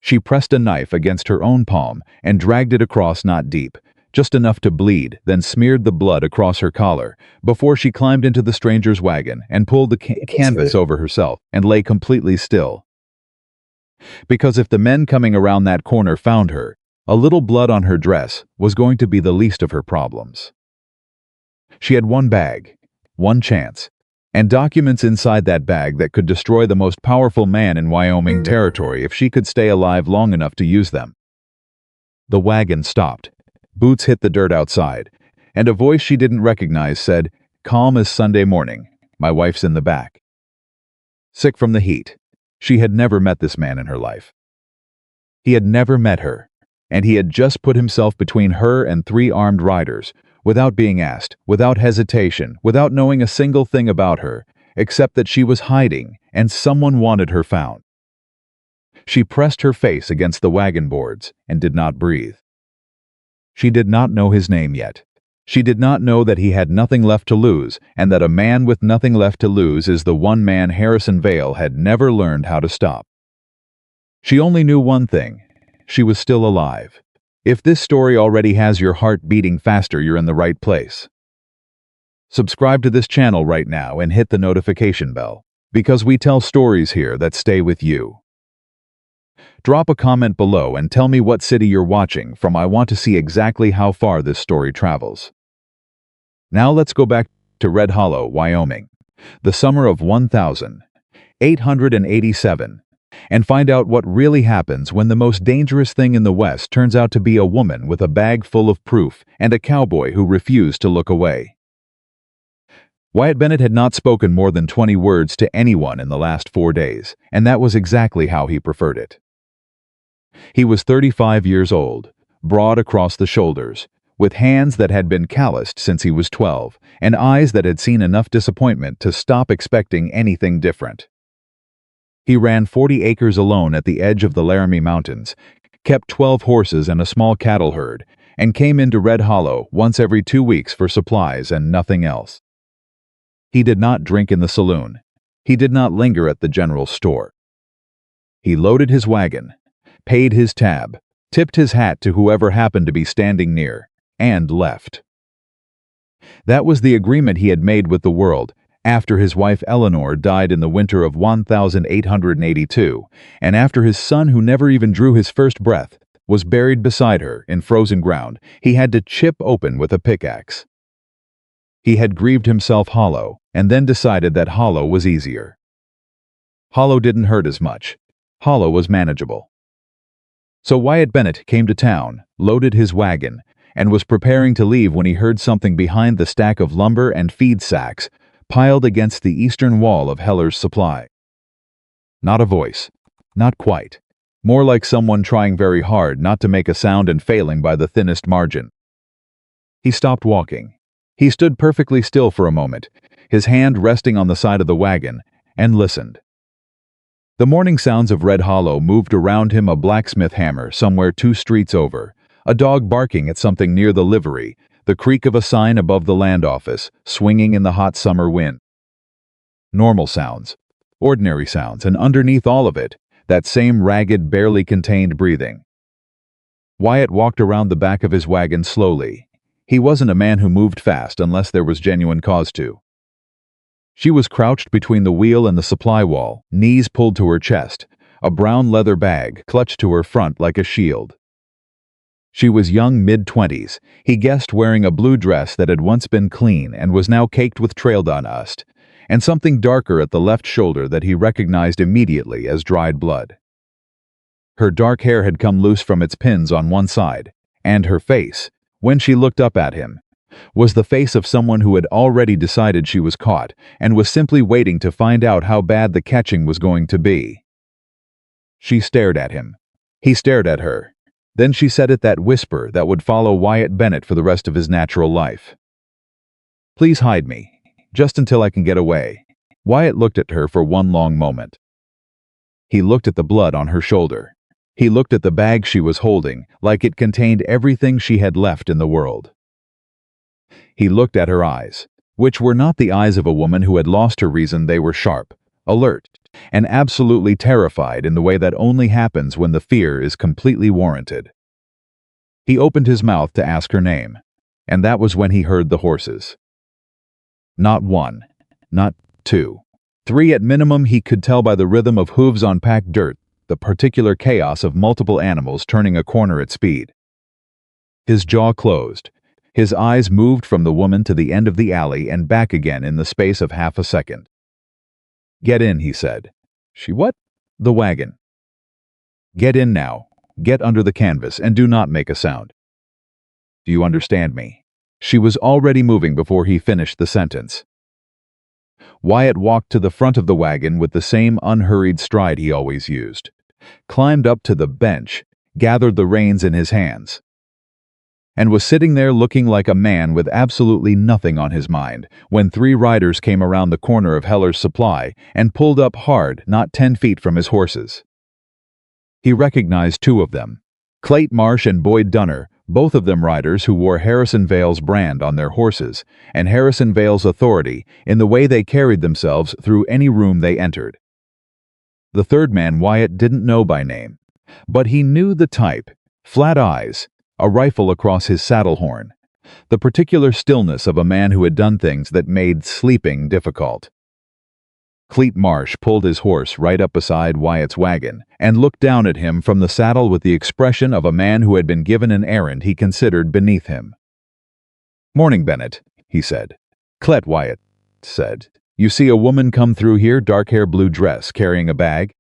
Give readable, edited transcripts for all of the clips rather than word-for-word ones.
She pressed a knife against her own palm and dragged it across, not deep, just enough to bleed, then smeared the blood across her collar before she climbed into the stranger's wagon and pulled the canvas over herself and lay completely still. Because if the men coming around that corner found her, a little blood on her dress was going to be the least of her problems. She had one bag, one chance, and documents inside that bag that could destroy the most powerful man in Wyoming territory if she could stay alive long enough to use them. The wagon stopped. Boots hit the dirt outside, and a voice she didn't recognize said, "Calm as Sunday morning. My wife's in the back." Sick from the heat. She had never met this man in her life. He had never met her, and he had just put himself between her and 3 armed riders, without being asked, without hesitation, without knowing a single thing about her, except that she was hiding and someone wanted her found. She pressed her face against the wagon boards and did not breathe. She did not know his name yet. She did not know that he had nothing left to lose, and that a man with nothing left to lose is the one man Harrison Vale had never learned how to stop. She only knew one thing. She was still alive. If this story already has your heart beating faster, you're in the right place. Subscribe to this channel right now and hit the notification bell, because we tell stories here that stay with you. Drop a comment below and tell me what city you're watching from. I want to see exactly how far this story travels. Now let's go back to Red Hollow, Wyoming, the summer of 1887, and find out what really happens when the most dangerous thing in the West turns out to be a woman with a bag full of proof and a cowboy who refused to look away. Wyatt Bennett had not spoken more than 20 words to anyone in the last 4 days, and that was exactly how he preferred it. He was 35 years old, broad across the shoulders, with hands that had been calloused since he was 12, and eyes that had seen enough disappointment to stop expecting anything different. He ran 40 acres alone at the edge of the Laramie Mountains, kept 12 horses and a small cattle herd, and came into Red Hollow once every 2 weeks for supplies and nothing else. He did not drink in the saloon. He did not linger at the general store. He loaded his wagon, paid his tab, tipped his hat to whoever happened to be standing near, and left. That was the agreement he had made with the world after his wife Eleanor died in the winter of 1882, and after his son, who never even drew his first breath, was buried beside her in frozen ground he had to chip open with a pickaxe. He had grieved himself hollow, and then decided that hollow was easier. Hollow didn't hurt as much. Hollow was manageable. So Wyatt Bennett came to town, loaded his wagon, and was preparing to leave when he heard something behind the stack of lumber and feed sacks piled against the eastern wall of Heller's Supply. Not a voice. Not quite. More like someone trying very hard not to make a sound and failing by the thinnest margin. He stopped walking. He stood perfectly still for a moment, his hand resting on the side of the wagon, and listened. The morning sounds of Red Hollow moved around him, a blacksmith hammer somewhere 2 streets over, a dog barking at something near the livery, the creak of a sign above the land office, swinging in the hot summer wind. Normal sounds, ordinary sounds, and underneath all of it, that same ragged, barely contained breathing. Wyatt walked around the back of his wagon slowly. He wasn't a man who moved fast unless there was genuine cause to. She was crouched between the wheel and the supply wall, knees pulled to her chest, a brown leather bag clutched to her front like a shield. She was young, mid-20s, he guessed, wearing a blue dress that had once been clean and was now caked with trail dust, and something darker at the left shoulder that he recognized immediately as dried blood. Her dark hair had come loose from its pins on one side, and her face, when she looked up at him, was the face of someone who had already decided she was caught and was simply waiting to find out how bad the catching was going to be. She stared at him. He stared at her. Then she said it, that whisper that would follow Wyatt Bennett for the rest of his natural life. "Please hide me, just until I can get away." Wyatt looked at her for one long moment. He looked at the blood on her shoulder. He looked at the bag she was holding, like it contained everything she had left in the world. He looked at her eyes, which were not the eyes of a woman who had lost her reason. They were sharp, alert, and absolutely terrified in the way that only happens when the fear is completely warranted. He opened his mouth to ask her name, and that was when he heard the horses. Not one, not two, three at minimum. He could tell by the rhythm of hooves on packed dirt, the particular chaos of multiple animals turning a corner at speed. His jaw closed. His eyes moved from the woman to the end of the alley and back again in the space of half a second. "Get in," he said. "She what?" "The wagon." "Get in now. Get under the canvas and do not make a sound." "Do you understand me?" She was already moving before he finished the sentence. Wyatt walked to the front of the wagon with the same unhurried stride he always used, climbed up to the bench, gathered the reins in his hands, and was sitting there looking like a man with absolutely nothing on his mind when three riders came around the corner of Heller's Supply and pulled up hard, not 10 feet from his horses. He recognized two of them, Clayton Marsh and Boyd Dunner, both of them riders who wore Harrison Vale's brand on their horses and Harrison Vale's authority in the way they carried themselves through any room they entered. The third man Wyatt didn't know by name, but he knew the type: flat eyes, a rifle across his saddle horn, the particular stillness of a man who had done things that made sleeping difficult. Clayton Marsh pulled his horse right up beside Wyatt's wagon and looked down at him from the saddle with the expression of a man who had been given an errand he considered beneath him. "Morning, Bennett," he said. "Clet," Wyatt said. "You see a woman come through here, dark hair, blue dress, carrying a bag?"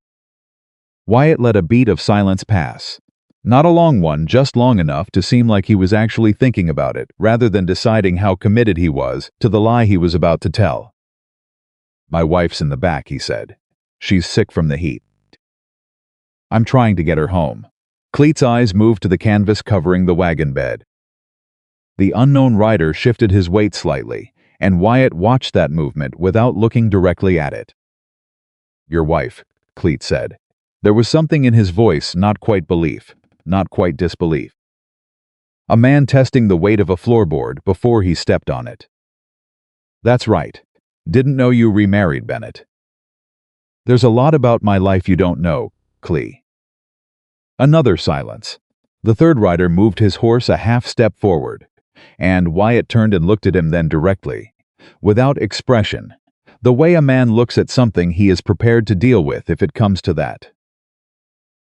Wyatt let a beat of silence pass. Not a long one, just long enough to seem like he was actually thinking about it, rather than deciding how committed he was to the lie he was about to tell. "My wife's in the back," he said. "She's sick from the heat. I'm trying to get her home." Cleet's eyes moved to the canvas covering the wagon bed. The unknown rider shifted his weight slightly, and Wyatt watched that movement without looking directly at it. "Your wife," Cleet said. There was something in his voice, not quite belief, not quite disbelief. A man testing the weight of a floorboard before he stepped on it. "That's right. Didn't know you remarried, Bennett." "There's a lot about my life you don't know, Clee." Another silence. The third rider moved his horse a half step forward, and Wyatt turned and looked at him then directly, without expression, the way a man looks at something he is prepared to deal with if it comes to that.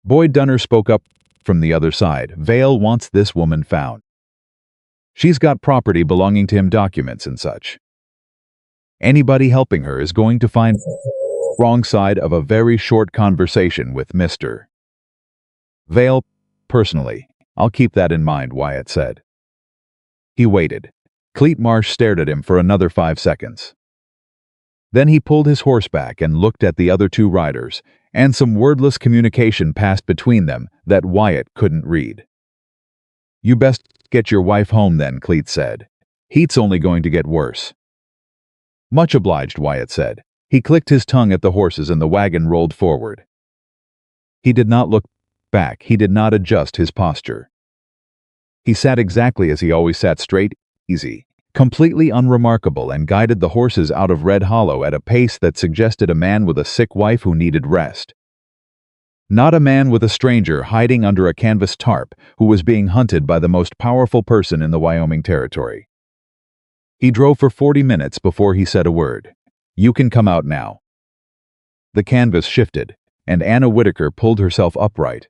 Boyd Dunner spoke up from the other side. "Vale wants this woman found. She's got property belonging to him, documents and such. Anybody helping her is going to find wrong side of a very short conversation with Mr. Vale personally. I'll keep that in mind," Wyatt said. He waited. Clayton Marsh stared at him for another 5 seconds. Then he pulled his horse back and looked at the other two riders, and some wordless communication passed between them that Wyatt couldn't read. "You best get your wife home then," Cleet said. "Heat's only going to get worse." "Much obliged," Wyatt said. He clicked his tongue at the horses and the wagon rolled forward. He did not look back. He did not adjust his posture. He sat exactly as he always sat, straight, easy, completely unremarkable, and guided the horses out of Red Hollow at a pace that suggested a man with a sick wife who needed rest. Not a man with a stranger hiding under a canvas tarp who was being hunted by the most powerful person in the Wyoming Territory. He drove for 40 minutes before he said a word. "You can come out now." The canvas shifted, and Anna Whitaker pulled herself upright.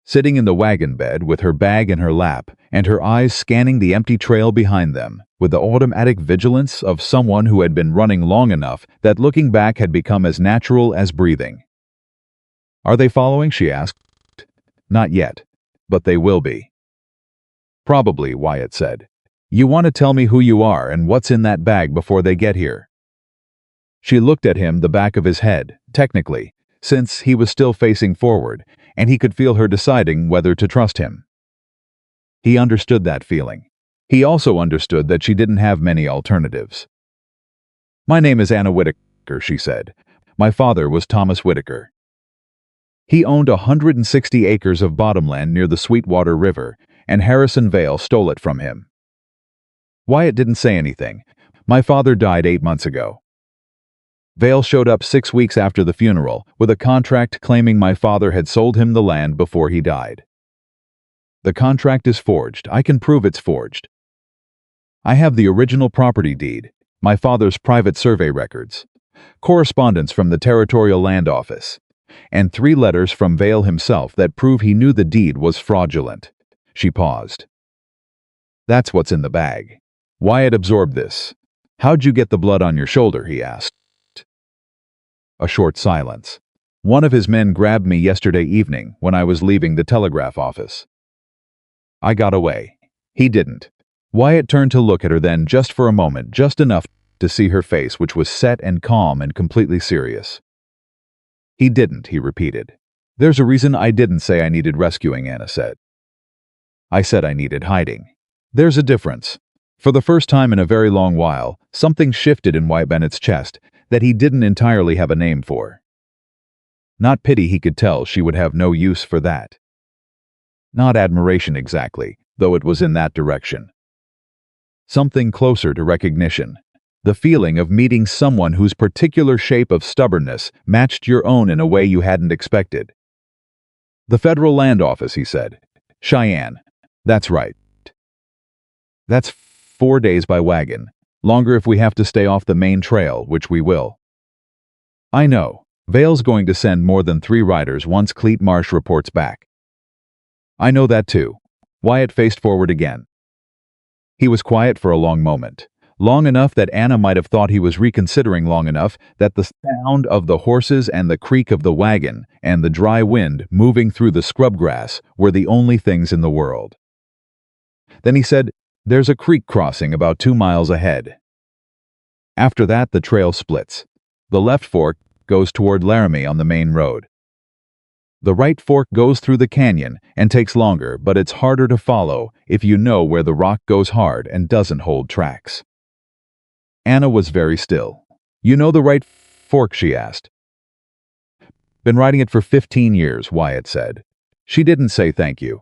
Sitting in the wagon bed with her bag in her lap and her eyes scanning the empty trail behind them with the automatic vigilance of someone who had been running long enough that looking back had become as natural as breathing. "Are they following?" she asked. "Not yet, but they will be." "Probably," Wyatt said. "You want to tell me who you are and what's in that bag before they get here?" She looked at him, the back of his head, technically, since he was still facing forward, and he could feel her deciding whether to trust him. He understood that feeling. He also understood that she didn't have many alternatives. "My name is Anna Whitaker," she said. "My father was Thomas Whitaker. He owned 160 acres of bottomland near the Sweetwater River, and Harrison Vale stole it from him." Wyatt didn't say anything. "My father died 8 months ago." Vale showed up 6 weeks after the funeral with a contract claiming my father had sold him the land before he died. The contract is forged. I can prove it's forged. I have the original property deed, my father's private survey records, correspondence from the Territorial Land Office, and 3 letters from Vale himself that prove he knew the deed was fraudulent. She paused. That's what's in the bag. Wyatt absorbed this. How'd you get the blood on your shoulder? He asked. A short silence. One of his men grabbed me yesterday evening when I was leaving the telegraph office. I got away. He didn't. Wyatt turned to look at her then just for a moment, just enough to see her face, which was set and calm and completely serious. He didn't, he repeated. There's a reason I didn't say I needed rescuing, Anna said. I said I needed hiding. There's a difference. For the first time in a very long while, something shifted in Wyatt Bennett's chest that he didn't entirely have a name for. Not pity, he could tell she would have no use for that. Not admiration exactly, though it was in that direction. Something closer to recognition. The feeling of meeting someone whose particular shape of stubbornness matched your own in a way you hadn't expected. The Federal Land Office, he said. Cheyenne. That's right. That's 4 days by wagon. Longer if we have to stay off the main trail, which we will. I know. Vale's going to send more than 3 riders once Cleet Marsh reports back. I know that too. Wyatt faced forward again. He was quiet for a long moment. Long enough that Anna might have thought he was reconsidering, long enough that the sound of the horses and the creak of the wagon and the dry wind moving through the scrub grass were the only things in the world. Then he said, There's a creek crossing about 2 miles ahead. After that, the trail splits. The left fork goes toward Laramie on the main road. The right fork goes through the canyon and takes longer, but it's harder to follow if you know where the rock goes hard and doesn't hold tracks. Anna was very still. You know the right fork, she asked. Been riding it for 15 years, Wyatt said. She didn't say thank you.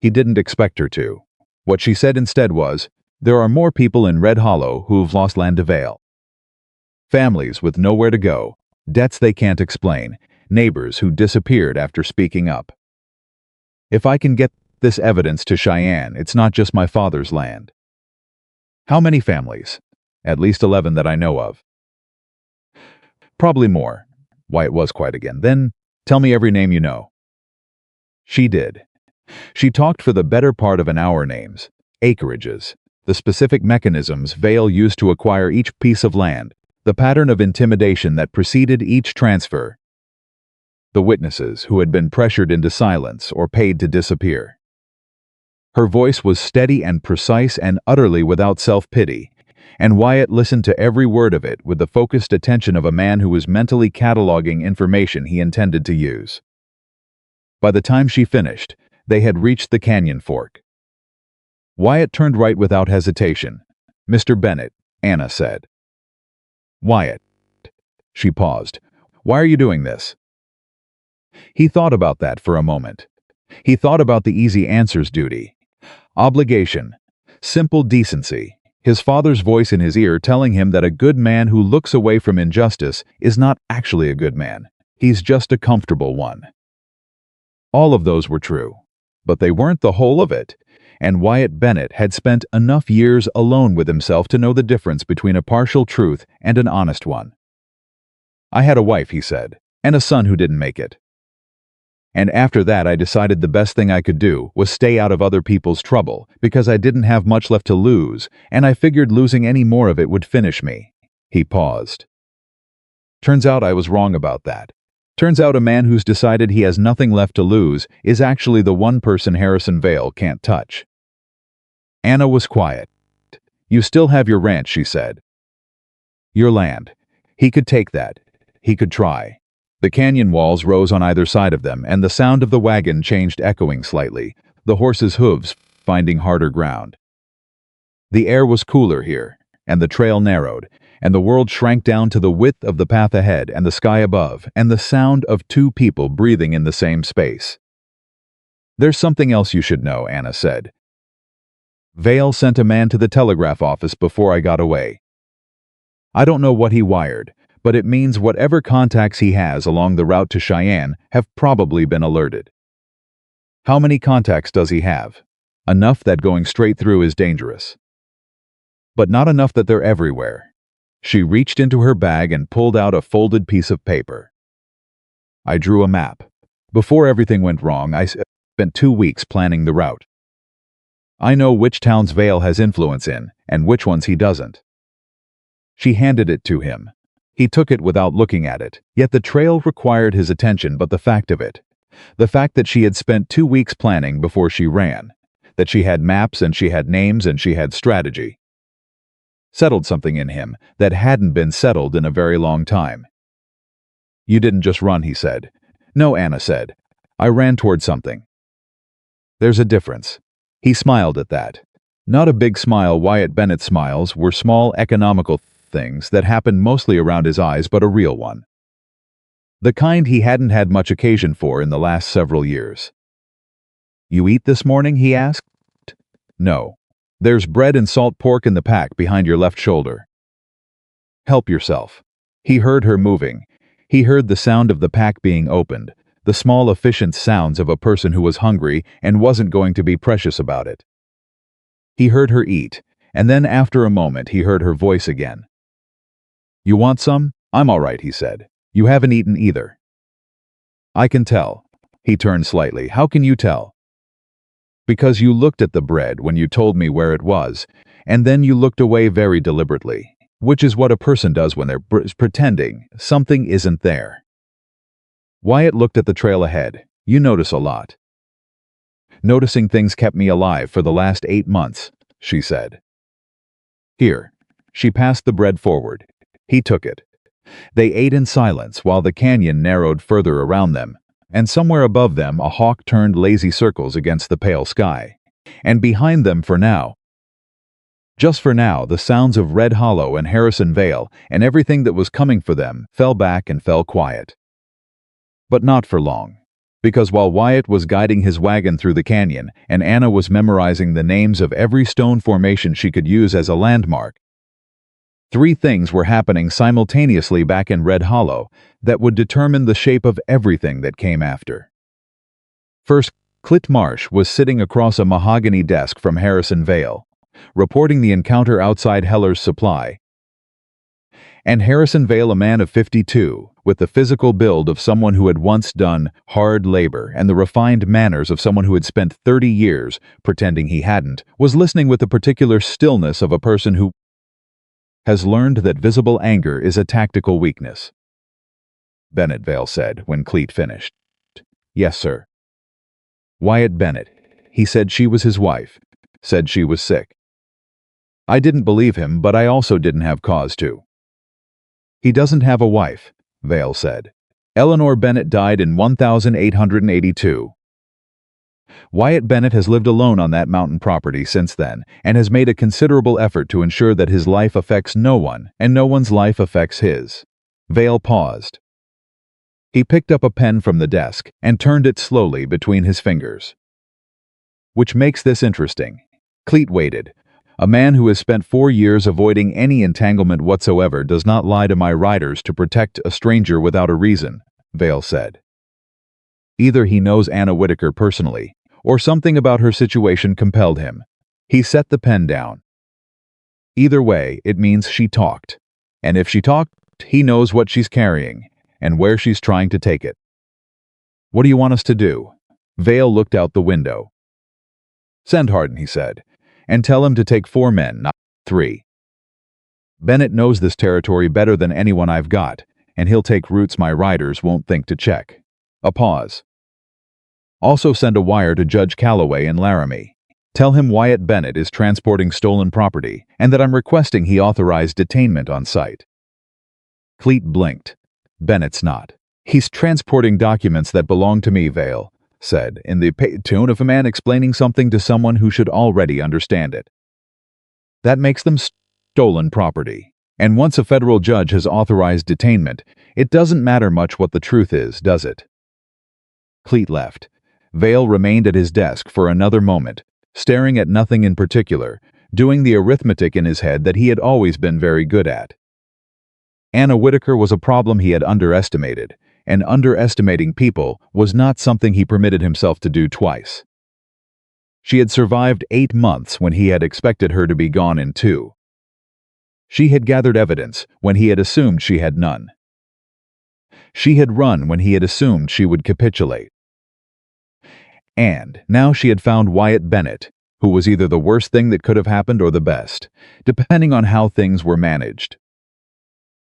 He didn't expect her to. What she said instead was, there are more people in Red Hollow who've lost land to Vale. Families with nowhere to go, debts they can't explain, neighbors who disappeared after speaking up. If I can get this evidence to Cheyenne, it's not just my father's land. How many families? At least 11 that I know of. Probably more. Wyatt was quiet again. Then, tell me every name you know. She did. She talked for the better part of an hour. Names, acreages, the specific mechanisms Vale used to acquire each piece of land, the pattern of intimidation that preceded each transfer, the witnesses who had been pressured into silence or paid to disappear. Her voice was steady and precise and utterly without self-pity, and Wyatt listened to every word of it with the focused attention of a man who was mentally cataloging information he intended to use. By the time she finished, they had reached the canyon fork. Wyatt turned right without hesitation. Mr. Bennett, Anna said. Wyatt. She paused. Why are you doing this? He thought about that for a moment. He thought about the easy answers: duty, obligation, simple decency, his father's voice in his ear telling him that a good man who looks away from injustice is not actually a good man. He's just a comfortable one. All of those were true, but they weren't the whole of it, and Wyatt Bennett had spent enough years alone with himself to know the difference between a partial truth and an honest one. I had a wife, he said, and a son who didn't make it. And after that I decided the best thing I could do was stay out of other people's trouble, because I didn't have much left to lose, and I figured losing any more of it would finish me. He paused. Turns out I was wrong about that. Turns out a man who's decided he has nothing left to lose is actually the one person Harrison Vale can't touch. Anna was quiet. You still have your ranch, she said. Your land. He could take that. He could try. The canyon walls rose on either side of them, and the sound of the wagon changed, echoing slightly, the horses' hooves finding harder ground. The air was cooler here, and the trail narrowed, and the world shrank down to the width of the path ahead and the sky above, and the sound of 2 people breathing in the same space. There's something else you should know, Anna said. Vale sent a man to the telegraph office before I got away. I don't know what he wired, but it means whatever contacts he has along the route to Cheyenne have probably been alerted. How many contacts does he have? Enough that going straight through is dangerous. But not enough that they're everywhere. She reached into her bag and pulled out a folded piece of paper. I drew a map. Before everything went wrong, I spent 2 weeks planning the route. I know which towns Vale has influence in and which ones he doesn't. She handed it to him. He took it without looking at it, yet the trail required his attention. But the fact that she had spent 2 weeks planning before she ran, that she had maps and she had names and she had strategy, settled something in him that hadn't been settled in a very long time. You didn't just run, he said. No, Anna said. I ran toward something. There's a difference. He smiled at that. Not a big smile. Wyatt Bennett's smiles were small, economical things that happened mostly around his eyes, but a real one. The kind he hadn't had much occasion for in the last several years. You eat this morning? He asked. No. There's bread and salt pork in the pack behind your left shoulder. Help yourself. He heard her moving. He heard the sound of the pack being opened, the small efficient sounds of a person who was hungry and wasn't going to be precious about it. He heard her eat, and then after a moment he heard her voice again. You want some? I'm all right, he said. You haven't eaten either. I can tell. He turned slightly. How can you tell? Because you looked at the bread when you told me where it was, and then you looked away very deliberately, which is what a person does when they're pretending something isn't there. Wyatt looked at the trail ahead. You notice a lot. Noticing things kept me alive for the last 8 months, she said. Here. She passed the bread forward. He took it. They ate in silence while the canyon narrowed further around them, and somewhere above them a hawk turned lazy circles against the pale sky. And behind them just for now, the sounds of Red Hollow and Harrison Vale and everything that was coming for them fell back and fell quiet. But not for long, because while Wyatt was guiding his wagon through the canyon and Anna was memorizing the names of every stone formation she could use as a landmark, 3 things were happening simultaneously back in Red Hollow that would determine the shape of everything that came after. First, Clit Marsh was sitting across a mahogany desk from Harrison Vale, reporting the encounter outside Heller's Supply. And Harrison Vale, a man of 52, with the physical build of someone who had once done hard labor and the refined manners of someone who had spent 30 years pretending he hadn't, was listening with the particular stillness of a person who has learned that visible anger is a tactical weakness. Bennett, Vale said when Cleet finished. Yes, sir. Wyatt Bennett. He said she was his wife. Said she was sick. I didn't believe him, but I also didn't have cause to. He doesn't have a wife, Vale said. Eleanor Bennett died in 1882. Wyatt Bennett has lived alone on that mountain property since then and has made a considerable effort to ensure that his life affects no one and no one's life affects his. Vale paused. He picked up a pen from the desk and turned it slowly between his fingers. Which makes this interesting. Cleet waited. A man who has spent 4 years avoiding any entanglement whatsoever does not lie to my riders to protect a stranger without a reason, Vale said. Either he knows Anna Whitaker personally, or something about her situation compelled him. He set the pen down. Either way, it means she talked. And if she talked, he knows what she's carrying, and where she's trying to take it. What do you want us to do? Vale looked out the window. Send Hardin, he said, and tell him to take 4 men, not 3. Bennett knows this territory better than anyone I've got, and he'll take routes my riders won't think to check. A pause. Also send a wire to Judge Calloway in Laramie. Tell him Wyatt Bennett is transporting stolen property, and that I'm requesting he authorize detainment on site. Cleet blinked. Bennett's not. He's transporting documents that belong to me, Vale said, in the tone of a man explaining something to someone who should already understand it. That makes them stolen property. And once a federal judge has authorized detainment, it doesn't matter much what the truth is, does it? Cleet left. Vale remained at his desk for another moment, staring at nothing in particular, doing the arithmetic in his head that he had always been very good at. Anna Whitaker was a problem he had underestimated, and underestimating people was not something he permitted himself to do twice. She had survived 8 months when he had expected her to be gone in 2. She had gathered evidence when he had assumed she had none. She had run when he had assumed she would capitulate. And now she had found Wyatt Bennett, who was either the worst thing that could have happened or the best, depending on how things were managed.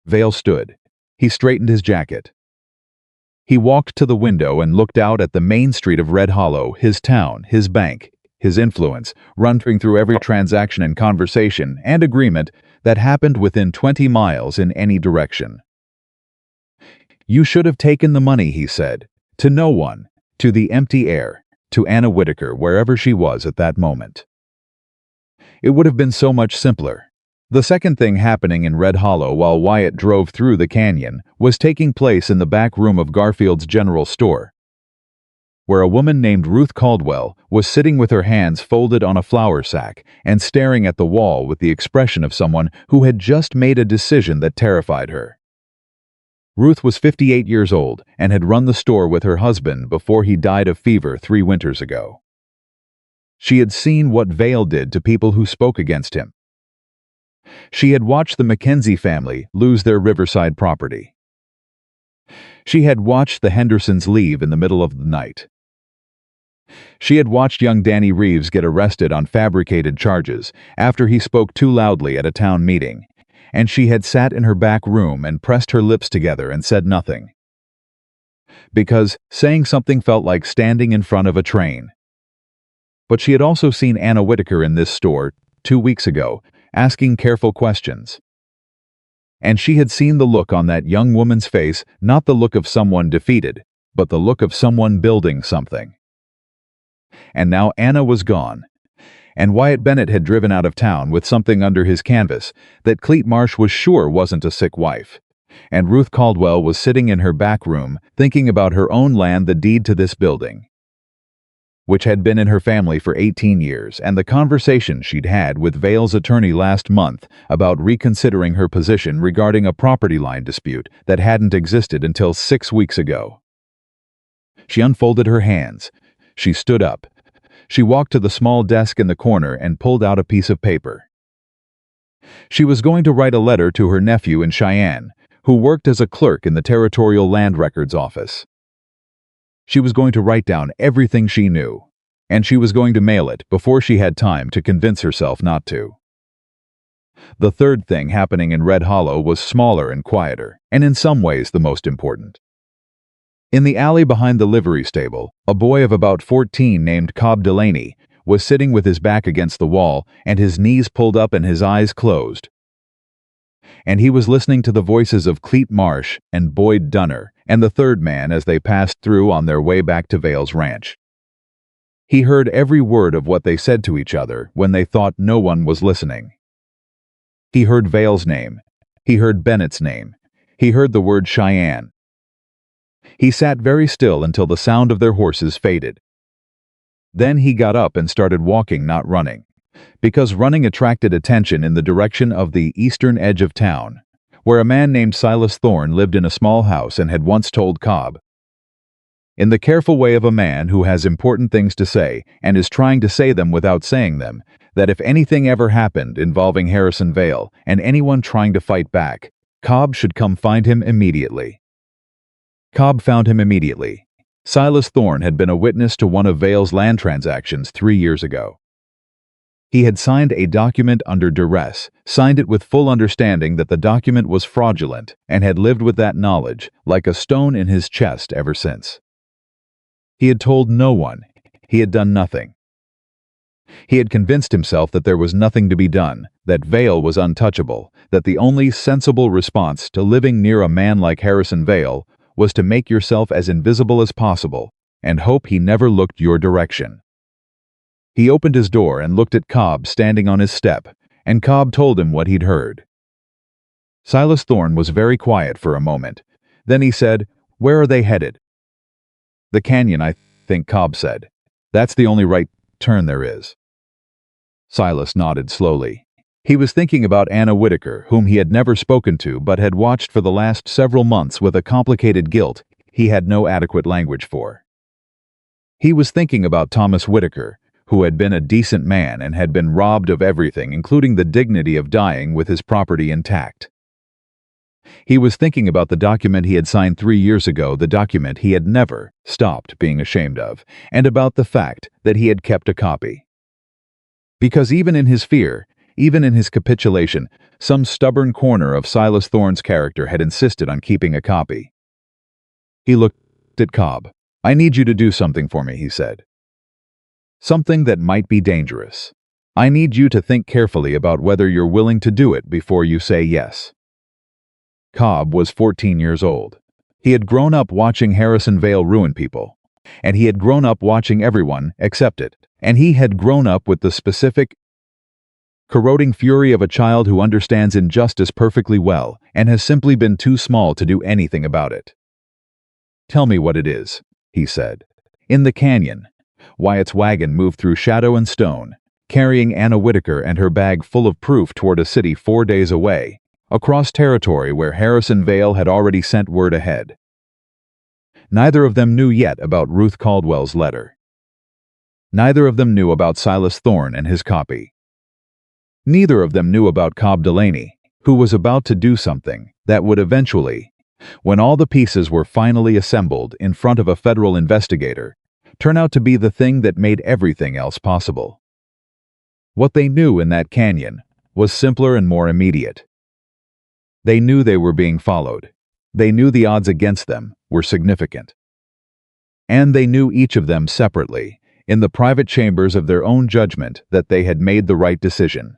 Vale stood. He straightened his jacket. He walked to the window and looked out at the main street of Red Hollow, his town, his bank, his influence, running through every transaction and conversation and agreement that happened within 20 miles in any direction. "You should have taken the money," he said, to no one, to the empty air, to Anna Whitaker, wherever she was at that moment. It would have been so much simpler. The second thing happening in Red Hollow while Wyatt drove through the canyon was taking place in the back room of Garfield's General Store, where a woman named Ruth Caldwell was sitting with her hands folded on a flour sack and staring at the wall with the expression of someone who had just made a decision that terrified her. Ruth was 58 years old and had run the store with her husband before he died of fever 3 winters ago. She had seen what Vale did to people who spoke against him. She had watched the Mackenzie family lose their Riverside property. She had watched the Hendersons leave in the middle of the night. She had watched young Danny Reeves get arrested on fabricated charges after he spoke too loudly at a town meeting, and she had sat in her back room and pressed her lips together and said nothing. Because saying something felt like standing in front of a train. But she had also seen Anna Whitaker in this store 2 weeks ago, asking careful questions. And she had seen the look on that young woman's face, not the look of someone defeated, but the look of someone building something. And now Anna was gone, and Wyatt Bennett had driven out of town with something under his canvas that Clete Marsh was sure wasn't a sick wife, and Ruth Caldwell was sitting in her back room thinking about her own land, the deed to this building, which had been in her family for 18 years, and the conversation she'd had with Vale's attorney last month about reconsidering her position regarding a property line dispute that hadn't existed until 6 weeks ago. She unfolded her hands. She stood up. She walked to the small desk in the corner and pulled out a piece of paper. She was going to write a letter to her nephew in Cheyenne, who worked as a clerk in the Territorial Land Records office. She was going to write down everything she knew, and she was going to mail it before she had time to convince herself not to. The third thing happening in Red Hollow was smaller and quieter, and in some ways the most important. In the alley behind the livery stable, a boy of about 14 named Cobb Delaney was sitting with his back against the wall and his knees pulled up and his eyes closed. And he was listening to the voices of Clete Marsh and Boyd Dunner and the third man as they passed through on their way back to Vale's ranch. He heard every word of what they said to each other when they thought no one was listening. He heard Vale's name. He heard Bennett's name. He heard the word Cheyenne. He sat very still until the sound of their horses faded. Then he got up and started walking, not running, because running attracted attention in the direction of the eastern edge of town, where a man named Silas Thorne lived in a small house and had once told Cobb, in the careful way of a man who has important things to say and is trying to say them without saying them, that if anything ever happened involving Harrison Vale and anyone trying to fight back, Cobb should come find him immediately. Cobb found him immediately. Silas Thorne had been a witness to one of Vale's land transactions 3 years ago. He had signed a document under duress, signed it with full understanding that the document was fraudulent, and had lived with that knowledge, like a stone in his chest ever since. He had told no one. He had done nothing. He had convinced himself that there was nothing to be done, that Vale was untouchable, that the only sensible response to living near a man like Harrison Vale was to make yourself as invisible as possible and hope he never looked your direction. He opened his door and looked at Cobb standing on his step, and Cobb told him what he'd heard. Silas Thorne was very quiet for a moment. Then he said, "Where are they headed?" "The canyon, I think," Cobb said. "That's the only right turn there is." Silas nodded slowly. He was thinking about Anna Whitaker, whom he had never spoken to but had watched for the last several months with a complicated guilt he had no adequate language for. He was thinking about Thomas Whitaker, who had been a decent man and had been robbed of everything, including the dignity of dying with his property intact. He was thinking about the document he had signed 3 years ago, the document he had never stopped being ashamed of, and about the fact that he had kept a copy. Because even in his fear, even in his capitulation, some stubborn corner of Silas Thorne's character had insisted on keeping a copy. He looked at Cobb. "I need you to do something for me," he said. "Something that might be dangerous. I need you to think carefully about whether you're willing to do it before you say yes." Cobb was 14 years old. He had grown up watching Harrison Vale ruin people, and he had grown up watching everyone accept it, and he had grown up with the specific, corroding fury of a child who understands injustice perfectly well and has simply been too small to do anything about it. "Tell me what it is," he said. In the canyon, Wyatt's wagon moved through shadow and stone, carrying Anna Whitaker and her bag full of proof toward a city 4 days away, across territory where Harrison Vale had already sent word ahead. Neither of them knew yet about Ruth Caldwell's letter. Neither of them knew about Silas Thorne and his copy. Neither of them knew about Cobb Delaney, who was about to do something that would eventually, when all the pieces were finally assembled in front of a federal investigator, turn out to be the thing that made everything else possible. What they knew in that canyon was simpler and more immediate. They knew they were being followed. They knew the odds against them were significant. And they knew each of them separately, in the private chambers of their own judgment, that they had made the right decision.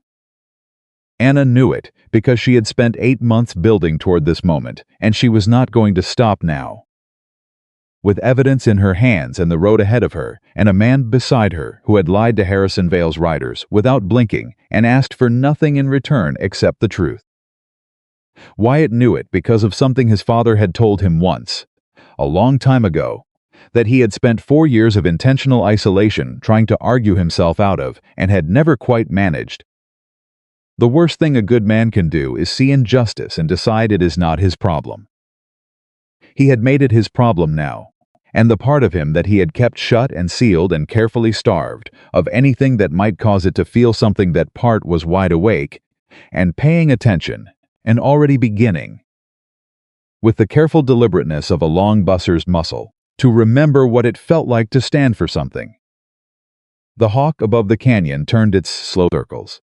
Anna knew it because she had spent 8 months building toward this moment, and she was not going to stop now. With evidence in her hands and the road ahead of her, and a man beside her who had lied to Harrison Vale's riders without blinking and asked for nothing in return except the truth. Wyatt knew it because of something his father had told him once, a long time ago, that he had spent 4 years of intentional isolation trying to argue himself out of and had never quite managed. The worst thing a good man can do is see injustice and decide it is not his problem. He had made it his problem now, and the part of him that he had kept shut and sealed and carefully starved of anything that might cause it to feel something, that part was wide awake and paying attention and already beginning, with the careful deliberateness of a long busser's muscle, to remember what it felt like to stand for something. The hawk above the canyon turned its slow circles.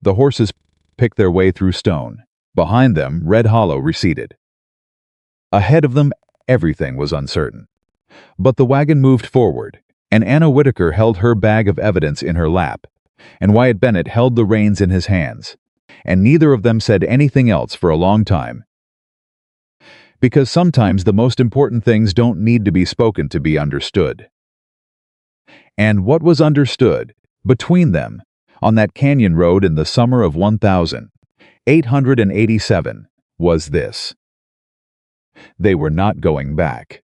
The horses picked their way through stone. Behind them, Red Hollow receded. Ahead of them, everything was uncertain. But the wagon moved forward, and Anna Whitaker held her bag of evidence in her lap, and Wyatt Bennett held the reins in his hands, and neither of them said anything else for a long time. Because sometimes the most important things don't need to be spoken to be understood. And what was understood, between them, on that canyon road in the summer of 1887, was this: they were not going back.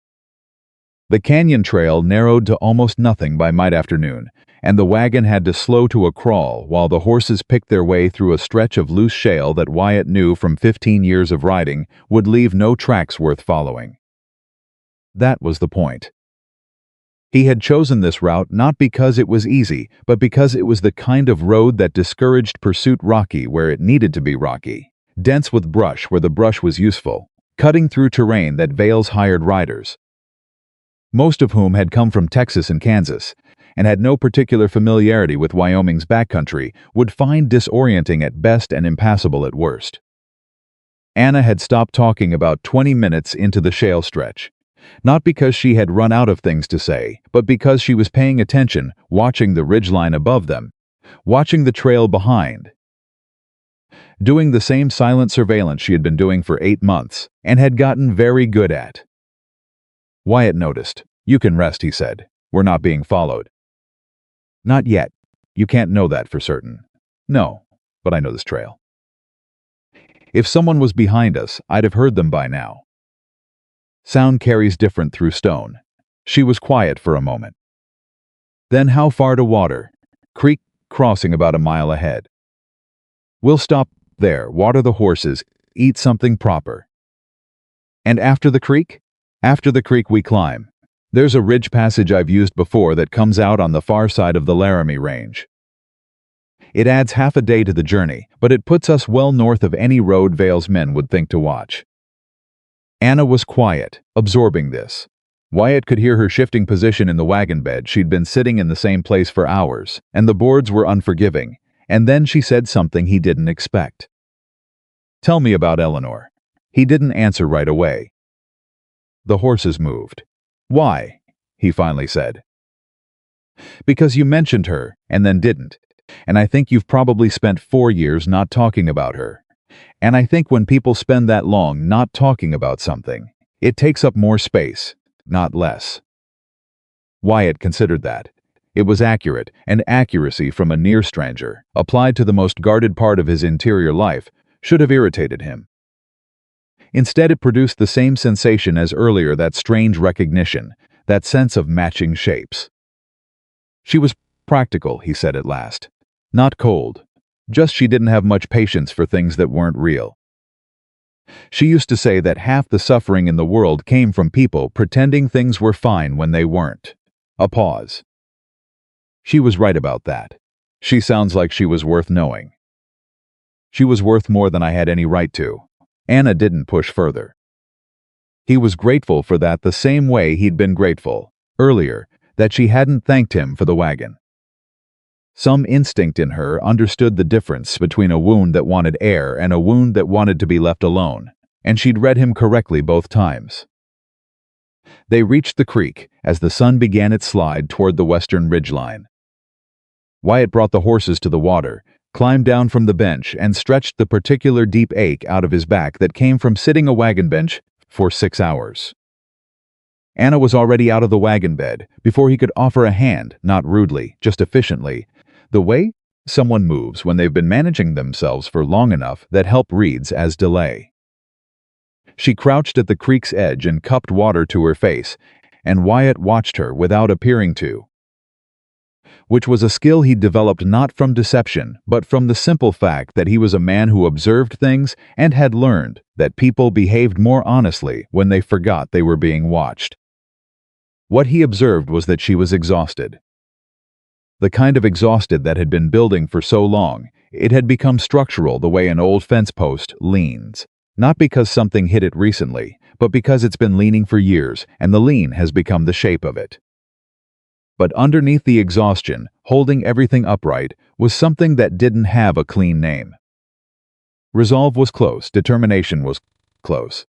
The canyon trail narrowed to almost nothing by mid-afternoon, and the wagon had to slow to a crawl while the horses picked their way through a stretch of loose shale that Wyatt knew from 15 years of riding would leave no tracks worth following. That was the point. He had chosen this route not because it was easy, but because it was the kind of road that discouraged pursuit, rocky where it needed to be rocky, dense with brush where the brush was useful, cutting through terrain that Vale's hired riders, most of whom had come from Texas and Kansas, and had no particular familiarity with Wyoming's backcountry, would find disorienting at best and impassable at worst. Anna had stopped talking about 20 minutes into the shale stretch. Not because she had run out of things to say, but because she was paying attention, watching the ridgeline above them, watching the trail behind, doing the same silent surveillance she had been doing for 8 months, and had gotten very good at. Wyatt noticed. "You can rest," he said. "We're not being followed." "Not yet. You can't know that for certain." "No, but I know this trail. If someone was behind us, I'd have heard them by now." Sound carries different through stone. She was quiet for a moment. "Then how far to water?" "Creek crossing about a mile ahead." We'll stop there, water the horses, eat something proper. And after the creek? After the creek we climb. There's a ridge passage I've used before that comes out on the far side of the Laramie Range. It adds half a day to the journey, but it puts us well north of any road Vale's men would think to watch. Anna was quiet, absorbing this. Wyatt could hear her shifting position in the wagon bed. She'd been sitting in the same place for hours, and the boards were unforgiving, and then she said something he didn't expect. "Tell me about Eleanor." He didn't answer right away. The horses moved. "Why?" he finally said. "Because you mentioned her, and then didn't. And I think you've probably spent 4 years not talking about her. And I think when people spend that long not talking about something, it takes up more space, not less." Wyatt considered that. It was accurate, and accuracy from a near stranger, applied to the most guarded part of his interior life, should have irritated him. Instead, it produced the same sensation as earlier, that strange recognition, that sense of matching shapes. She was practical, he said at last. Not cold. Just she didn't have much patience for things that weren't real. She used to say that half the suffering in the world came from people pretending things were fine when they weren't. A pause. She was right about that. She sounds like she was worth knowing. She was worth more than I had any right to. Anna didn't push further. He was grateful for that the same way he'd been grateful, earlier, that she hadn't thanked him for the wagon. Some instinct in her understood the difference between a wound that wanted air and a wound that wanted to be left alone, and she'd read him correctly both times. They reached the creek as the sun began its slide toward the western ridgeline. Wyatt brought the horses to the water, climbed down from the bench, and stretched the particular deep ache out of his back that came from sitting a wagon bench for 6 hours. Anna was already out of the wagon bed before he could offer a hand, not rudely, just efficiently, the way someone moves when they've been managing themselves for long enough that help reads as delay. She crouched at the creek's edge and cupped water to her face, and Wyatt watched her without appearing to. Which was a skill he'd developed not from deception, but from the simple fact that he was a man who observed things and had learned that people behaved more honestly when they forgot they were being watched. What he observed was that she was exhausted. The kind of exhausted that had been building for so long, it had become structural the way an old fence post leans. Not because something hit it recently, but because it's been leaning for years, and the lean has become the shape of it. But underneath the exhaustion, holding everything upright, was something that didn't have a clean name. Resolve was close, determination was close.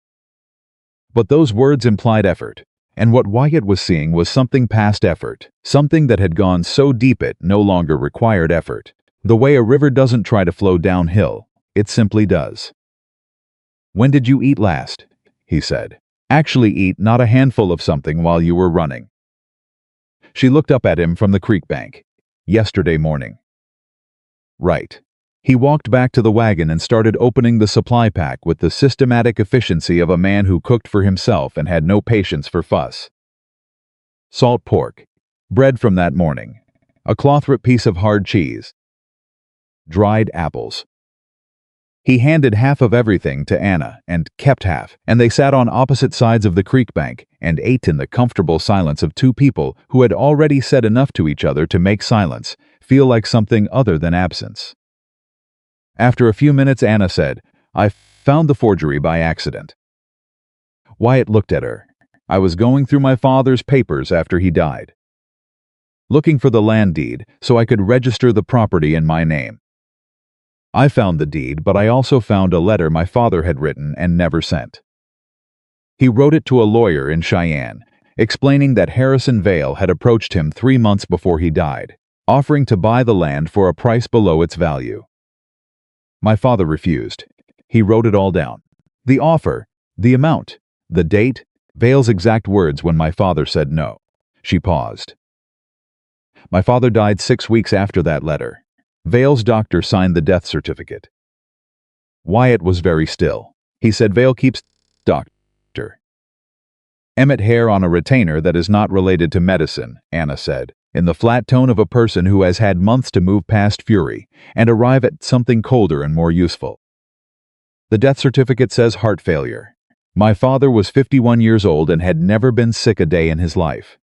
But those words implied effort, and what Wyatt was seeing was something past effort, something that had gone so deep it no longer required effort. The way a river doesn't try to flow downhill, it simply does. "When did you eat last?" he said. "Actually eat, not a handful of something while you were running." She looked up at him from the creek bank. "Yesterday morning." "Right." He walked back to the wagon and started opening the supply pack with the systematic efficiency of a man who cooked for himself and had no patience for fuss. Salt pork, bread from that morning, a cloth-wrapped piece of hard cheese, dried apples. He handed half of everything to Anna and kept half, and they sat on opposite sides of the creek bank and ate in the comfortable silence of two people who had already said enough to each other to make silence feel like something other than absence. After a few minutes, Anna said, "I found the forgery by accident." Wyatt looked at her. "I was going through my father's papers after he died, looking for the land deed so I could register the property in my name. I found the deed, but I also found a letter my father had written and never sent. He wrote it to a lawyer in Cheyenne, explaining that Harrison Vale had approached him 3 months before he died, offering to buy the land for a price below its value. My father refused. He wrote it all down. The offer, the amount, the date, Vale's exact words when my father said no." She paused. "My father died 6 weeks after that letter. Vale's doctor signed the death certificate." Wyatt was very still. He said, "Vale keeps doctor." "Emmett hair on a retainer that is not related to medicine," Anna said. in the flat tone of a person who has had months to move past fury and arrive at something colder and more useful. The death certificate says heart failure. My father was 51 years old and had never been sick a day in his life.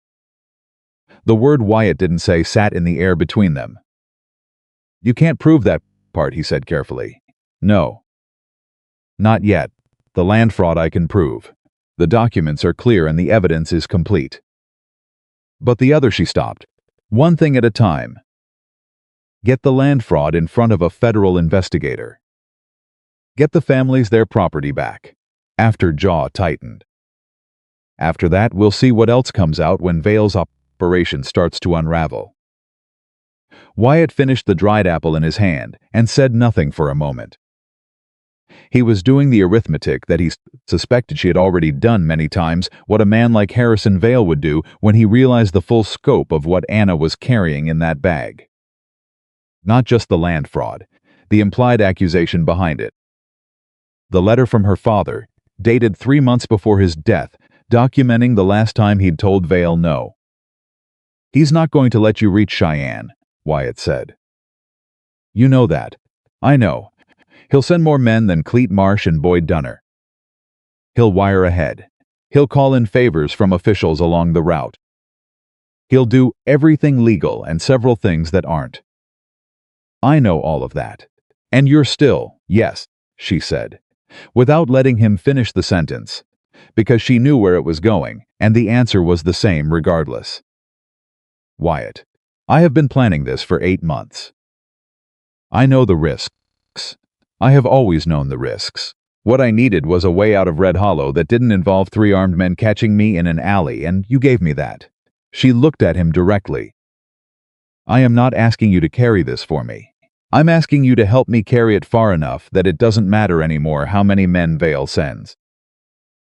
The word Wyatt didn't say sat in the air between them. You can't prove that part, he said carefully. No. Not yet. The land fraud I can prove. The documents are clear and the evidence is complete. But the other, she stopped. One thing at a time. Get the land fraud in front of a federal investigator. Get the families their property back. After jaw tightened. After that, we'll see what else comes out when Vale's operation starts to unravel. Wyatt finished the dried apple in his hand and said nothing for a moment. He was doing the arithmetic that he suspected she had already done many times, what a man like Harrison Vale would do when he realized the full scope of what Anna was carrying in that bag. Not just the land fraud, the implied accusation behind it. The letter from her father, dated 3 months before his death, documenting the last time he'd told Vale no. He's not going to let you reach Cheyenne, Wyatt said. You know that. I know. He'll send more men than Cleet Marsh and Boyd Dunner. He'll wire ahead. He'll call in favors from officials along the route. He'll do everything legal and several things that aren't. I know all of that. And you're still, yes, she said, without letting him finish the sentence, because she knew where it was going, and the answer was the same regardless. Wyatt, I have been planning this for 8 months. I know the risks. I have always known the risks. What I needed was a way out of Red Hollow that didn't involve 3 armed men catching me in an alley, and you gave me that. She looked at him directly. I am not asking you to carry this for me. I'm asking you to help me carry it far enough that it doesn't matter anymore how many men Vale sends.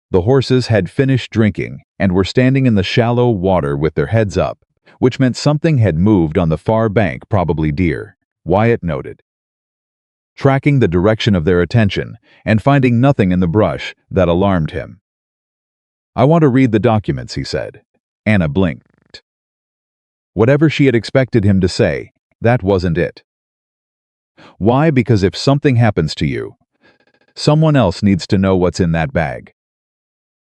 The horses had finished drinking and were standing in the shallow water with their heads up, which meant something had moved on the far bank, probably deer, Wyatt noted. Tracking the direction of their attention and finding nothing in the brush that alarmed him. I want to read the documents, he said. Anna blinked. Whatever she had expected him to say, that wasn't it. Why? Because if something happens to you, someone else needs to know what's in that bag.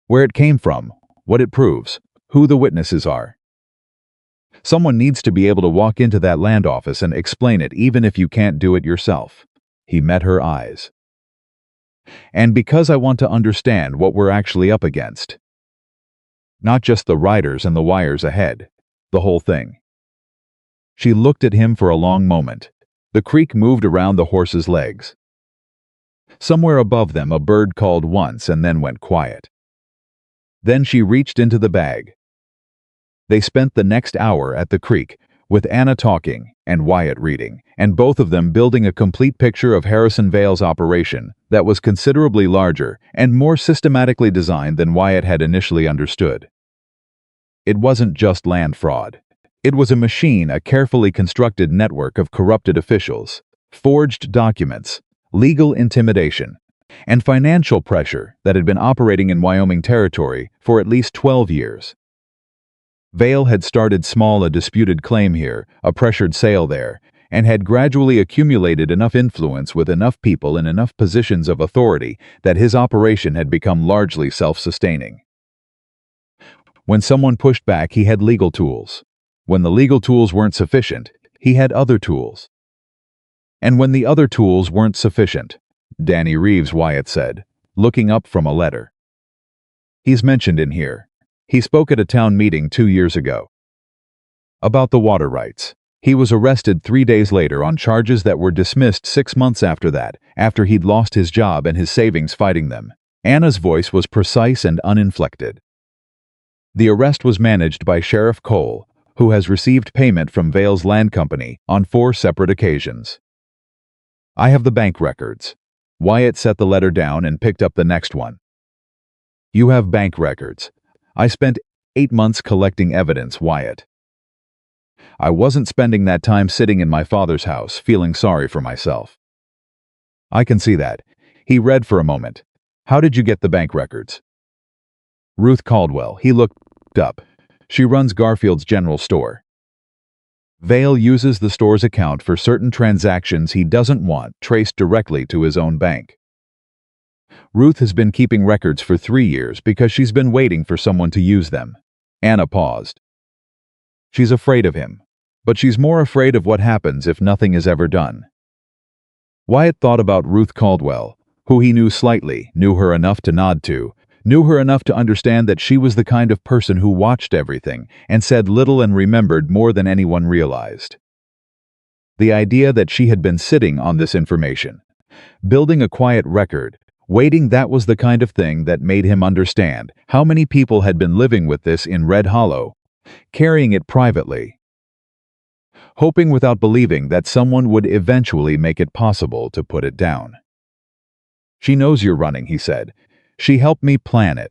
Where it came from, what it proves, who the witnesses are. Someone needs to be able to walk into that land office and explain it even if you can't do it yourself. He met her eyes. And because I want to understand what we're actually up against. Not just the riders and the wires ahead, the whole thing. She looked at him for a long moment. The creek moved around the horse's legs. Somewhere above them a bird called once and then went quiet. Then she reached into the bag. They spent the next hour at the creek, with Anna talking and Wyatt reading, and both of them building a complete picture of Harrison Vale's operation that was considerably larger and more systematically designed than Wyatt had initially understood. It wasn't just land fraud. It was a machine, a carefully constructed network of corrupted officials, forged documents, legal intimidation, and financial pressure that had been operating in Wyoming territory for at least 12 years. Vale had started small, a disputed claim here, a pressured sale there, and had gradually accumulated enough influence with enough people in enough positions of authority that his operation had become largely self-sustaining. When someone pushed back, he had legal tools. When the legal tools weren't sufficient, he had other tools. And when the other tools weren't sufficient, Danny Reeves, Wyatt said, looking up from a letter. He's mentioned in here. He spoke at a town meeting 2 years ago. About the water rights. He was arrested 3 days later on charges that were dismissed 6 months after that, after he'd lost his job and his savings fighting them. Anna's voice was precise and uninflected. The arrest was managed by Sheriff Cole, who has received payment from Vale's land company on 4 separate occasions. I have the bank records. Wyatt set the letter down and picked up the next one. You have bank records. I spent 8 months collecting evidence, Wyatt. I wasn't spending that time sitting in my father's house, feeling sorry for myself. I can see that. He read for a moment. How did you get the bank records? Ruth Caldwell. He looked up. She runs Garfield's General Store. Vale uses the store's account for certain transactions he doesn't want traced directly to his own bank. Ruth has been keeping records for 3 years because she's been waiting for someone to use them. Anna paused. She's afraid of him, but she's more afraid of what happens if nothing is ever done. Wyatt thought about Ruth Caldwell, who he knew slightly, knew her enough to nod to, knew her enough to understand that she was the kind of person who watched everything and said little and remembered more than anyone realized. The idea that she had been sitting on this information, building a quiet record, waiting, that was the kind of thing that made him understand how many people had been living with this in Red Hollow, carrying it privately, hoping without believing that someone would eventually make it possible to put it down. She knows you're running, he said. She helped me plan it.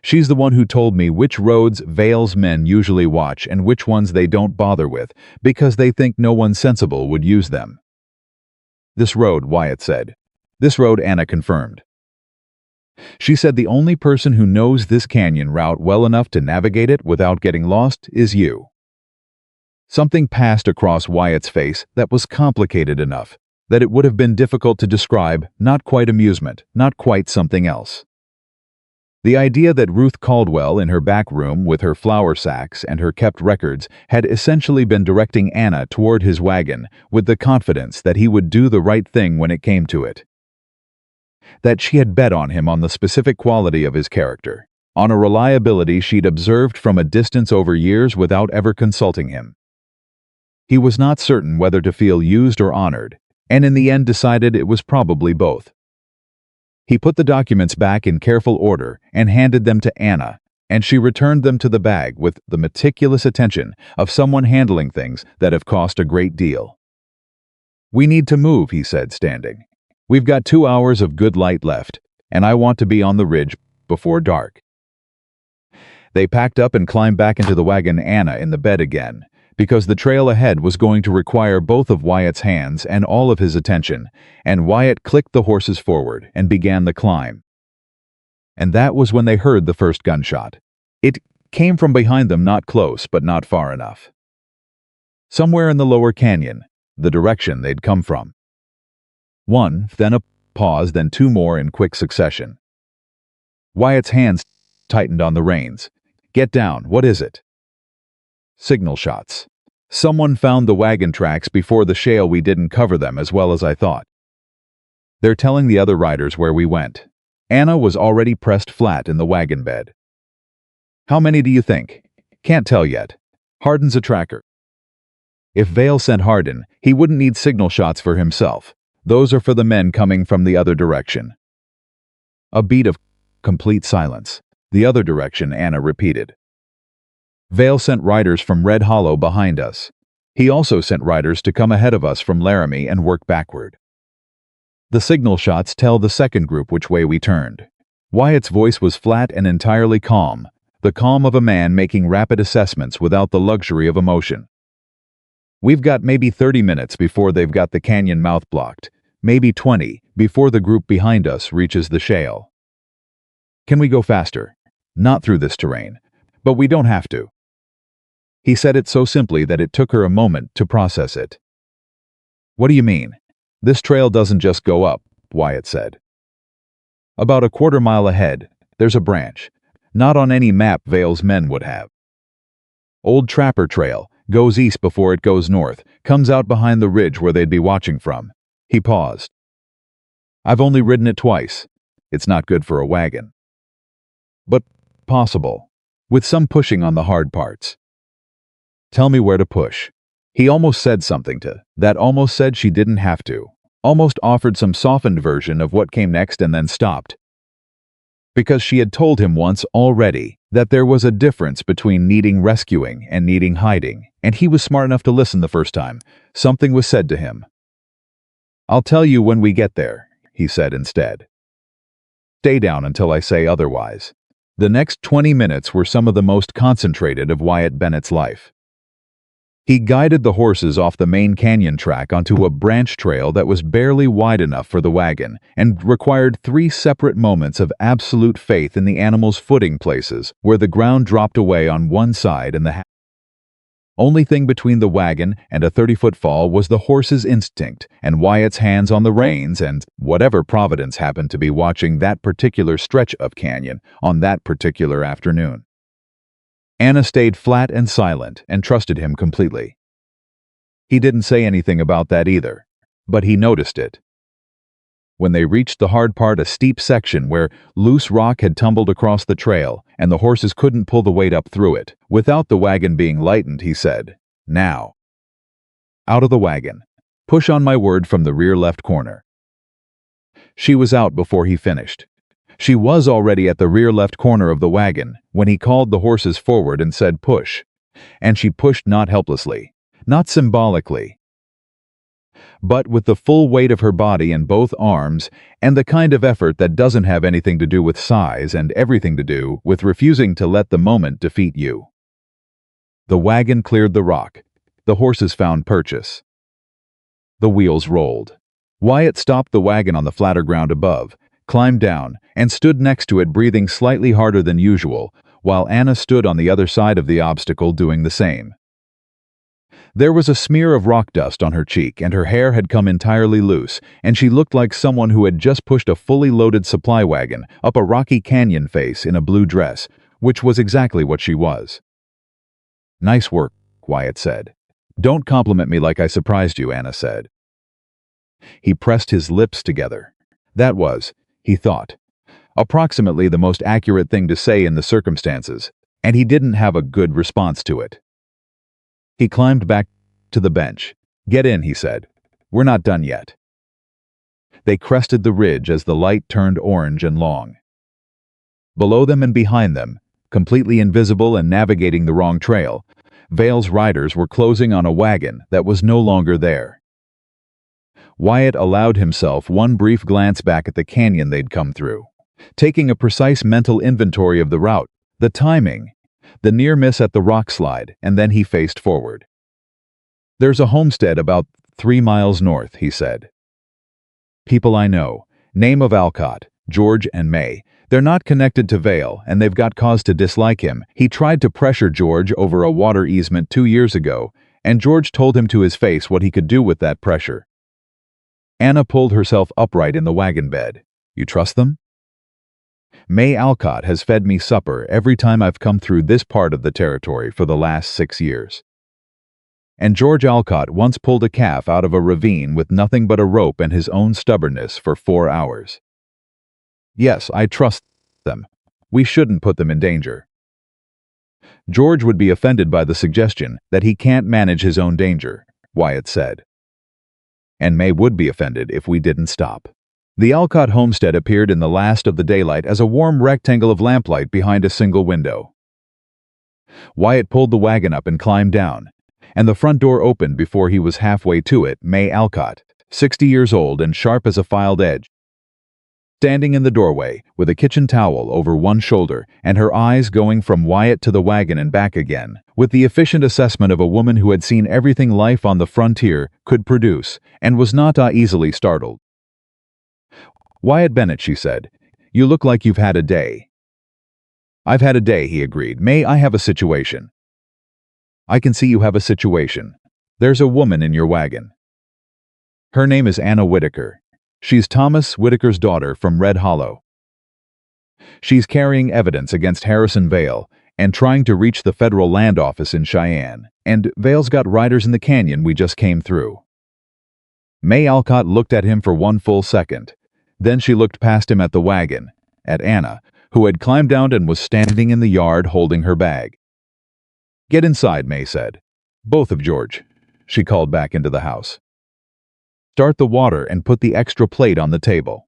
She's the one who told me which roads Vale's men usually watch and which ones they don't bother with because they think no one sensible would use them. This road, Wyatt said. This road, Anna confirmed. She said the only person who knows this canyon route well enough to navigate it without getting lost is you. Something passed across Wyatt's face that was complicated enough that it would have been difficult to describe, not quite amusement, not quite something else. The idea that Ruth Caldwell in her back room with her flour sacks and her kept records had essentially been directing Anna toward his wagon with the confidence that he would do the right thing when it came to it. That she had bet on him on the specific quality of his character, on a reliability she'd observed from a distance over years without ever consulting him. He was not certain whether to feel used or honored, and in the end decided it was probably both. He put the documents back in careful order and handed them to Anna, and she returned them to the bag with the meticulous attention of someone handling things that have cost a great deal. We need to move, he said, standing. We've got 2 hours of good light left, and I want to be on the ridge before dark. They packed up and climbed back into the wagon, Anna in the bed again, because the trail ahead was going to require both of Wyatt's hands and all of his attention, and Wyatt clicked the horses forward and began the climb. And that was when they heard the first gunshot. It came from behind them, not close, but not far enough. Somewhere in the lower canyon, the direction they'd come from. One, then a pause, then two more in quick succession. Wyatt's hands tightened on the reins. Get down, what is it? Signal shots. Someone found the wagon tracks before the shale. We didn't cover them as well as I thought. They're telling the other riders where we went. Anna was already pressed flat in the wagon bed. How many do you think? Can't tell yet. Hardin's a tracker. If Vale sent Hardin, he wouldn't need signal shots for himself. Those are for the men coming from the other direction. A beat of complete silence. The other direction, Anna repeated. Vale sent riders from Red Hollow behind us. He also sent riders to come ahead of us from Laramie and work backward. The signal shots tell the second group which way we turned. Wyatt's voice was flat and entirely calm, the calm of a man making rapid assessments without the luxury of emotion. We've got maybe 30 minutes before they've got the canyon mouth blocked, maybe 20 before the group behind us reaches the shale. Can we go faster? Not through this terrain, but we don't have to. He said it so simply that it took her a moment to process it. What do you mean? This trail doesn't just go up, Wyatt said. About a quarter mile ahead, there's a branch, not on any map Vale's men would have. Old Trapper Trail, goes east before it goes north, comes out behind the ridge where they'd be watching from. He paused. I've only ridden it twice. It's not good for a wagon. But possible, with some pushing on the hard parts. Tell me where to push. He almost said something to that, almost said she didn't have to, almost offered some softened version of what came next and then stopped. Because she had told him once already that there was a difference between needing rescuing and needing hiding, and he was smart enough to listen the first time. Something was said to him. I'll tell you when we get there, he said instead. Stay down until I say otherwise. The next 20 minutes were some of the most concentrated of Wyatt Bennett's life. He guided the horses off the main canyon track onto a branch trail that was barely wide enough for the wagon and required 3 separate moments of absolute faith in the animal's footing places where the ground dropped away on one side and the Only thing between the wagon and a 30-foot fall was the horse's instinct and Wyatt's hands on the reins and whatever Providence happened to be watching that particular stretch of canyon on that particular afternoon. Anna stayed flat and silent and trusted him completely. He didn't say anything about that either, but he noticed it. When they reached the hard part, a steep section where loose rock had tumbled across the trail and the horses couldn't pull the weight up through it, without the wagon being lightened, he said, "Now." Out of the wagon. Push on my word from the rear left corner. She was out before he finished. She was already at the rear left corner of the wagon when he called the horses forward and said push. And she pushed not helplessly, not symbolically, but with the full weight of her body in both arms and the kind of effort that doesn't have anything to do with size and everything to do with refusing to let the moment defeat you. The wagon cleared the rock. The horses found purchase. The wheels rolled. Wyatt stopped the wagon on the flatter ground above, climbed down, and stood next to it breathing slightly harder than usual, while Anna stood on the other side of the obstacle doing the same. There was a smear of rock dust on her cheek, and her hair had come entirely loose, and she looked like someone who had just pushed a fully loaded supply wagon up a rocky canyon face in a blue dress, which was exactly what she was. "Nice work," Wyatt said. "Don't compliment me like I surprised you," Anna said. He pressed his lips together. That was, he thought, approximately the most accurate thing to say in the circumstances, and he didn't have a good response to it. He climbed back to the bench. "Get in," he said. "We're not done yet." They crested the ridge as the light turned orange and long. Below them and behind them, completely invisible and navigating the wrong trail, Vale's riders were closing on a wagon that was no longer there. Wyatt allowed himself one brief glance back at the canyon they'd come through, taking a precise mental inventory of the route, the timing, the near miss at the rock slide, and then he faced forward. "There's a homestead about 3 miles north," he said. "People I know. Name of Alcott, George and May. They're not connected to Vale, and they've got cause to dislike him. He tried to pressure George over a water easement 2 years ago, and George told him to his face what he could do with that pressure." Anna pulled herself upright in the wagon bed. "You trust them?" "May Alcott has fed me supper every time I've come through this part of the territory for the last 6 years. And George Alcott once pulled a calf out of a ravine with nothing but a rope and his own stubbornness for 4 hours. Yes, I trust them. We shouldn't put them in danger." "George would be offended by the suggestion that he can't manage his own danger," Wyatt said. "And May would be offended if we didn't stop." The Alcott homestead appeared in the last of the daylight as a warm rectangle of lamplight behind a single window. Wyatt pulled the wagon up and climbed down, and the front door opened before he was halfway to it. May Alcott, 60 years old and sharp as a filed edge, standing in the doorway with a kitchen towel over one shoulder and her eyes going from Wyatt to the wagon and back again, with the efficient assessment of a woman who had seen everything life on the frontier could produce and was not easily startled. "Wyatt Bennett," she said, "you look like you've had a day." "I've had a day," he agreed. "May I have a situation?" "I can see you have a situation. There's a woman in your wagon." "Her name is Anna Whitaker. She's Thomas Whitaker's daughter from Red Hollow. She's carrying evidence against Harrison Vale and trying to reach the federal land office in Cheyenne, and Vale's got riders in the canyon we just came through." May Alcott looked at him for one full second. Then she looked past him at the wagon, at Anna, who had climbed down and was standing in the yard holding her bag. "Get inside," May said. "Both of George," she called back into the house. "Start the water and put the extra plate on the table."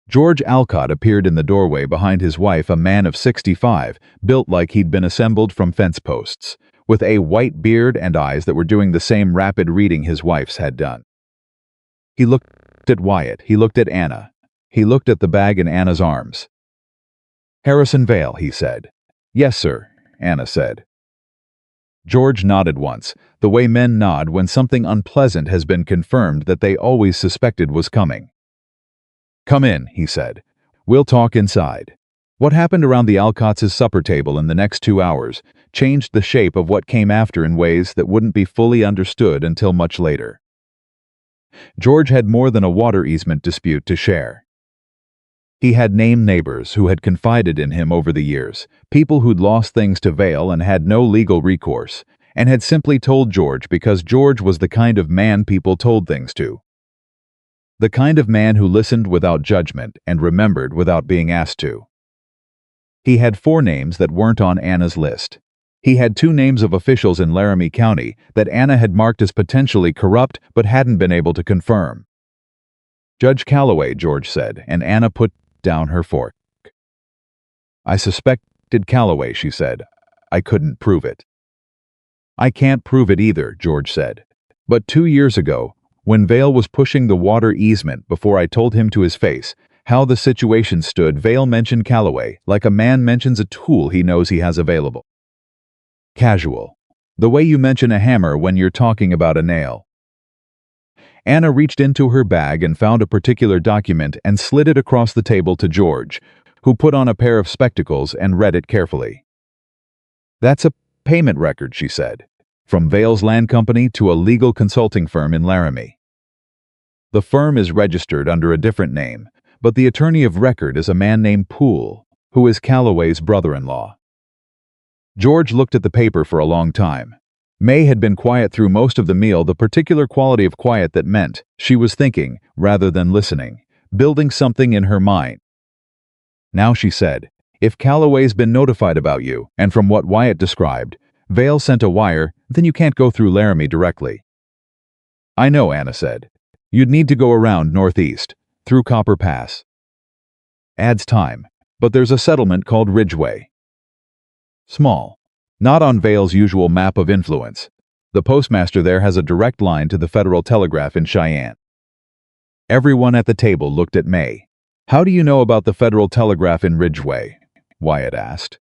George Alcott appeared in the doorway behind his wife, a man of 65, built like he'd been assembled from fence posts, with a white beard and eyes that were doing the same rapid reading his wife's had done. He looked at Wyatt, he looked at Anna, he looked at the bag in Anna's arms. "Harrison Vale," he said. "Yes, sir," Anna said. George nodded once, the way men nod when something unpleasant has been confirmed that they always suspected was coming. "Come in," he said. "We'll talk inside." What happened around the Alcott's supper table in the next 2 hours changed the shape of what came after in ways that wouldn't be fully understood until much later. George had more than a water easement dispute to share. He had named neighbors who had confided in him over the years, people who'd lost things to Vale and had no legal recourse, and had simply told George because George was the kind of man people told things to. The kind of man who listened without judgment and remembered without being asked to. He had 4 names that weren't on Anna's list. He had 2 names of officials in Laramie County that Anna had marked as potentially corrupt but hadn't been able to confirm. Judge Calloway, George said, and Anna put down her fork. I suspected Calloway, she said. I couldn't prove it. I can't prove it either, George said. But 2 years ago, when Vale was pushing the water easement before I told him to his face how the situation stood, Vale mentioned Calloway like a man mentions a tool he knows he has available. Casual. The way you mention a hammer when you're talking about a nail. Anna reached into her bag and found a particular document and slid it across the table to George, who put on a pair of spectacles and read it carefully. That's a payment record, she said, from Vale's land company to a legal consulting firm in Laramie. The firm is registered under a different name, but the attorney of record is a man named Poole, who is Calloway's brother-in-law. George looked at the paper for a long time. May had been quiet through most of the meal, the particular quality of quiet that meant she was thinking rather than listening, building something in her mind. Now she said, if Calloway's been notified about you, and from what Wyatt described, Vale sent a wire, then you can't go through Laramie directly. I know, Anna said. You'd need to go around northeast, through Copper Pass. Adds time, but there's a settlement called Ridgeway. Small. Not on Vale's usual map of influence. The postmaster there has a direct line to the Federal Telegraph in Cheyenne. Everyone at the table looked at May. How do you know about the Federal Telegraph in Ridgeway? Wyatt asked.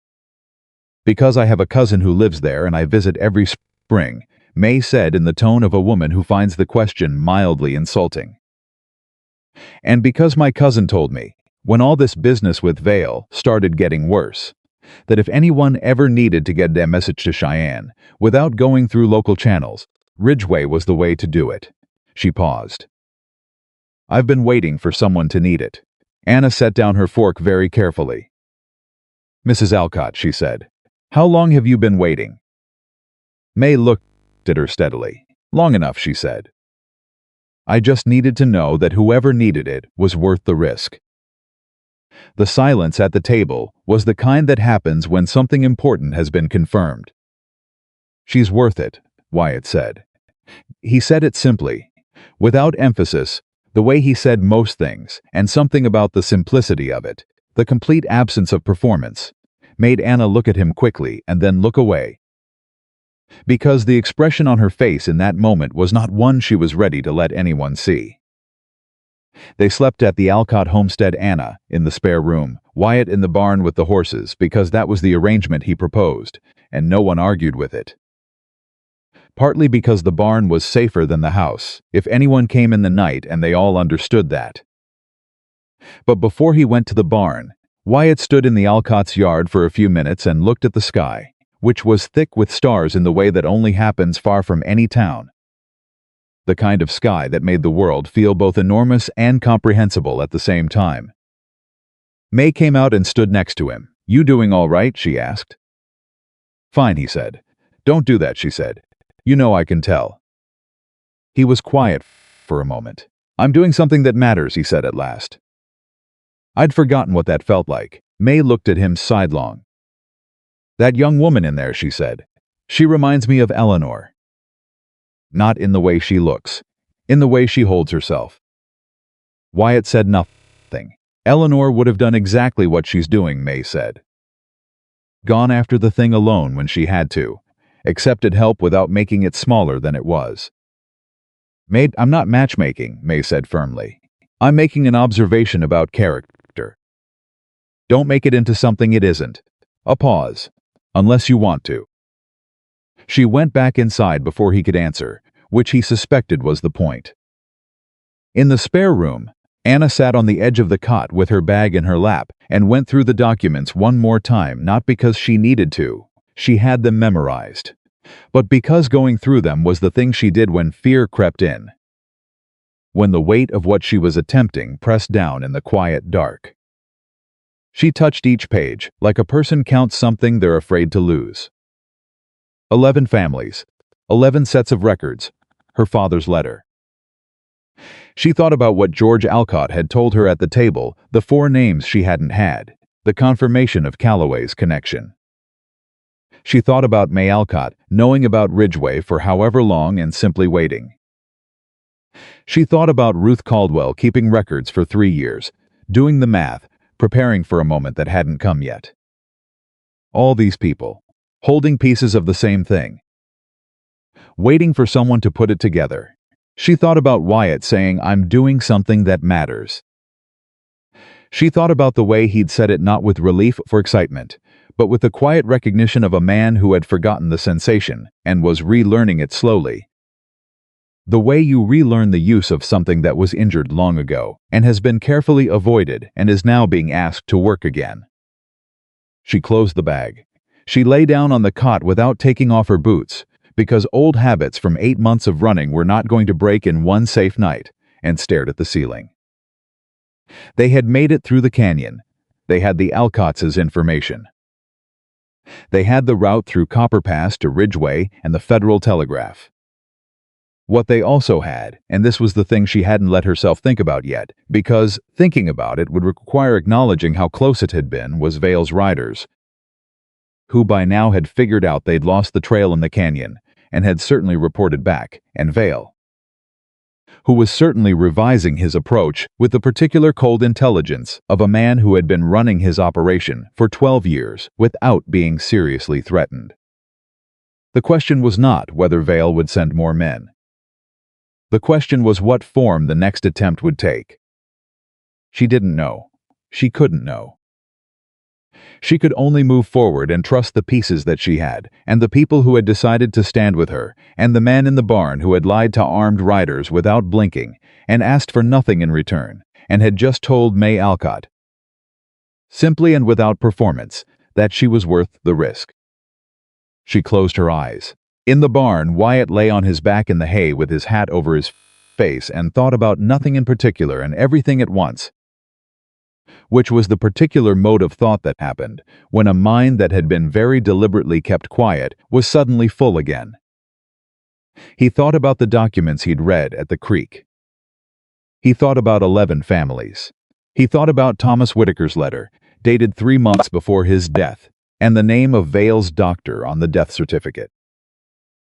Because I have a cousin who lives there and I visit every spring, May said in the tone of a woman who finds the question mildly insulting. And because my cousin told me, when all this business with Vale started getting worse, that if anyone ever needed to get their message to Cheyenne, without going through local channels, Ridgeway was the way to do it. She paused. I've been waiting for someone to need it. Anna set down her fork very carefully. Mrs. Alcott, she said, how long have you been waiting? May looked at her steadily. Long enough, she said. I just needed to know that whoever needed it was worth the risk. The silence at the table was the kind that happens when something important has been confirmed. She's worth it, Wyatt said. He said it simply, without emphasis, the way he said most things, and something about the simplicity of it, the complete absence of performance, made Anna look at him quickly and then look away. Because the expression on her face in that moment was not one she was ready to let anyone see. They slept at the Alcott homestead, Anna in the spare room, Wyatt in the barn with the horses, because that was the arrangement he proposed, and no one argued with it. Partly because the barn was safer than the house, if anyone came in the night, and they all understood that. But before he went to the barn, Wyatt stood in the Alcott's yard for a few minutes and looked at the sky, which was thick with stars in the way that only happens far from any town. The kind of sky that made the world feel both enormous and comprehensible at the same time. May came out and stood next to him. You doing all right? She asked. Fine, he said. Don't do that, she said. You know I can tell. He was quiet for a moment. I'm doing something that matters, he said at last. I'd forgotten what that felt like. May looked at him sidelong. That young woman in there, she said. She reminds me of Eleanor. Not in the way she looks, in the way she holds herself. Wyatt said nothing. Eleanor would have done exactly what she's doing, May said. Gone after the thing alone when she had to, accepted help without making it smaller than it was. I'm not matchmaking, May said firmly. I'm making an observation about character. Don't make it into something it isn't. A pause. Unless you want to. She went back inside before he could answer, which he suspected was the point. In the spare room, Anna sat on the edge of the cot with her bag in her lap and went through the documents one more time, not because she needed to. She had them memorized. But because going through them was the thing she did when fear crept in. When the weight of what she was attempting pressed down in the quiet dark. She touched each page, like a person counts something they're afraid to lose. 11 families. 11 sets of records. Her father's letter. She thought about what George Alcott had told her at the table, the 4 names she hadn't had, the confirmation of Calloway's connection. She thought about May Alcott knowing about Ridgway for however long and simply waiting. She thought about Ruth Caldwell keeping records for 3 years, doing the math, preparing for a moment that hadn't come yet. All these people, holding pieces of the same thing, waiting for someone to put it together. She thought about Wyatt saying, "I'm doing something that matters." She thought about the way he'd said it, not with relief or excitement, but with the quiet recognition of a man who had forgotten the sensation and was relearning it slowly. The way you relearn the use of something that was injured long ago and has been carefully avoided and is now being asked to work again. She closed the bag. She lay down on the cot without taking off her boots, because old habits from 8 months of running were not going to break in one safe night, and stared at the ceiling. They had made it through the canyon. They had the Alcotts' information. They had the route through Copper Pass to Ridgway and the Federal Telegraph. What they also had, and this was the thing she hadn't let herself think about yet, because thinking about it would require acknowledging how close it had been, was Vale's riders, who by now had figured out they'd lost the trail in the canyon, and had certainly reported back, and Vale, who was certainly revising his approach with the particular cold intelligence of a man who had been running his operation for 12 years without being seriously threatened. The question was not whether Vale would send more men. The question was what form the next attempt would take. She didn't know. She couldn't know. She could only move forward and trust the pieces that she had, and the people who had decided to stand with her, and the man in the barn who had lied to armed riders without blinking, and asked for nothing in return, and had just told May Alcott, simply and without performance, that she was worth the risk. She closed her eyes. In the barn, Wyatt lay on his back in the hay with his hat over his face and thought about nothing in particular and everything at once, which was the particular mode of thought that happened when a mind that had been very deliberately kept quiet was suddenly full again. He thought about the documents he'd read at the creek. He thought about 11 families. He thought about Thomas Whitaker's letter, dated 3 months before his death, and the name of Vale's doctor on the death certificate.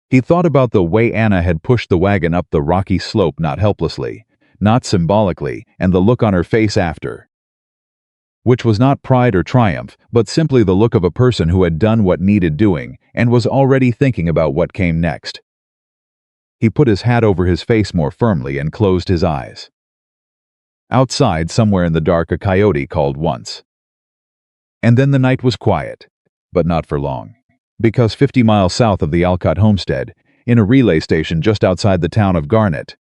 He thought about the way Anna had pushed the wagon up the rocky slope, not helplessly, not symbolically, and the look on her face after, which was not pride or triumph, but simply the look of a person who had done what needed doing and was already thinking about what came next. He put his hat over his face more firmly and closed his eyes. Outside, somewhere in the dark, a coyote called once. And then the night was quiet, but not for long. Because 50 miles south of the Alcott homestead, in a relay station just outside the town of Garnett,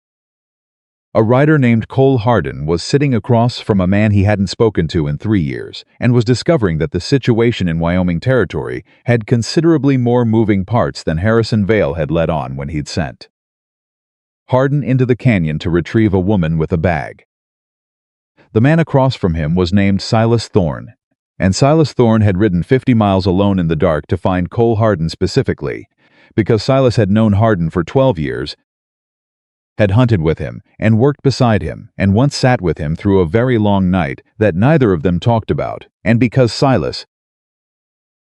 a rider named Cole Hardin was sitting across from a man he hadn't spoken to in 3 years and was discovering that the situation in Wyoming Territory had considerably more moving parts than Harrison Vale had let on when he'd sent Hardin into the canyon to retrieve a woman with a bag. The man across from him was named Silas Thorne, and Silas Thorne had ridden 50 miles alone in the dark to find Cole Hardin specifically, because Silas had known Hardin for 12 years, had hunted with him, and worked beside him, and once sat with him through a very long night that neither of them talked about, and because Silas,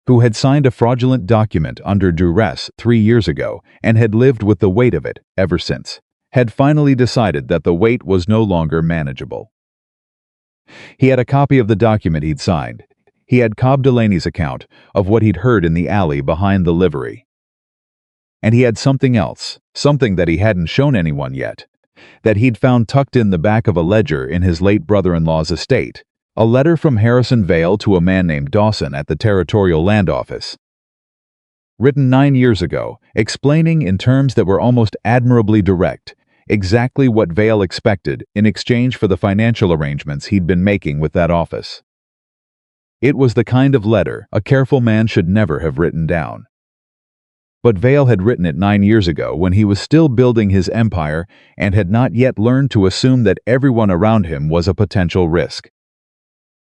who had signed a fraudulent document under duress 3 years ago and had lived with the weight of it ever since, had finally decided that the weight was no longer manageable. He had a copy of the document he'd signed. He had Cobb Delaney's account of what he'd heard in the alley behind the livery. And he had something else, something that he hadn't shown anyone yet, that he'd found tucked in the back of a ledger in his late brother-in-law's estate, a letter from Harrison Vale to a man named Dawson at the Territorial Land Office, written 9 years ago, explaining in terms that were almost admirably direct exactly what Vale expected in exchange for the financial arrangements he'd been making with that office. It was the kind of letter a careful man should never have written down. But Vale had written it 9 years ago when he was still building his empire and had not yet learned to assume that everyone around him was a potential risk.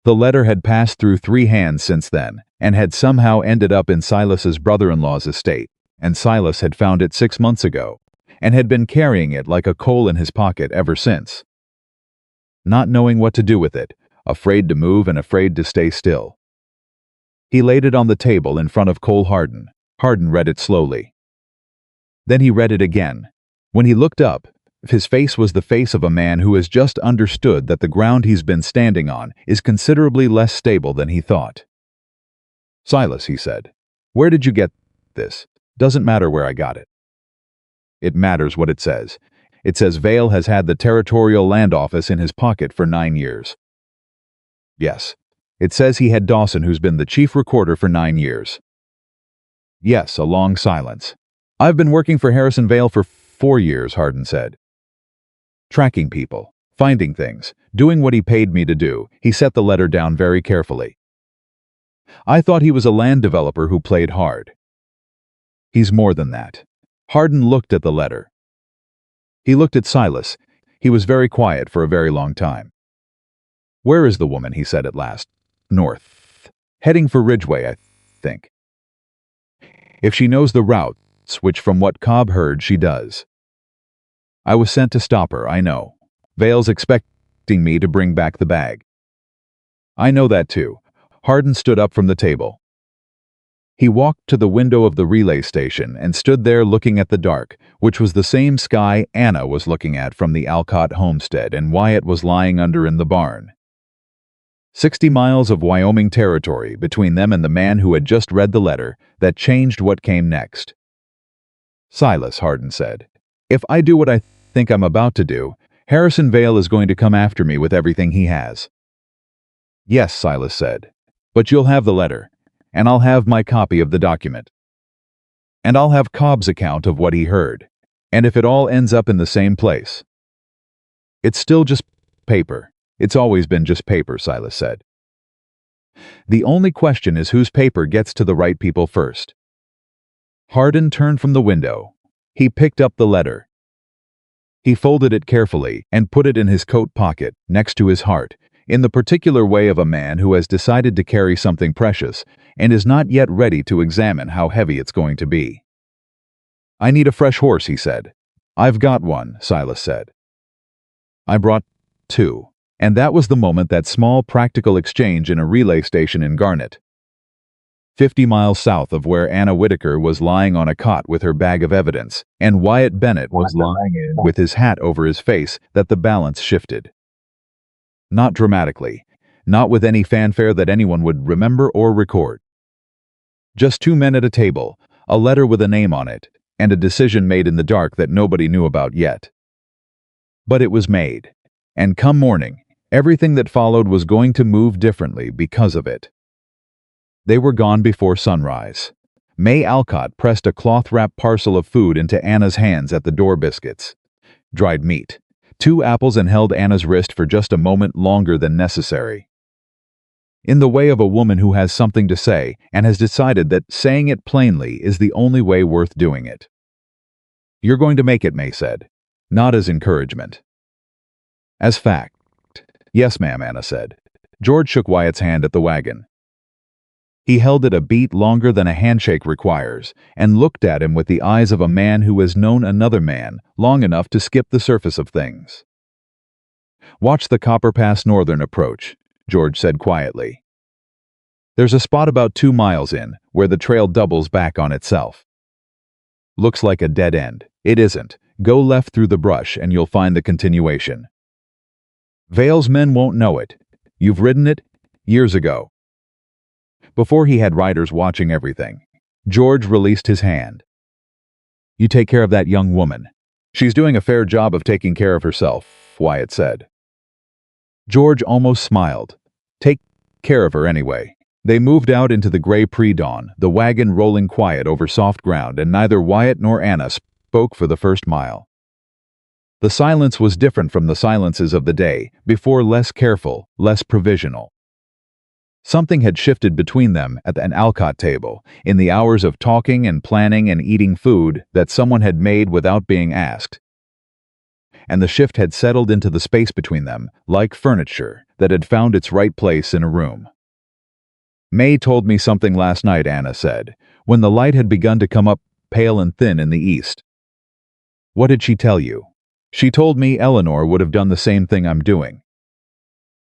The letter had passed through 3 hands since then, and had somehow ended up in Silas's brother-in-law's estate, and Silas had found it 6 months ago, and had been carrying it like a coal in his pocket ever since. Not knowing what to do with it, afraid to move and afraid to stay still. He laid it on the table in front of Cole Hardin. Hardin read it slowly. Then he read it again. When he looked up, his face was the face of a man who has just understood that the ground he's been standing on is considerably less stable than he thought. "Silas," he said, "where did you get this? Doesn't matter where I got it." "It matters what it says. It says Vale has had the Territorial Land Office in his pocket for 9 years. "Yes. It says he had Dawson, who's been the chief recorder for 9 years. "Yes," a long silence. "I've been working for Harrison Vale for 4 years, Hardin said. Tracking people, finding things, doing what he paid me to do." He set the letter down very carefully. "I thought he was a land developer who played hard. He's more than that." Hardin looked at the letter. He looked at Silas. He was very quiet for a very long time. "Where is the woman?" he said at last. "North. Heading for Ridgeway, I think. If she knows the routes, which from what Cobb heard she does. I was sent to stop her, I know. Vale's expecting me to bring back the bag." "I know that too." Hardin stood up from the table. He walked to the window of the relay station and stood there looking at the dark, which was the same sky Anna was looking at from the Alcott homestead and Wyatt was lying under in the barn. 60 miles of Wyoming territory between them and the man who had just read the letter that changed what came next. "Silas," Hardin said, "if I do what I think I'm about to do, Harrison Vale is going to come after me with everything he has." "Yes," Silas said, "but you'll have the letter, and I'll have my copy of the document. And I'll have Cobb's account of what he heard, and if it all ends up in the same place. It's still just paper. It's always been just paper," Silas said. "The only question is whose paper gets to the right people first." Hardin turned from the window. He picked up the letter. He folded it carefully and put it in his coat pocket, next to his heart, in the particular way of a man who has decided to carry something precious and is not yet ready to examine how heavy it's going to be. "I need a fresh horse," he said. "I've got one," Silas said. "I brought 2. And that was the moment that small practical exchange in a relay station in Garnet, 50 miles south of where Anna Whitaker was lying on a cot with her bag of evidence, and Wyatt Bennett was lying with his hat over his face, that the balance shifted. Not dramatically, not with any fanfare that anyone would remember or record. Just 2 men at a table, a letter with a name on it, and a decision made in the dark that nobody knew about yet. But it was made, and come morning, everything that followed was going to move differently because of it. They were gone before sunrise. May Alcott pressed a cloth-wrapped parcel of food into Anna's hands at the door. Biscuits, dried meat, 2 apples, and held Anna's wrist for just a moment longer than necessary. In the way of a woman who has something to say and has decided that saying it plainly is the only way worth doing it. "You're going to make it," May said, not as encouragement. As fact. "Yes, ma'am," Anna said. George shook Wyatt's hand at the wagon. He held it a beat longer than a handshake requires, and looked at him with the eyes of a man who has known another man long enough to skip the surface of things. "Watch the Copper Pass Northern approach," George said quietly. "There's a spot about 2 miles in, where the trail doubles back on itself. Looks like a dead end. It isn't. Go left through the brush and you'll find the continuation. Vale's men won't know it. You've ridden it years ago." Before he had riders watching everything, George released his hand. "You take care of that young woman. She's doing a fair job of taking care of herself," Wyatt said. George almost smiled. "Take care of her anyway." They moved out into the gray pre-dawn, the wagon rolling quiet over soft ground, and neither Wyatt nor Anna spoke for the first mile. The silence was different from the silences of the day before, less careful, less provisional. Something had shifted between them at an Alcott table, in the hours of talking and planning and eating food that someone had made without being asked. And the shift had settled into the space between them, like furniture that had found its right place in a room. "May told me something last night," Anna said, when the light had begun to come up pale and thin in the east. "What did she tell you?" "She told me Eleanor would have done the same thing I'm doing."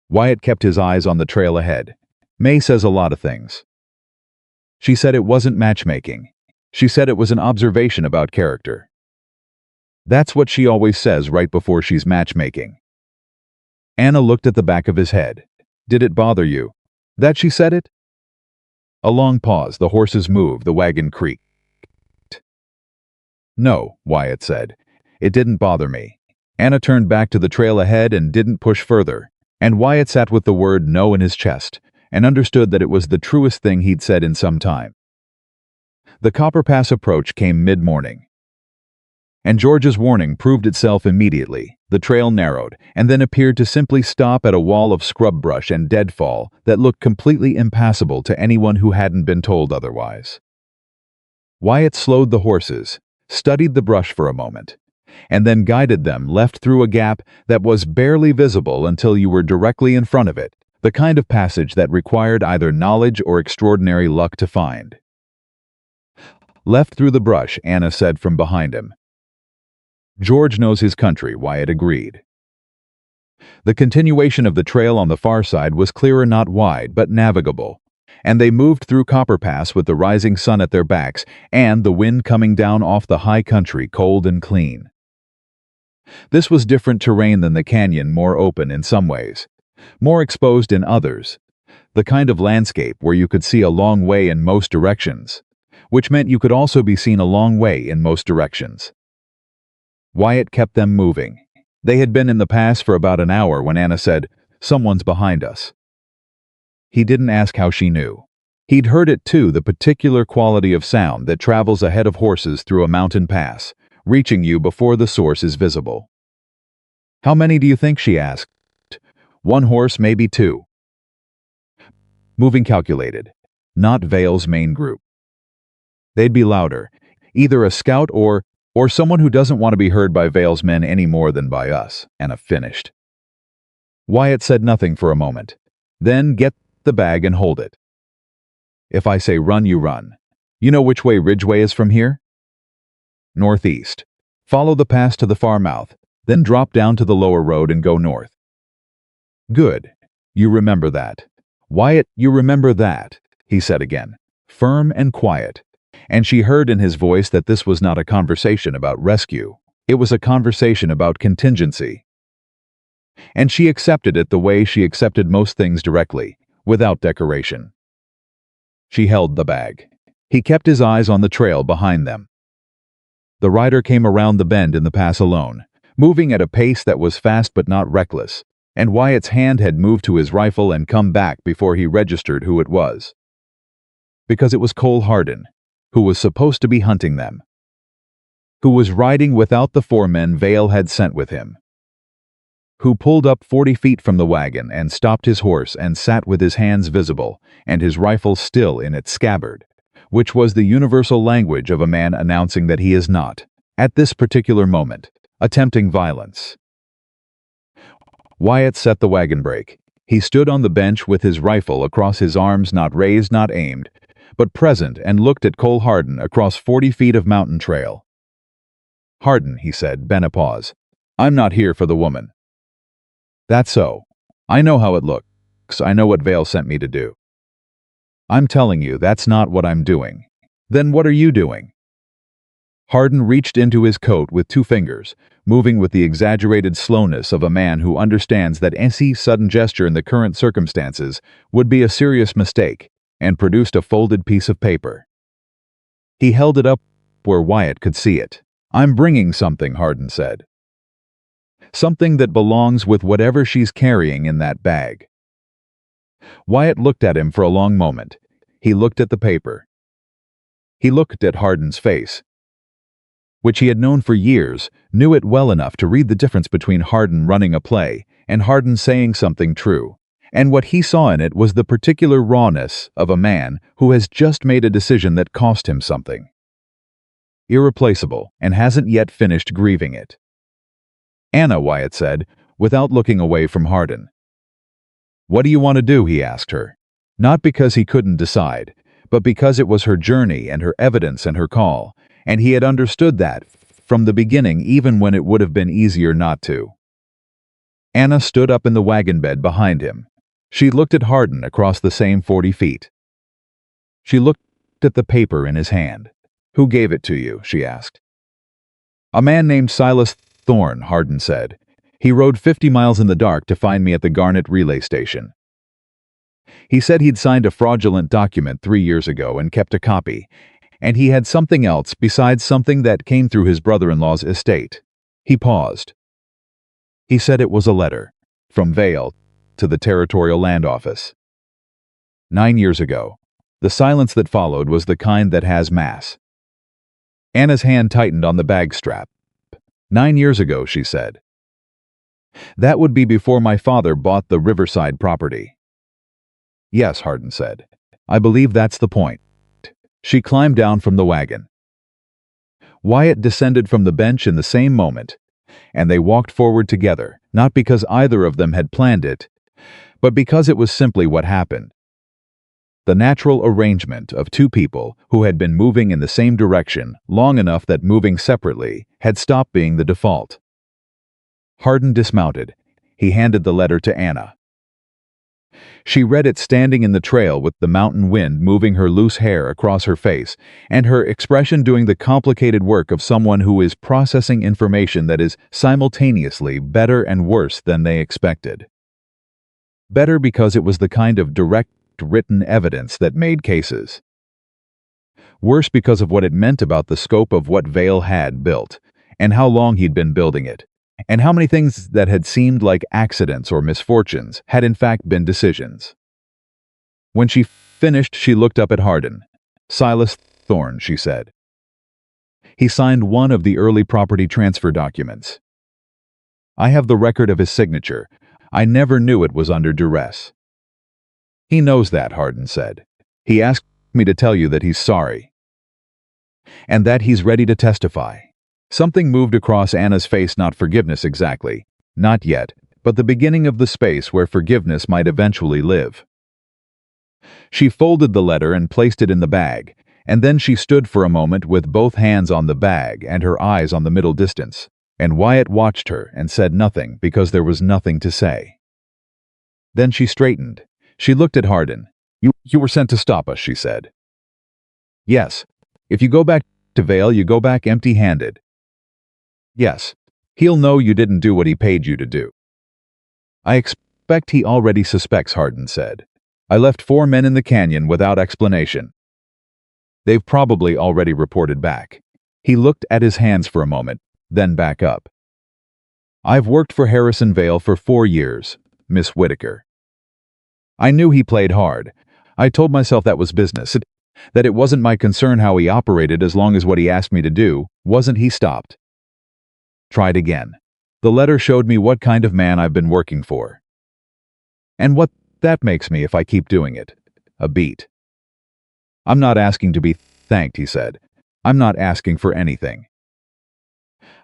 Wyatt kept his eyes on the trail ahead. "May says a lot of things. She said it wasn't matchmaking. She said it was an observation about character. That's what she always says right before she's matchmaking." Anna looked at the back of his head. "Did it bother you that she said it?" A long pause. The horses moved, the wagon creaked. "No," Wyatt said. "It didn't bother me." Anna turned back to the trail ahead and didn't push further, and Wyatt sat with the word no in his chest and understood that it was the truest thing he'd said in some time. The Copper Pass approach came mid-morning, and George's warning proved itself immediately. The trail narrowed and then appeared to simply stop at a wall of scrub brush and deadfall that looked completely impassable to anyone who hadn't been told otherwise. Wyatt slowed the horses, studied the brush for a moment, and then guided them left through a gap that was barely visible until you were directly in front of it, the kind of passage that required either knowledge or extraordinary luck to find. "Left through the brush," Anna said from behind him. "George knows his country," Wyatt agreed. The continuation of the trail on the far side was clearer, not wide, but navigable, and they moved through Copper Pass with the rising sun at their backs and the wind coming down off the high country, cold and clean. This was different terrain than the canyon, more open in some ways, more exposed in others, the kind of landscape where you could see a long way in most directions, which meant you could also be seen a long way in most directions. Wyatt kept them moving. They had been in the pass for about an hour when Anna said, "Someone's behind us." He didn't ask how she knew. He'd heard it too, the particular quality of sound that travels ahead of horses through a mountain pass, reaching you before the source is visible. "How many do you think?" she asked. "One horse, maybe two." Moving calculated. Not Vale's main group. They'd be louder. Either a scout or someone who doesn't want to be heard by Vale's men any more than by us," Anna finished. Wyatt said nothing for a moment. "Then get the bag and hold it. If I say run, you run. You know which way Ridgeway is from here?" "Northeast. Follow the pass to the far mouth, then drop down to the lower road and go north." "Good. You remember that." "Wyatt, you remember that," he said again, firm and quiet, and she heard in his voice that this was not a conversation about rescue. It was a conversation about contingency. And she accepted it the way she accepted most things, directly, without decoration. She held the bag. He kept his eyes on the trail behind them. The rider came around the bend in the pass alone, moving at a pace that was fast but not reckless, and Wyatt's hand had moved to his rifle and come back before he registered who it was. Because it was Cole Hardin, who was supposed to be hunting them, who was riding without the 4 men Vale had sent with him, who pulled up 40 feet from the wagon and stopped his horse and sat with his hands visible and his rifle still in its scabbard, which was the universal language of a man announcing that he is not, at this particular moment, attempting violence. Wyatt set the wagon brake. He stood on the bench with his rifle across his arms, not raised, not aimed, but present, and looked at Cole Hardin across 40 feet of mountain trail. "Hardin," he said, then a pause. "I'm not here for the woman." "That's so. I know how it looks. I know what Vale sent me to do. I'm telling you, that's not what I'm doing." "Then what are you doing?" Hardin reached into his coat with 2 fingers, moving with the exaggerated slowness of a man who understands that any sudden gesture in the current circumstances would be a serious mistake, and produced a folded piece of paper. He held it up where Wyatt could see it. "I'm bringing something," Hardin said. "Something that belongs with whatever she's carrying in that bag." Wyatt looked at him for a long moment. He looked at the paper. He looked at Hardin's face. which he had known for years, knew it well enough to read the difference between Hardin running a play and Hardin saying something true. And what he saw in it was the particular rawness of a man who has just made a decision that cost him something. Irreplaceable, and hasn't yet finished grieving it. Anna, Wyatt said, without looking away from Hardin. What do you want to do? He asked her. Not because he couldn't decide, but because it was her journey and her evidence and her call, and he had understood that from the beginning, even when it would have been easier not to. Anna stood up in the wagon bed behind him. She looked at Hardin across the same 40 feet. She looked at the paper in his hand. Who gave it to you? She asked. A man named Silas Thorne, Hardin said. He rode 50 miles in the dark to find me at the Garnet relay station. He said he'd signed a fraudulent document 3 years ago and kept a copy, and he had something else besides something that came through his brother-in-law's estate. He paused. He said it was a letter, from Vale to the Territorial Land Office. 9 years ago. The silence that followed was the kind that has mass. Anna's hand tightened on the bag strap. 9 years ago, she said. That would be before my father bought the Riverside property. Yes, Hardin said. I believe that's the point. She climbed down from the wagon. Wyatt descended from the bench in the same moment, and they walked forward together, not because either of them had planned it, but because it was simply what happened. The natural arrangement of two people who had been moving in the same direction long enough that moving separately had stopped being the default. Hardin dismounted. He handed the letter to Anna. She read it standing in the trail with the mountain wind moving her loose hair across her face and her expression doing the complicated work of someone who is processing information that is simultaneously better and worse than they expected. Better because it was the kind of direct written evidence that made cases. Worse because of what it meant about the scope of what Vale had built, and how long he'd been building it, and how many things that had seemed like accidents or misfortunes had in fact been decisions. When she finished, she looked up at Hardin. Silas Thorne, she said. He signed one of the early property transfer documents. I have the record of his signature. I never knew it was under duress. He knows that, Hardin said. He asked me to tell you that he's sorry. And that he's ready to testify. Something moved across Anna's face, not forgiveness exactly, not yet, but the beginning of the space where forgiveness might eventually live. She folded the letter and placed it in the bag, and then she stood for a moment with both hands on the bag and her eyes on the middle distance, and Wyatt watched her and said nothing because there was nothing to say. Then she straightened. She looked at Hardin. You were sent to stop us, she said. Yes. If you go back to Vale, you go back empty-handed. Yes. He'll know you didn't do what he paid you to do. I expect he already suspects, Hardin said. I left 4 men in the canyon without explanation. They've probably already reported back. He looked at his hands for a moment, then back up. I've worked for Harrison Vale for 4 years, Miss Whitaker. I knew he played hard. I told myself that was business, that it wasn't my concern how he operated as long as what he asked me to do wasn't. He stopped. Tried again. The letter showed me what kind of man I've been working for. And what that makes me if I keep doing it. A beat. I'm not asking to be thanked, he said. I'm not asking for anything.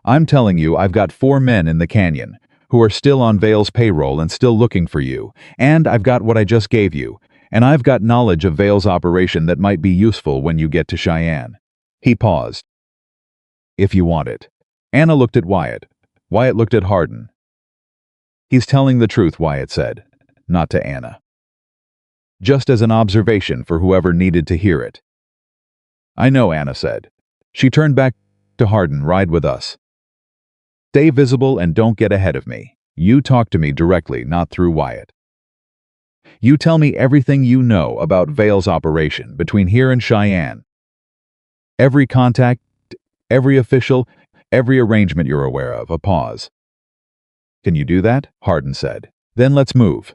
I'm telling you I've got 4 men in the canyon who are still on Vale's payroll and still looking for you, and I've got what I just gave you, and I've got knowledge of Vale's operation that might be useful when you get to Cheyenne. He paused. If you want it. Anna looked at Wyatt. Wyatt looked at Hardin. He's telling the truth, Wyatt said, not to Anna. Just as an observation for whoever needed to hear it. I know, Anna said. She turned back to Hardin. Ride with us. Stay visible and don't get ahead of me. You talk to me directly, not through Wyatt. You tell me everything you know about Vale's operation between here and Cheyenne. Every contact, every official, every arrangement you're aware of. A pause. Can you do that? Hardin said. Then let's move.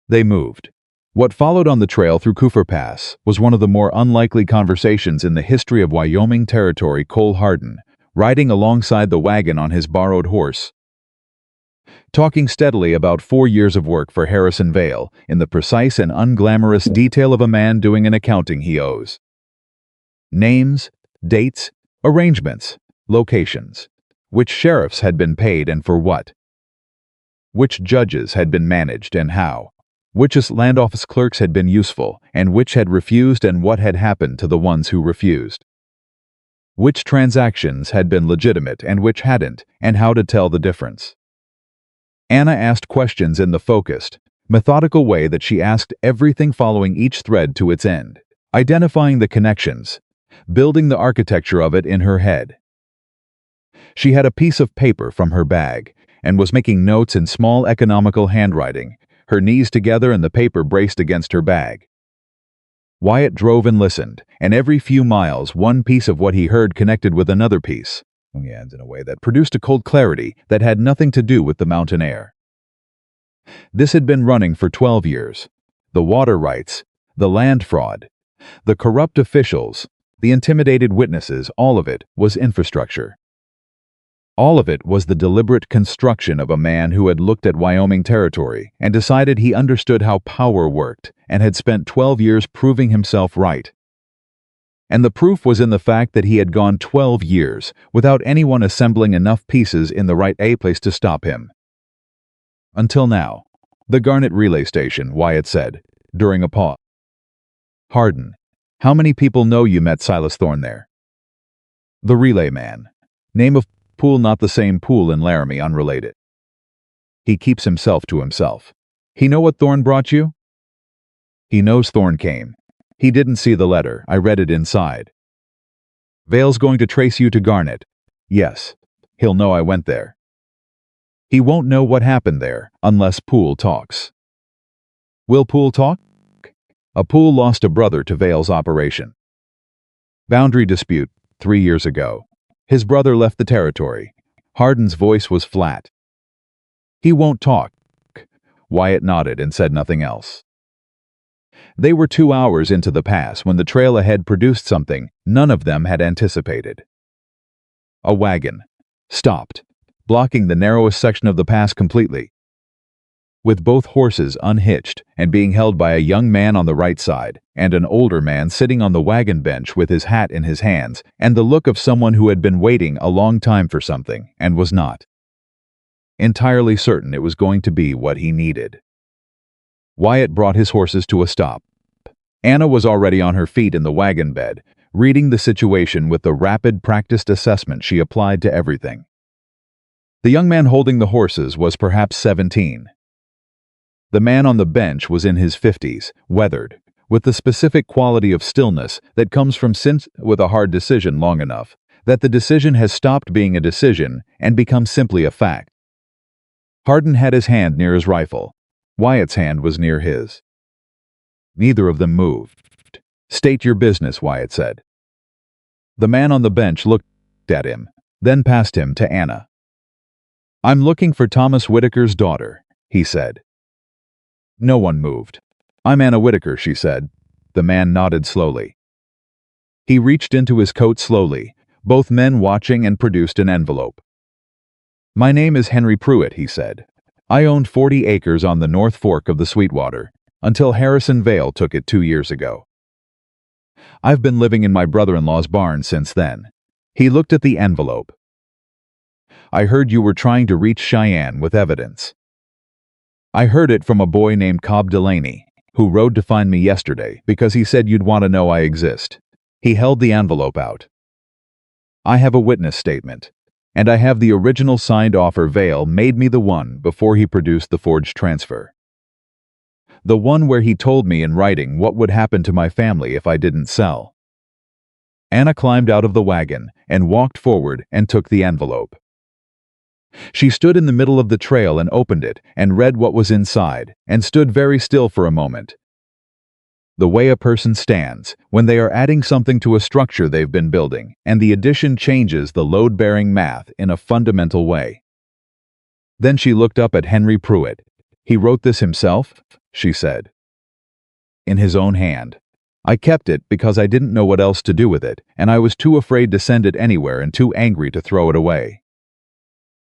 They moved. What followed on the trail through Cooper Pass was one of the more unlikely conversations in the history of Wyoming Territory. Cole Hardin, riding alongside the wagon on his borrowed horse, talking steadily about 4 years of work for Harrison Vale in the precise and unglamorous detail of a man doing an accounting he owes. Names, dates, arrangements, locations, which sheriffs had been paid and for what, which judges had been managed and how, which land office clerks had been useful and which had refused and what had happened to the ones who refused, which transactions had been legitimate and which hadn't, and how to tell the difference. Anna asked questions in the focused, methodical way that she asked everything, following each thread to its end, identifying the connections, building the architecture of it in her head. She had a piece of paper from her bag and was making notes in small economical handwriting, her knees together and the paper braced against her bag. Wyatt drove and listened, and every few miles one piece of what he heard connected with another piece, in a way that produced a cold clarity that had nothing to do with the mountain air. This had been running for 12 years. The water rights, the land fraud, the corrupt officials, the intimidated witnesses, all of it was infrastructure. All of it was the deliberate construction of a man who had looked at Wyoming territory and decided he understood how power worked and had spent 12 years proving himself right. And the proof was in the fact that he had gone 12 years without anyone assembling enough pieces in the right place to stop him. Until now. The Garnet relay station, Wyatt said, during a pause. Hardin, how many people know you met Silas Thorne there? The relay man. Name of pool, not the same pool in Laramie, unrelated. He keeps himself to himself. He know what Thorne brought you? He knows Thorne came. He didn't see the letter, I read it inside. Vale's going to trace you to Garnet. Yes. He'll know I went there. He won't know what happened there, unless Poole talks. Will Poole talk? A Poole lost a brother to Vale's operation. Boundary dispute, 3 years ago. His brother left the territory. Hardin's voice was flat. He won't talk. Wyatt nodded and said nothing else. They were 2 hours into the pass when the trail ahead produced something none of them had anticipated. A wagon. Stopped, blocking the narrowest section of the pass completely. With both horses unhitched and being held by a young man on the right side and an older man sitting on the wagon bench with his hat in his hands and the look of someone who had been waiting a long time for something and was not entirely certain it was going to be what he needed. Wyatt brought his horses to a stop. Anna was already on her feet in the wagon bed, reading the situation with the rapid, practiced assessment she applied to everything. The young man holding the horses was perhaps 17. The man on the bench was in his 50s, weathered, with the specific quality of stillness that comes from since with a hard decision long enough that the decision has stopped being a decision and become simply a fact. Hardin had his hand near his rifle. Wyatt's hand was near his. Neither of them moved. State your business, Wyatt said. The man on the bench looked at him, then passed him to Anna. I'm looking for Thomas Whitaker's daughter, he said. No one moved. I'm Anna Whitaker, she said. The man nodded slowly. He reached into his coat slowly, both men watching, and produced an envelope. My name is Henry Pruitt, he said. I owned 40 acres on the North Fork of the Sweetwater, until Harrison Vale took it 2 years ago. I've been living in my brother-in-law's barn since then. He looked at the envelope. I heard you were trying to reach Cheyenne with evidence. I heard it from a boy named Cobb Delaney, who rode to find me yesterday because he said you'd want to know I exist. He held the envelope out. I have a witness statement, and I have the original signed offer Vale made me the one before he produced the forged transfer. The one where he told me in writing what would happen to my family if I didn't sell. Anna climbed out of the wagon and walked forward and took the envelope. She stood in the middle of the trail and opened it and read what was inside and stood very still for a moment. The way a person stands when they are adding something to a structure they've been building, and the addition changes the load-bearing math in a fundamental way. Then she looked up at Henry Pruitt. He wrote this himself, she said. In his own hand. I kept it because I didn't know what else to do with it, and I was too afraid to send it anywhere and too angry to throw it away.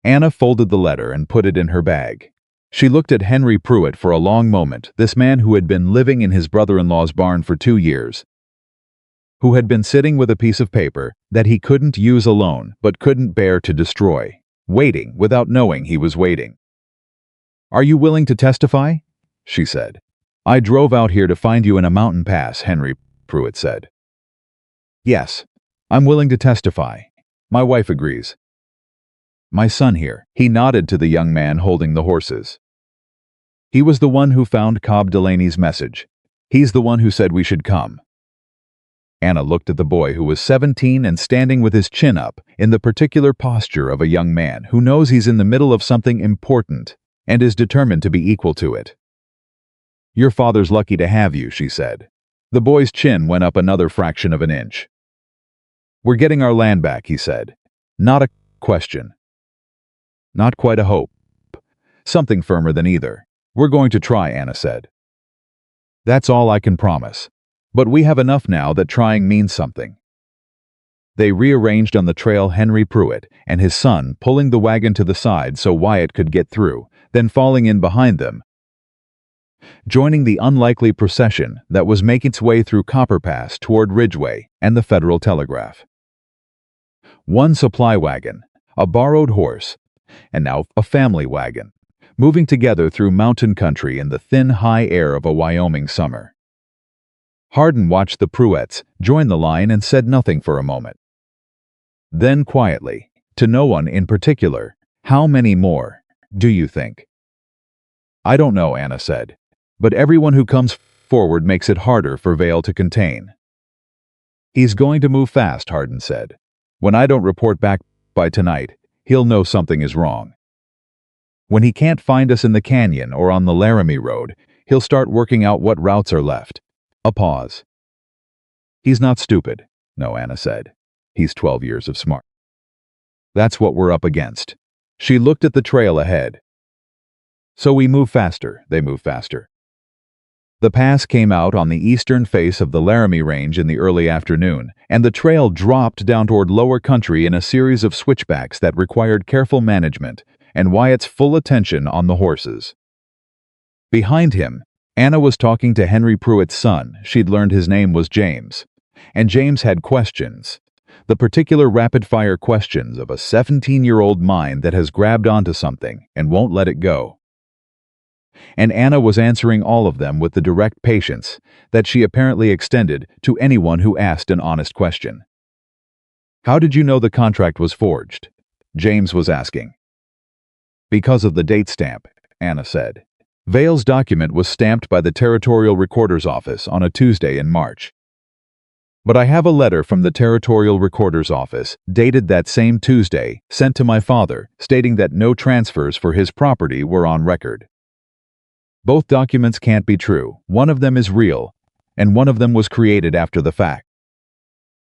Anna folded the letter and put it in her bag. She looked at Henry Pruitt for a long moment, this man who had been living in his brother-in-law's barn for 2 years, who had been sitting with a piece of paper that he couldn't use alone but couldn't bear to destroy, waiting without knowing he was waiting. "Are you willing to testify?" she said. "I drove out here to find you in a mountain pass," Henry Pruitt said. "Yes, I'm willing to testify. My wife agrees. My son here." He nodded to the young man holding the horses. "He was the one who found Cobb Delaney's message. He's the one who said we should come." Anna looked at the boy who was 17 and standing with his chin up, in the particular posture of a young man who knows he's in the middle of something important and is determined to be equal to it. "Your father's lucky to have you," she said. The boy's chin went up another fraction of an inch. "We're getting our land back," he said. "Not a question. Not quite a hope. Something firmer than either. We're going to try," Anna said. "That's all I can promise. But we have enough now that trying means something." They rearranged on the trail, Henry Pruitt and his son pulling the wagon to the side so Wyatt could get through, then falling in behind them, joining the unlikely procession that was making its way through Copper Pass toward Ridgeway and the Federal Telegraph. One supply wagon, a borrowed horse, and now a family wagon, moving together through mountain country in the thin, high air of a Wyoming summer. Hardin watched the Pruitts join the line and said nothing for a moment. Then quietly, to no one in particular, "How many more, do you think?" "I don't know," Anna said, "but everyone who comes forward makes it harder for Vail to contain." "He's going to move fast," Hardin said. "When I don't report back by tonight, he'll know something is wrong. When he can't find us in the canyon or on the Laramie Road, he'll start working out what routes are left." A pause. "He's not stupid," no, Anna said. "He's 12 years of smart. That's what we're up against." She looked at the trail ahead. "So we move faster," they move faster. The pass came out on the eastern face of the Laramie Range in the early afternoon, and the trail dropped down toward lower country in a series of switchbacks that required careful management and Wyatt's full attention on the horses. Behind him, Anna was talking to Henry Pruitt's son. She'd learned his name was James. And James had questions. The particular rapid-fire questions of a 17-year-old mind that has grabbed onto something and won't let it go. And Anna was answering all of them with the direct patience that she apparently extended to anyone who asked an honest question. "How did you know the contract was forged?" James was asking. "Because of the date stamp," Anna said. Vail's document was stamped by the Territorial Recorder's Office on a Tuesday in March. But I have a letter from the Territorial Recorder's Office, dated that same Tuesday, sent to my father, stating that no transfers for his property were on record. Both documents can't be true. One of them is real, and one of them was created after the fact.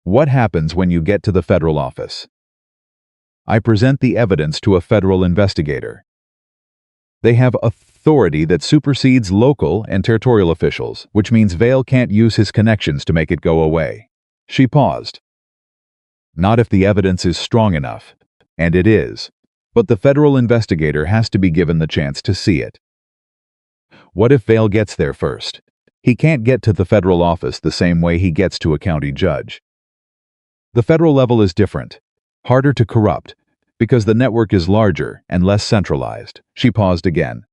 What happens when you get to the federal office? I present the evidence to a federal investigator. They have authority that supersedes local and territorial officials, which means Vail can't use his connections to make it go away. She paused. Not if the evidence is strong enough, and it is, but the federal investigator has to be given the chance to see it. What if Vail gets there first? He can't get to the federal office the same way he gets to a county judge. The federal level is different, harder to corrupt, because the network is larger and less centralized. She paused again.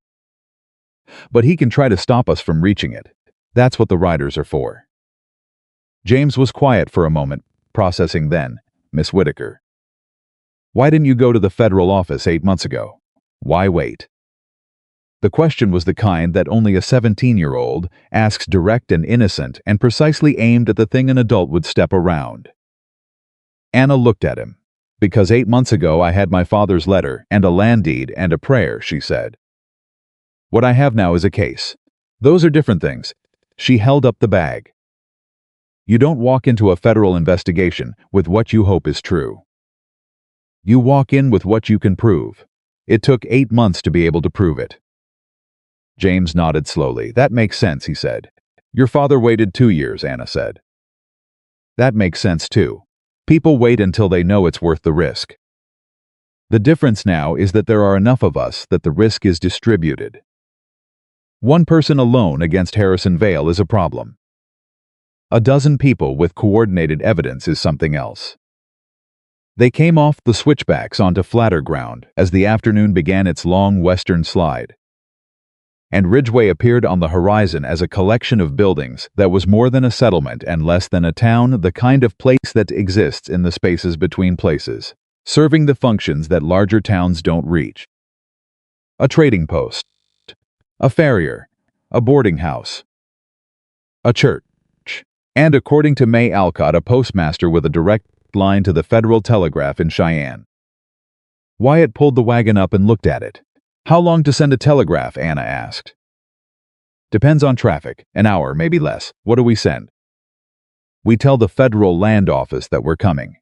But he can try to stop us from reaching it. That's what the riders are for. James was quiet for a moment, processing then. Miss Whitaker. Why didn't you go to the federal office 8 months ago? Why wait? The question was the kind that only a 17-year-old asks, direct and innocent and precisely aimed at the thing an adult would step around. Anna looked at him. Because 8 months ago I had my father's letter and a land deed and a prayer, she said. What I have now is a case. Those are different things. She held up the bag. You don't walk into a federal investigation with what you hope is true. You walk in with what you can prove. It took 8 months to be able to prove it. James nodded slowly. That makes sense, he said. Your father waited 2 years, Anna said. That makes sense too. People wait until they know it's worth the risk. The difference now is that there are enough of us that the risk is distributed. One person alone against Harrison Vale is a problem. A dozen people with coordinated evidence is something else. They came off the switchbacks onto flatter ground as the afternoon began its long western slide. And Ridgeway appeared on the horizon as a collection of buildings that was more than a settlement and less than a town, the kind of place that exists in the spaces between places, serving the functions that larger towns don't reach. A trading post, a farrier, a boarding house, a church, and according to May Alcott, a postmaster with a direct line to the Federal Telegraph in Cheyenne. Wyatt pulled the wagon up and looked at it. How long to send a telegraph? Anna asked. Depends on traffic. An hour, maybe less. What do we send? We tell the Federal Land Office that we're coming.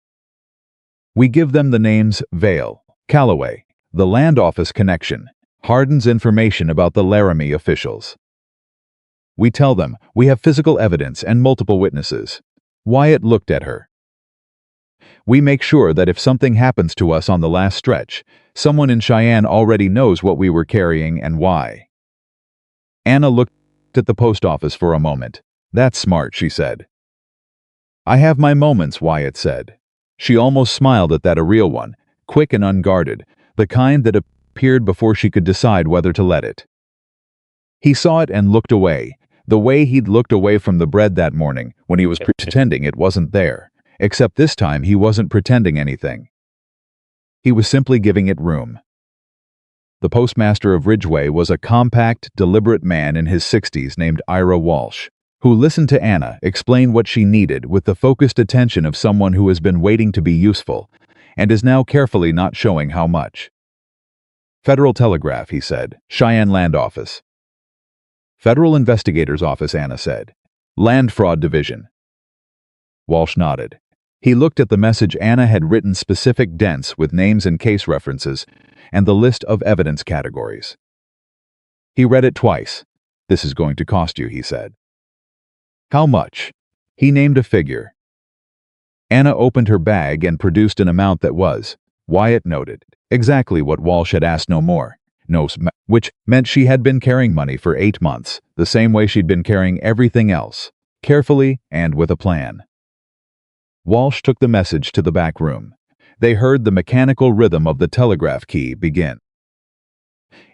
We give them the names Vale, Calloway, the Land Office connection, Hardin's information about the Laramie officials. We tell them we have physical evidence and multiple witnesses. Wyatt looked at her. We make sure that if something happens to us on the last stretch, someone in Cheyenne already knows what we were carrying and why. Anna looked at the post office for a moment. That's smart, she said. I have my moments, Wyatt said. She almost smiled at that, a real one, quick and unguarded, the kind that appeared before she could decide whether to let it. He saw it and looked away, the way he'd looked away from the bread that morning when he was pretending it wasn't there, except this time he wasn't pretending anything. He was simply giving it room. The postmaster of Ridgeway was a compact, deliberate man in his 60s named Ira Walsh, who listened to Anna explain what she needed with the focused attention of someone who has been waiting to be useful and is now carefully not showing how much. Federal Telegraph, he said. Cheyenne Land Office. Federal Investigator's Office, Anna said. Land Fraud Division. Walsh nodded. He looked at the message Anna had written, specific dents with names and case references, and the list of evidence categories. He read it twice. This is going to cost you, he said. How much? He named a figure. Anna opened her bag and produced an amount that was, Wyatt noted, exactly what Walsh had asked, no more. No, which meant she had been carrying money for 8 months, the same way she'd been carrying everything else, carefully and with a plan. Walsh took the message to the back room. They heard the mechanical rhythm of the telegraph key begin.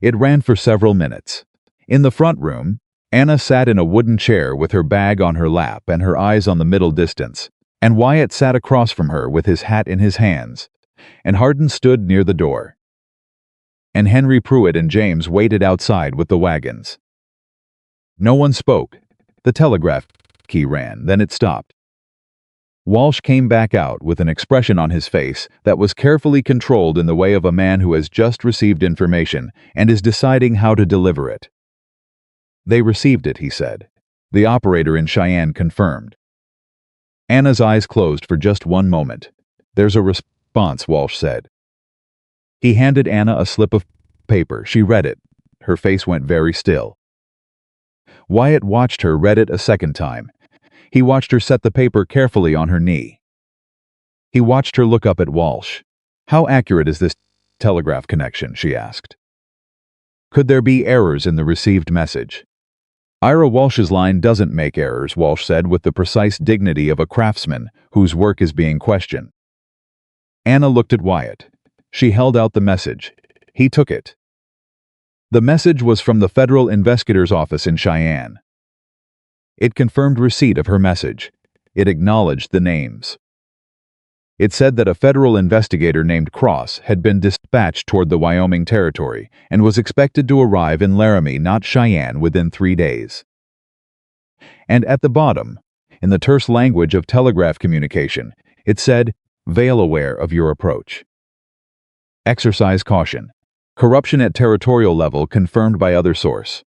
It ran for several minutes. In the front room, Anna sat in a wooden chair with her bag on her lap and her eyes on the middle distance, and Wyatt sat across from her with his hat in his hands, and Hardin stood near the door. And Henry Pruitt and James waited outside with the wagons. No one spoke. The telegraph key ran, then it stopped. Walsh came back out with an expression on his face that was carefully controlled in the way of a man who has just received information and is deciding how to deliver it. They received it, he said. The operator in Cheyenne confirmed. Anna's eyes closed for just one moment. There's a response, Walsh said. He handed Anna a slip of paper. She read it. Her face went very still. Wyatt watched her read it a second time. He watched her set the paper carefully on her knee. He watched her look up at Walsh. How accurate is this telegraph connection? She asked. Could there be errors in the received message? Ira Walsh's line doesn't make errors, Walsh said with the precise dignity of a craftsman whose work is being questioned. Anna looked at Wyatt. She held out the message. He took it. The message was from the Federal Investigator's Office in Cheyenne. It confirmed receipt of her message. It acknowledged the names. It said that a federal investigator named Cross had been dispatched toward the Wyoming Territory and was expected to arrive in Laramie, not Cheyenne, within 3 days. And at the bottom, in the terse language of telegraph communication, it said, "Vale aware of your approach. Exercise caution. Corruption at territorial level confirmed by other source.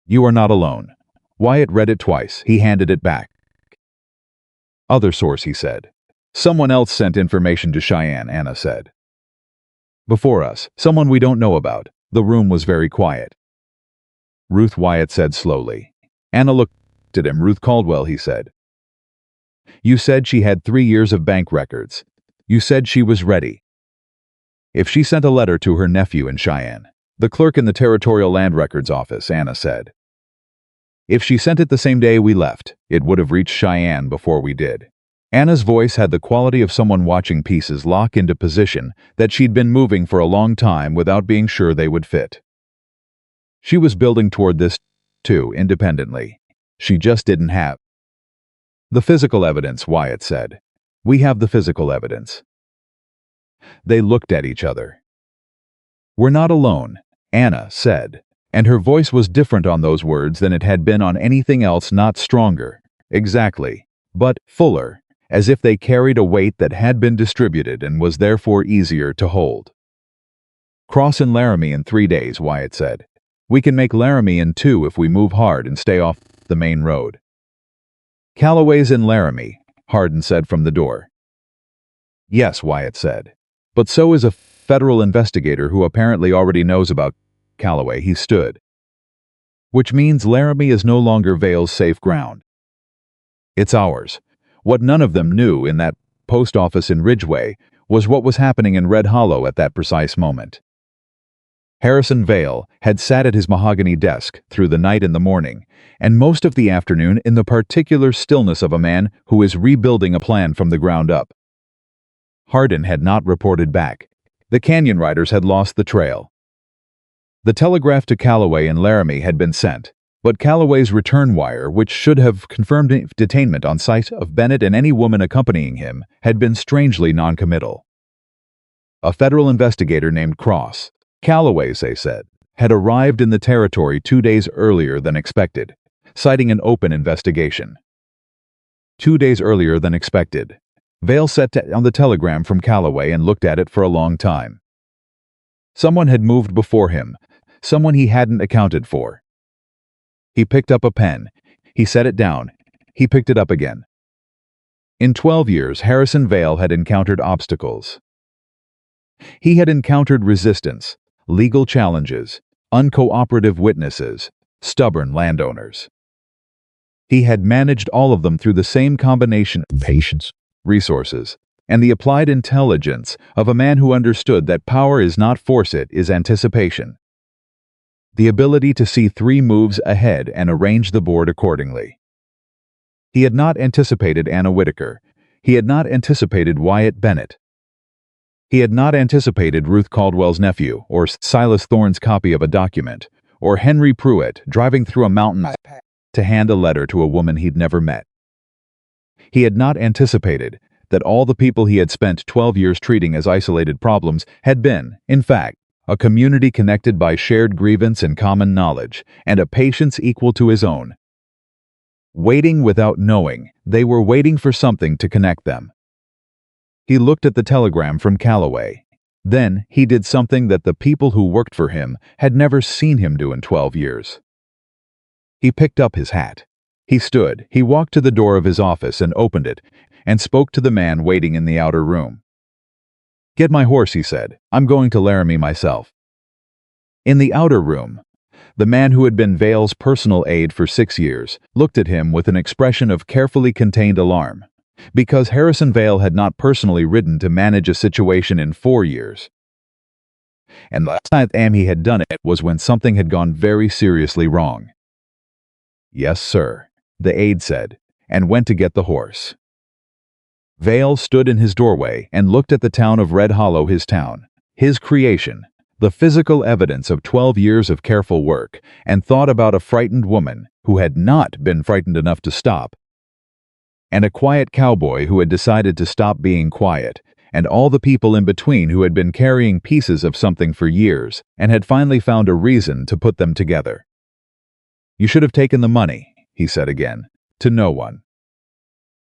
You are not alone." Wyatt read it twice. He handed it back. Other source, he said. Someone else sent information to Cheyenne, Anna said. Before us, someone we don't know about. The room was very quiet. Ruth, Wyatt said slowly. Anna looked looked at him. Ruth Caldwell, he said. You said she had 3 years of bank records. You said she was ready. If she sent a letter to her nephew in Cheyenne, the clerk in the Territorial Land Records office, Anna said. If she sent it the same day we left, it would have reached Cheyenne before we did. Anna's voice had the quality of someone watching pieces lock into position that she'd been moving for a long time without being sure they would fit. She was building toward this, too, independently. She just didn't have the physical evidence, Wyatt said. We have the physical evidence. They looked at each other. We're not alone, Anna said, and her voice was different on those words than it had been on anything else, not stronger, exactly, but fuller, as if they carried a weight that had been distributed and was therefore easier to hold. Cross in Laramie in 3 days, Wyatt said. We can make Laramie in 2 if we move hard and stay off the main road. Calloway's in Laramie, Hardin said from the door. Yes, Wyatt said. But so is a federal investigator who apparently already knows about Calloway. He stood. Which means Laramie is no longer Vale's safe ground. It's ours. What none of them knew in that post office in Ridgeway was what was happening in Red Hollow at that precise moment. Harrison Vale had sat at his mahogany desk through the night and the morning, and most of the afternoon in the particular stillness of a man who is rebuilding a plan from the ground up. Hardin had not reported back. The canyon riders had lost the trail. The telegraph to Calloway in Laramie had been sent, but Calloway's return wire, which should have confirmed detainment on site of Bennett and any woman accompanying him, had been strangely noncommittal. A federal investigator named Cross, Calloway's, they said, had arrived in the territory 2 days earlier than expected, citing an open investigation. 2 days earlier than expected. Vale sat on the telegram from Calloway and looked at it for a long time. Someone had moved before him, someone he hadn't accounted for. He picked up a pen. He set it down. He picked it up again. In 12 years, Harrison Vale had encountered obstacles. He had encountered resistance, legal challenges, uncooperative witnesses, stubborn landowners. He had managed all of them through the same combination of patience, resources, and the applied intelligence of a man who understood that power is not force, it is anticipation. The ability to see 3 moves ahead and arrange the board accordingly. He had not anticipated Anna Whitaker. He had not anticipated Wyatt Bennett. He had not anticipated Ruth Caldwell's nephew, or Silas Thorne's copy of a document, or Henry Pruitt driving through a mountain to hand a letter to a woman he'd never met. He had not anticipated that all the people he had spent 12 years treating as isolated problems had been, in fact, a community connected by shared grievance and common knowledge, and a patience equal to his own. Waiting without knowing, they were waiting for something to connect them. He looked at the telegram from Calloway. Then he did something that the people who worked for him had never seen him do in 12 years. He picked up his hat. He stood, he walked to the door of his office and opened it, and spoke to the man waiting in the outer room. Get my horse, he said. I'm going to Laramie myself. In the outer room, the man who had been Vale's personal aide for 6 years looked at him with an expression of carefully contained alarm, because Harrison Vale had not personally ridden to manage a situation in 4 years. And last time he had done it was when something had gone very seriously wrong. Yes, sir, the aide said, and went to get the horse. Vale stood in his doorway and looked at the town of Red Hollow, his town, his creation, the physical evidence of 12 years of careful work, and thought about a frightened woman who had not been frightened enough to stop, and a quiet cowboy who had decided to stop being quiet, and all the people in between who had been carrying pieces of something for years and had finally found a reason to put them together. You should have taken the money, he said again, to no one.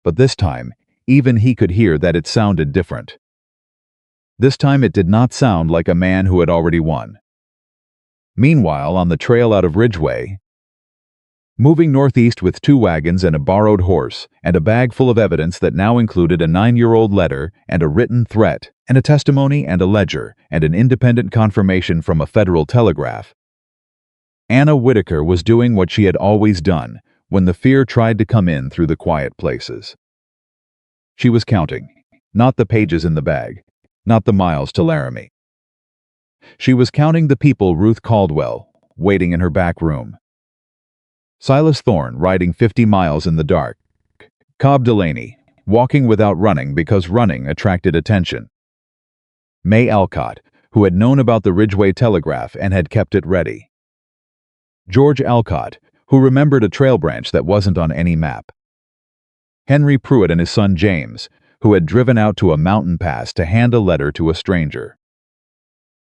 But this time, even he could hear that it sounded different. This time it did not sound like a man who had already won. Meanwhile, on the trail out of Ridgeway, moving northeast with 2 wagons and a borrowed horse, and a bag full of evidence that now included a 9-year-old letter and a written threat, and a testimony and a ledger, and an independent confirmation from a federal telegraph, Anna Whitaker was doing what she had always done, when the fear tried to come in through the quiet places. She was counting, not the pages in the bag, not the miles to Laramie. She was counting the people Ruth Caldwell, waiting in her back room. Silas Thorne riding 50 miles in the dark. Cobb Delaney, walking without running because running attracted attention. May Alcott, who had known about the Ridgeway Telegraph and had kept it ready. George Alcott, who remembered a trail branch that wasn't on any map. Henry Pruitt and his son James, who had driven out to a mountain pass to hand a letter to a stranger.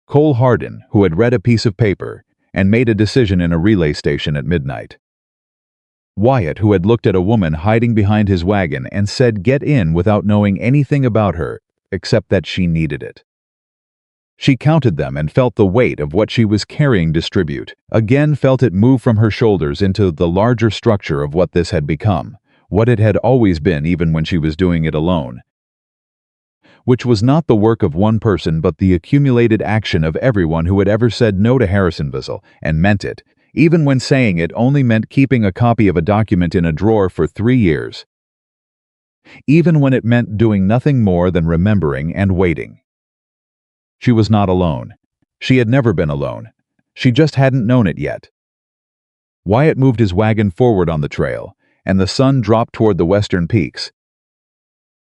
Cole Hardin, who had read a piece of paper and made a decision in a relay station at midnight. Wyatt, who had looked at a woman hiding behind his wagon and said get in without knowing anything about her, except that she needed it. She counted them and felt the weight of what she was carrying distribute, again felt it move from her shoulders into the larger structure of what this had become, what it had always been even when she was doing it alone, which was not the work of one person but the accumulated action of everyone who had ever said no to Harrisonville and meant it, even when saying it only meant keeping a copy of a document in a drawer for 3 years. Even when it meant doing nothing more than remembering and waiting. She was not alone. She had never been alone. She just hadn't known it yet. Wyatt moved his wagon forward on the trail, and the sun dropped toward the western peaks.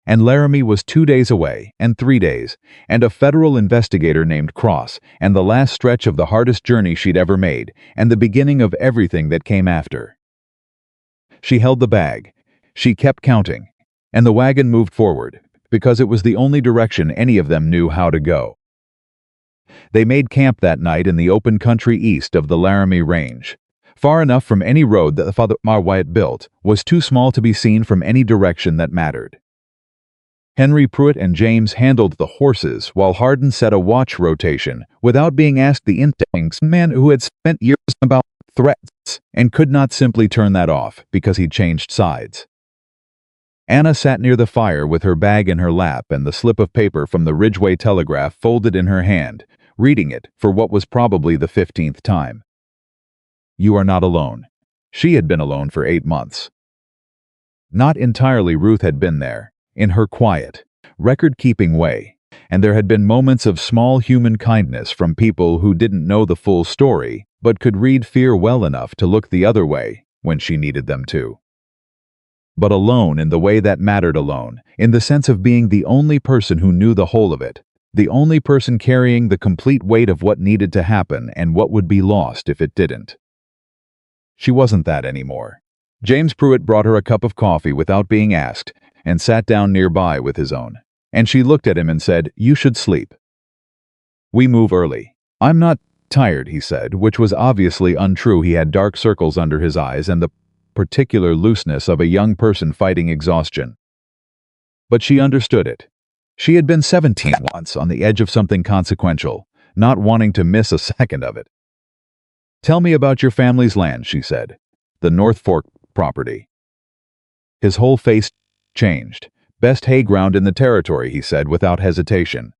And Laramie was 2 days away, and 3 days, and a federal investigator named Cross, and the last stretch of the hardest journey she'd ever made, and the beginning of everything that came after. She held the bag. She kept counting, and the wagon moved forward, because it was the only direction any of them knew how to go. They made camp that night in the open country east of the Laramie Range. Far enough from any road that the Father Wyatt built was too small to be seen from any direction that mattered. Henry Pruitt and James handled the horses while Hardin set a watch rotation without being asked the instincts man who had spent years about threats and could not simply turn that off because he'd changed sides. Anna sat near the fire with her bag in her lap and the slip of paper from the Ridgeway Telegraph folded in her hand, reading it for what was probably the 15th time. You are not alone. She had been alone for 8 months. Not entirely Ruth had been there, in her quiet, record-keeping way, and there had been moments of small human kindness from people who didn't know the full story but could read fear well enough to look the other way when she needed them to. But alone in the way that mattered alone, in the sense of being the only person who knew the whole of it, the only person carrying the complete weight of what needed to happen and what would be lost if it didn't. She wasn't that anymore. James Pruitt brought her a cup of coffee without being asked and sat down nearby with his own, and she looked at him and said, "You should sleep." "We move early." "I'm not tired," he said, which was obviously untrue. He had dark circles under his eyes and the particular looseness of a young person fighting exhaustion. But she understood it. She had been 17 once on the edge of something consequential, not wanting to miss a second of it. "Tell me about your family's land," she said. "The North Fork property." His whole face changed. "Best hay ground in the territory," he said without hesitation.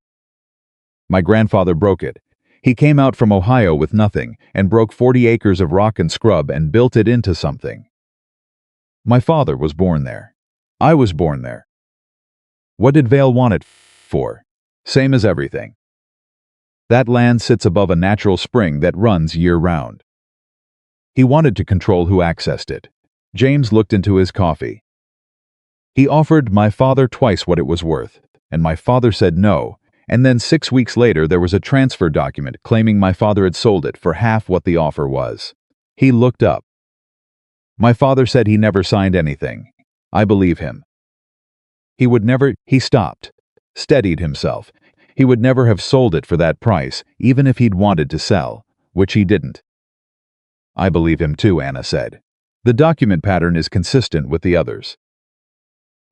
"My grandfather broke it. He came out from Ohio with nothing and broke 40 acres of rock and scrub and built it into something. My father was born there. I was born there. What did Vail want it for? Same as everything. That land sits above a natural spring that runs year-round. He wanted to control who accessed it." James looked into his coffee. "He offered my father twice what it was worth, and my father said no, and then 6 weeks later there was a transfer document claiming my father had sold it for half what the offer was." He looked up. "My father said he never signed anything. I believe him. He would never—" He stopped, steadied himself. He would never have sold it for that price, even if he'd wanted to sell, which he didn't. "I believe him too," Anna said. "The document pattern is consistent with the others.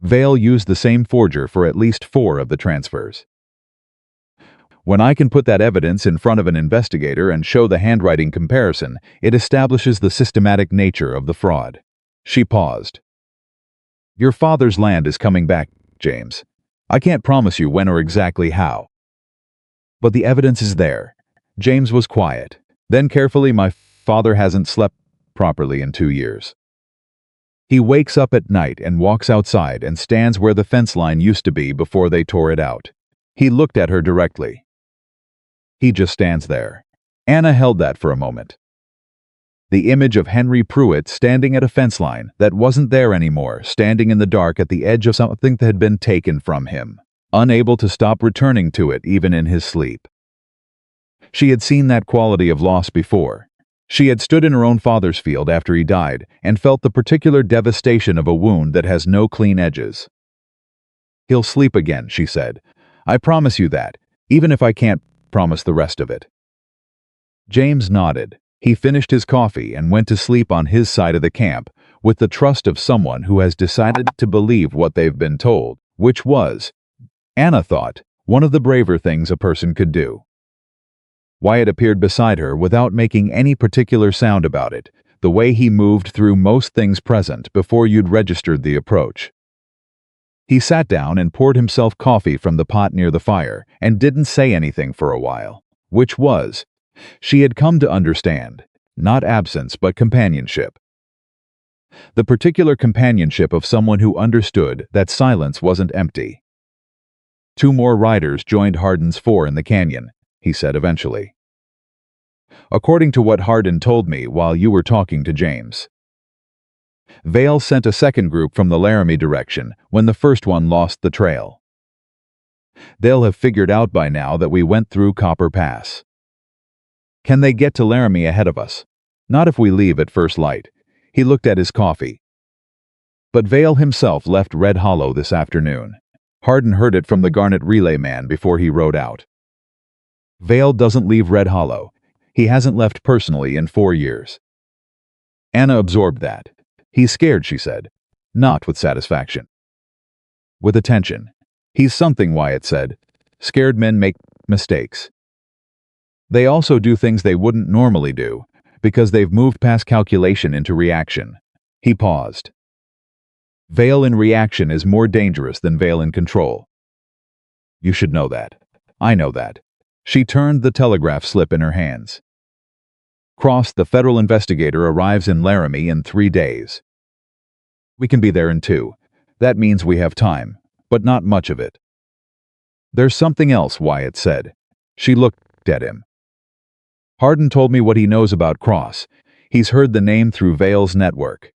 Vail used the same forger for at least 4 of the transfers. When I can put that evidence in front of an investigator and show the handwriting comparison, it establishes the systematic nature of the fraud." She paused. "Your father's land is coming back, James. I can't promise you when or exactly how. But the evidence is there." James was quiet. Then carefully, "My father hasn't slept properly in 2 years. He wakes up at night and walks outside and stands where the fence line used to be before they tore it out. He looked at her directly. He just stands there. Anna held that for a moment. The image of Henry Pruitt standing at a fence line that wasn't there anymore, standing in the dark at the edge of something that had been taken from him, unable to stop returning to it even in his sleep. She had seen that quality of loss before. She had stood in her own father's field after he died and felt the particular devastation of a wound that has no clean edges. "He'll sleep again," she said. "I promise you that, even if I can't promise the rest of it." James nodded. He finished his coffee and went to sleep on his side of the camp with the trust of someone who has decided to believe what they've been told, which was, Anna thought, one of the braver things a person could do. Wyatt appeared beside her without making any particular sound about it, the way he moved through most things present before you'd registered the approach. He sat down and poured himself coffee from the pot near the fire and didn't say anything for a while, which was, she had come to understand, not absence but companionship. The particular companionship of someone who understood that silence wasn't empty. "2 more riders joined Hardin's 4 in the canyon," he said eventually. "According to what Hardin told me while you were talking to James. Vale sent a second group from the Laramie direction when the first one lost the trail. They'll have figured out by now that we went through Copper Pass. Can they get to Laramie ahead of us? Not if we leave at first light." He looked at his coffee. "But Vale himself left Red Hollow this afternoon. Hardin heard it from the Garnet relay man before he rode out. Vale doesn't leave Red Hollow. He hasn't left personally in 4 years." Anna absorbed that. "He's scared," she said. Not with satisfaction. With attention. "He's something," Wyatt said. "Scared men make mistakes. They also do things they wouldn't normally do, because they've moved past calculation into reaction." He paused. "Vale in reaction is more dangerous than Vale in control. You should know that. I know that." She turned the telegraph slip in her hands. "Cross, the federal investigator, arrives in Laramie in 3 days. We can be there in 2. That means we have time, but not much of it." "There's something else," Wyatt said. She looked at him. "Hardin told me what he knows about Cross. He's heard the name through Vale's network.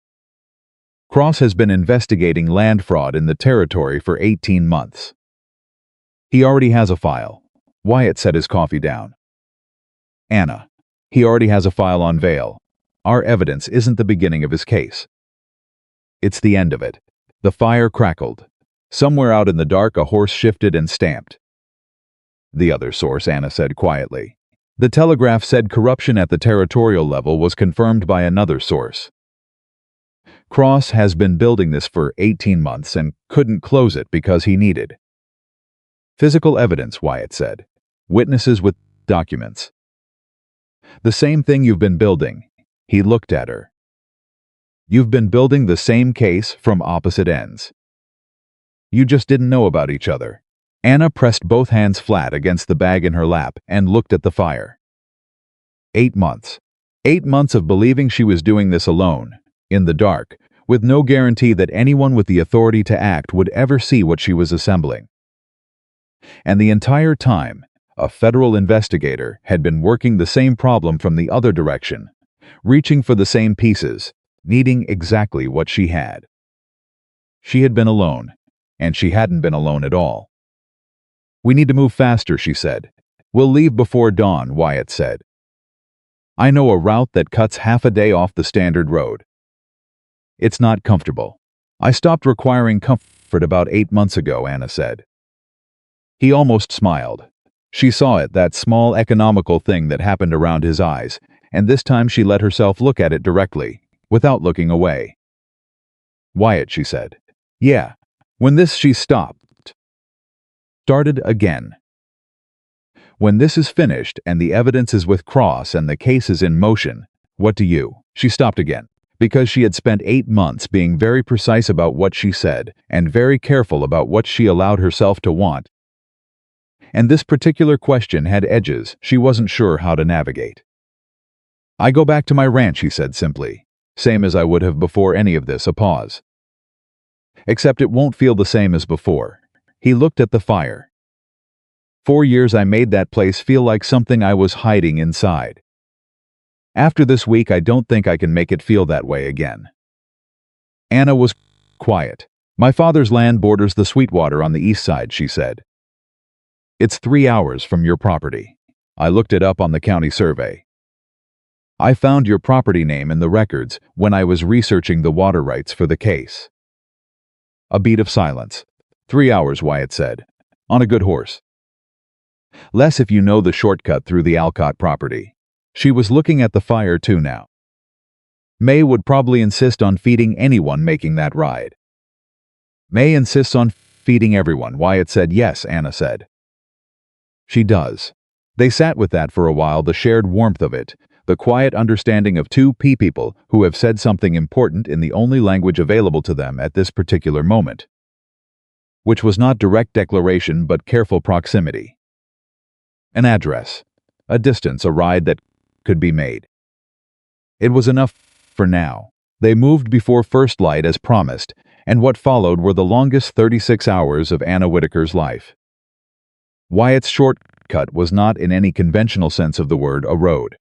Cross has been investigating land fraud in the territory for 18 months. He already has a file." Wyatt set his coffee down. "Anna, he already has a file on Vale. Our evidence isn't the beginning of his case. It's the end of it." The fire crackled. Somewhere out in the dark a horse shifted and stamped. "The other source," Anna said quietly. "The Telegraph said corruption at the territorial level was confirmed by another source. Cross has been building this for 18 months and couldn't close it because he needed physical evidence," Wyatt said. "Witnesses with documents. The same thing you've been building." He looked at her. "You've been building the same case from opposite ends. You just didn't know about each other." Anna pressed both hands flat against the bag in her lap and looked at the fire. 8 months. 8 months of believing she was doing this alone, in the dark, with no guarantee that anyone with the authority to act would ever see what she was assembling. And the entire time, a federal investigator had been working the same problem from the other direction, reaching for the same pieces, needing exactly what she had. She had been alone, and she hadn't been alone at all. "We need to move faster," she said. "We'll leave before dawn," Wyatt said. "I know a route that cuts half a day off the standard road. It's not comfortable. I stopped requiring comfort about 8 months ago," Anna said. He almost smiled. She saw it, that small economical thing that happened around his eyes, and this time she let herself look at it directly, without looking away. "Wyatt," she said. "Yeah." When this she stopped. Started again. "When this is finished and the evidence is with Cross and the case is in motion, what do you?" She stopped again, because she had spent 8 months being very precise about what she said and very careful about what she allowed herself to want. And this particular question had edges she wasn't sure how to navigate. "I go back to my ranch," he said simply. Same as I would have before any of this, a pause. Except it won't feel the same as before. He looked at the fire. 4 years I made that place feel like something I was hiding inside. After this week, I don't think I can make it feel that way again. Anna was quiet. My father's land borders the Sweetwater on the east side, she said. It's 3 hours from your property. I looked it up on the county survey. I found your property name in the records when I was researching the water rights for the case. A beat of silence. 3 hours, Wyatt said. On a good horse. Less if you know the shortcut through the Alcott property. She was looking at the fire too now. May would probably insist on feeding anyone making that ride. May insists on feeding everyone, Wyatt said. Yes, Anna said. She does. They sat with that for a while, the shared warmth of it, the quiet understanding of two people who have said something important in the only language available to them at this particular moment. Which was not direct declaration but careful proximity. An address, a distance, a ride that could be made. It was enough for now. They moved before first light as promised, and what followed were the longest 36 hours of Anna Whitaker's life. Wyatt's shortcut was not in any conventional sense of the word a road.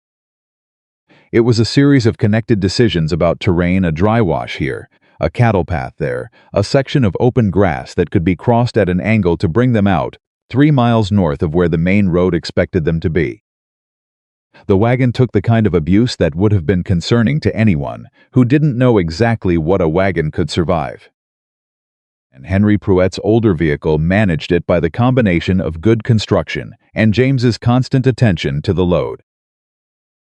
It was a series of connected decisions about terrain, a dry wash here, a cattle path there, a section of open grass that could be crossed at an angle to bring them out 3 miles north of where the main road expected them to be. The wagon took the kind of abuse that would have been concerning to anyone who didn't know exactly what a wagon could survive. And Henry Pruett's older vehicle managed it by the combination of good construction and James's constant attention to the load.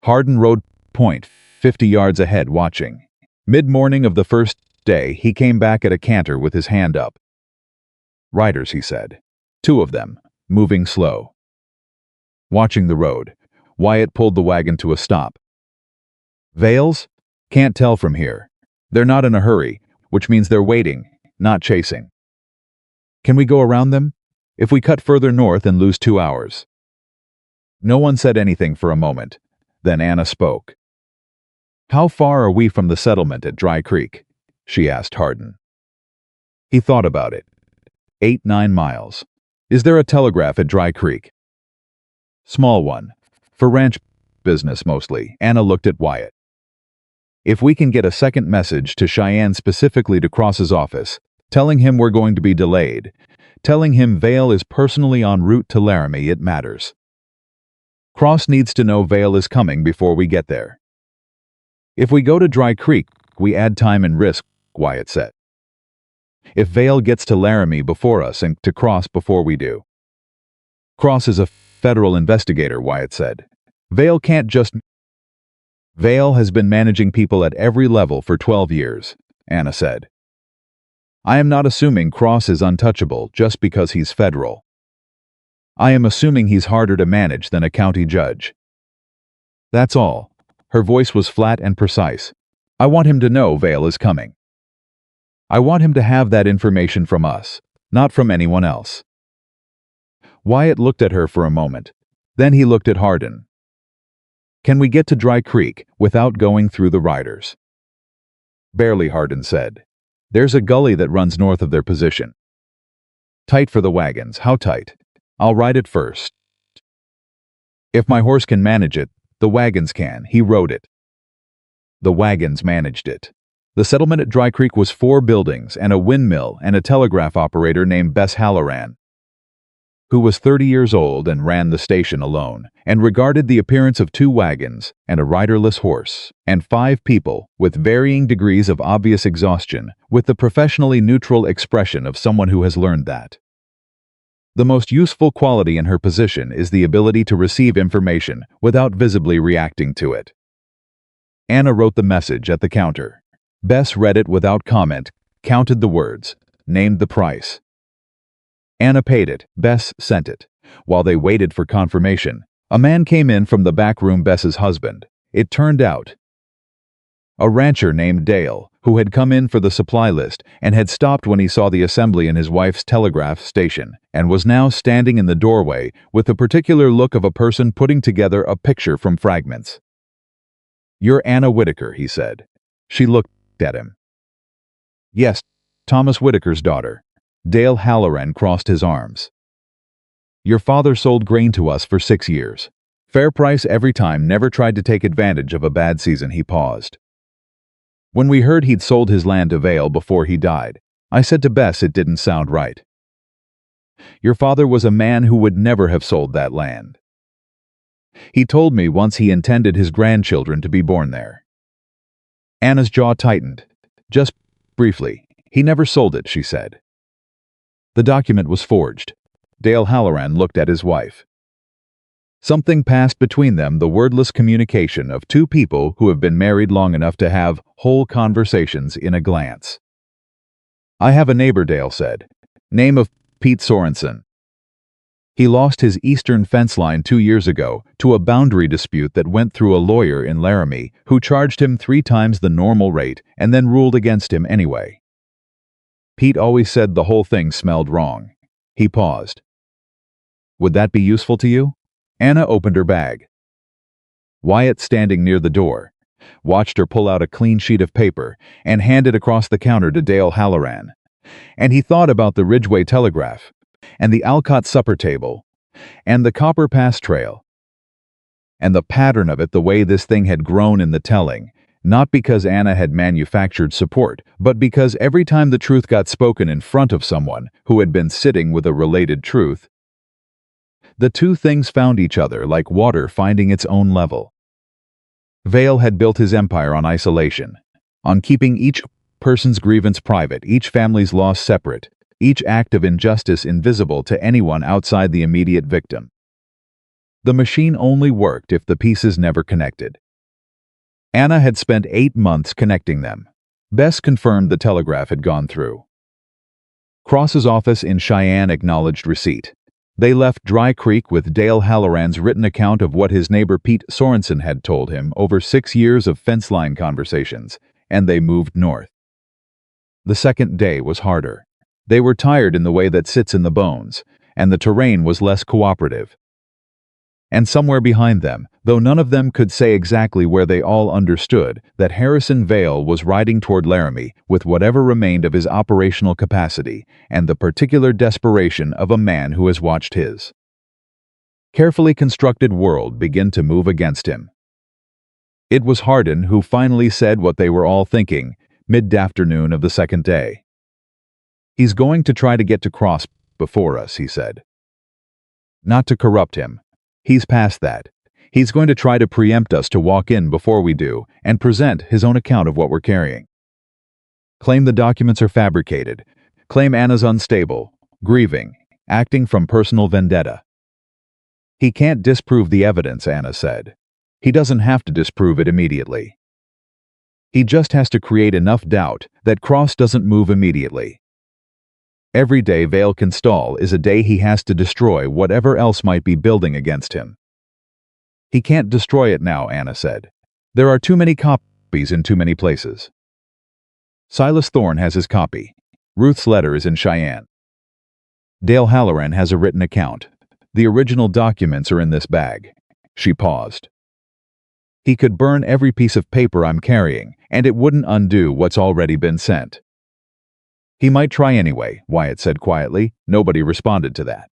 Hardin rode point 50 yards ahead watching. Mid-morning of the first day, he came back at a canter with his hand up. Riders, he said. 2 of them, moving slow. Watching the road, Wyatt pulled the wagon to a stop. Vales? Can't tell from here. They're not in a hurry, which means they're waiting, not chasing. Can we go around them? If we cut further north and lose 2 hours. No one said anything for a moment. Then Anna spoke. How far are we from the settlement at Dry Creek? She asked Hardin. He thought about it. 8-9 miles. Is there a telegraph at Dry Creek? Small one. For ranch business mostly. Anna looked at Wyatt. If we can get a second message to Cheyenne specifically to Cross's office, telling him we're going to be delayed, telling him Vale is personally en route to Laramie, it matters. Cross needs to know Vale is coming before we get there. If we go to Dry Creek, we add time and risk, Wyatt said. If Vale gets to Laramie before us and to Cross before we do. Cross is a federal investigator, Wyatt said. Vale can't just... Vale has been managing people at every level for 12 years, Anna said. I am not assuming Cross is untouchable just because he's federal. I am assuming he's harder to manage than a county judge. That's all. Her voice was flat and precise. I want him to know Vale is coming. I want him to have that information from us, not from anyone else. Wyatt looked at her for a moment. Then he looked at Hardin. Can we get to Dry Creek without going through the riders? Barely, Hardin said. There's a gully that runs north of their position. Tight for the wagons. How tight? I'll ride it first. If my horse can manage it, the wagons can. He rode it. The wagons managed it. The settlement at Dry Creek was 4 buildings and a windmill and a telegraph operator named Bess Halloran, who was 30 years old and ran the station alone, and regarded the appearance of 2 wagons and a riderless horse, and 5 people with varying degrees of obvious exhaustion, with the professionally neutral expression of someone who has learned that. The most useful quality in her position is the ability to receive information without visibly reacting to it. Anna wrote the message at the counter. Bess read it without comment, counted the words, named the price. Anna paid it. Bess sent it. While they waited for confirmation, a man came in from the back room, Bess's husband. It turned out a rancher named Dale, who had come in for the supply list and had stopped when he saw the assembly in his wife's telegraph station, and was now standing in the doorway with the particular look of a person putting together a picture from fragments. You're Anna Whitaker, he said. She looked at him. Yes, Thomas Whitaker's daughter. Dale Halloran crossed his arms. Your father sold grain to us for 6 years. Fair price every time, never tried to take advantage of a bad season. He paused. When we heard he'd sold his land to Vale before he died, I said to Bess it didn't sound right. Your father was a man who would never have sold that land. He told me once he intended his grandchildren to be born there. Anna's jaw tightened. Just briefly. He never sold it, she said. The document was forged. Dale Halloran looked at his wife. Something passed between them, the wordless communication of two people who have been married long enough to have whole conversations in a glance. I have a neighbor, Dale said. Name of Pete Sorensen. He lost his eastern fence line 2 years ago to a boundary dispute that went through a lawyer in Laramie who charged him 3 times the normal rate and then ruled against him anyway. Pete always said the whole thing smelled wrong. He paused. Would that be useful to you? Anna opened her bag. Wyatt, standing near the door, watched her pull out a clean sheet of paper and hand it across the counter to Dale Halloran. And he thought about the Ridgeway Telegraph, and the Alcott supper table, and the Copper Pass Trail. And the pattern of it, the way this thing had grown in the telling, not because Anna had manufactured support, but because every time the truth got spoken in front of someone who had been sitting with a related truth, the two things found each other like water finding its own level. Vale had built his empire on isolation, on keeping each person's grievance private, each family's loss separate, each act of injustice invisible to anyone outside the immediate victim. The machine only worked if the pieces never connected. Anna had spent 8 months connecting them. Bess confirmed the telegraph had gone through. Cross's office in Cheyenne acknowledged receipt. They left Dry Creek with Dale Halloran's written account of what his neighbor Pete Sorensen had told him over 6 years of fence line conversations, and they moved north. The second day was harder. They were tired in the way that sits in the bones, and the terrain was less cooperative. And somewhere behind them, though none of them could say exactly where, they all understood that Harrison Vale was riding toward Laramie with whatever remained of his operational capacity and the particular desperation of a man who has watched his carefully constructed world begin to move against him. It was Hardin who finally said what they were all thinking, mid-afternoon of the second day. He's going to try to get to Cross before us, he said. Not to corrupt him. He's past that. He's going to try to preempt us to walk in before we do and present his own account of what we're carrying. Claim the documents are fabricated. Claim Anna's unstable, grieving, acting from personal vendetta. He can't disprove the evidence, Anna said. He doesn't have to disprove it immediately. He just has to create enough doubt that Cross doesn't move immediately. Every day Vale can stall is a day he has to destroy whatever else might be building against him. He can't destroy it now, Anna said. There are too many copies in too many places. Silas Thorne has his copy. Ruth's letter is in Cheyenne. Dale Halloran has a written account. The original documents are in this bag. She paused. He could burn every piece of paper I'm carrying, and it wouldn't undo what's already been sent. He might try anyway, Wyatt said quietly. Nobody responded to that.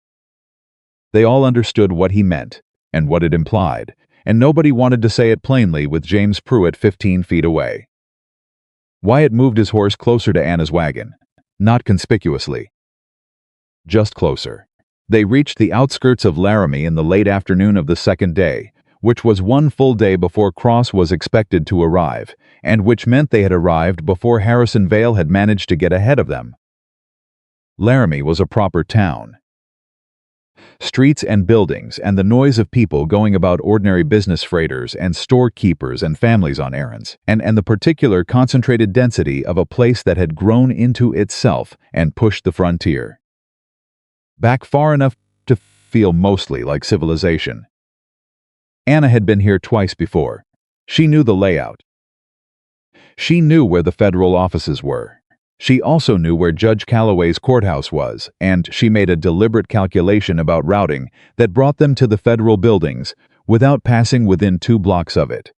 They all understood what he meant and what it implied, and nobody wanted to say it plainly with James Pruitt 15 feet away. Wyatt moved his horse closer to Anna's wagon, not conspicuously, just closer. They reached the outskirts of Laramie in the late afternoon of the second day, which was one full day before Cross was expected to arrive, and which meant they had arrived before Harrison Vale had managed to get ahead of them. Laramie was a proper town. Streets and buildings and the noise of people going about, ordinary business, freighters and storekeepers and families on errands, and the particular concentrated density of a place that had grown into itself and pushed the frontier back far enough to feel mostly like civilization. Anna had been here twice before. She knew the layout. She knew where the federal offices were. She also knew where Judge Calloway's courthouse was, and she made a deliberate calculation about routing that brought them to the federal buildings without passing within 2 blocks of it.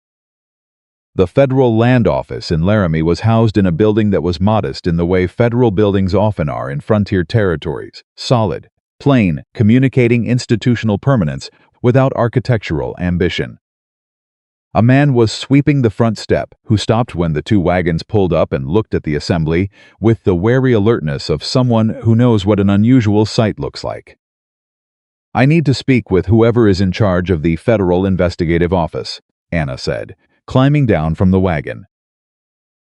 The federal land office in Laramie was housed in a building that was modest in the way federal buildings often are in frontier territories: solid, plain, communicating institutional permanence without architectural ambition. A man was sweeping the front step, who stopped when the two wagons pulled up and looked at the assembly with the wary alertness of someone who knows what an unusual sight looks like. "I need to speak with whoever is in charge of the Federal Investigative Office," Anna said, climbing down from the wagon.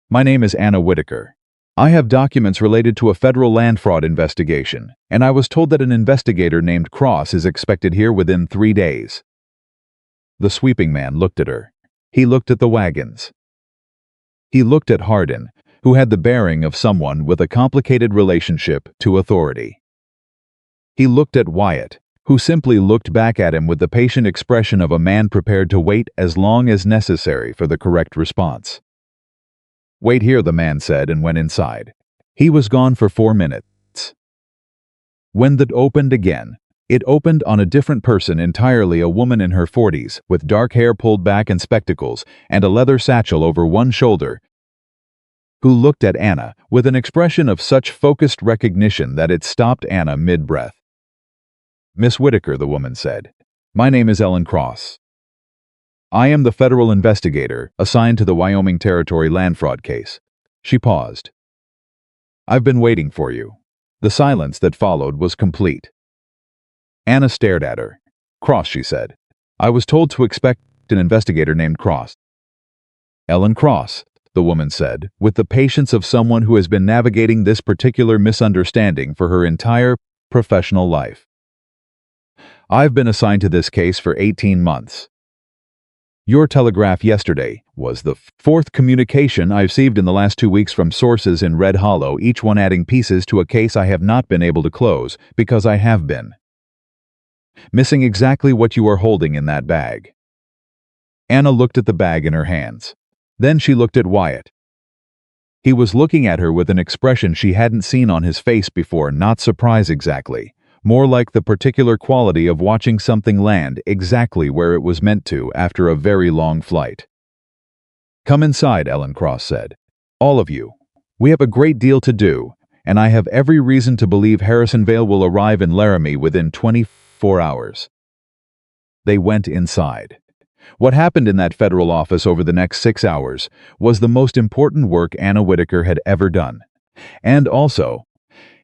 "My name is Anna Whitaker. I have documents related to a federal land fraud investigation, and I was told that an investigator named Cross is expected here within 3 days." The sweeping man looked at her. He looked at the wagons. He looked at Hardin, who had the bearing of someone with a complicated relationship to authority. He looked at Wyatt, who simply looked back at him with the patient expression of a man prepared to wait as long as necessary for the correct response. "Wait here," the man said, and went inside. He was gone for 4 minutes. When the door opened again, it opened on a different person entirely, a woman in her 40s, with dark hair pulled back and spectacles, and a leather satchel over one shoulder, who looked at Anna with an expression of such focused recognition that it stopped Anna mid-breath. "Miss Whitaker," the woman said, "my name is Ellen Cross. I am the federal investigator assigned to the Wyoming Territory land fraud case." She paused. "I've been waiting for you." The silence that followed was complete. Anna stared at her. "Cross," she said. "I was told to expect an investigator named Cross." "Ellen Cross," the woman said, with the patience of someone who has been navigating this particular misunderstanding for her entire professional life. "I've been assigned to this case for 18 months. Your telegraph yesterday was the 4th communication I've received in the last 2 weeks from sources in Red Hollow, each one adding pieces to a case I have not been able to close because I have been missing exactly what you are holding in that bag." Anna looked at the bag in her hands. Then she looked at Wyatt. He was looking at her with an expression she hadn't seen on his face before, not surprise exactly, more like the particular quality of watching something land exactly where it was meant to after a very long flight. "Come inside," Ellen Cross said. "All of you. We have a great deal to do, and I have every reason to believe Harrison Vale will arrive in Laramie within 24 hours. They went inside. What happened in that federal office over the next 6 hours was the most important work Anna Whitaker had ever done. And also,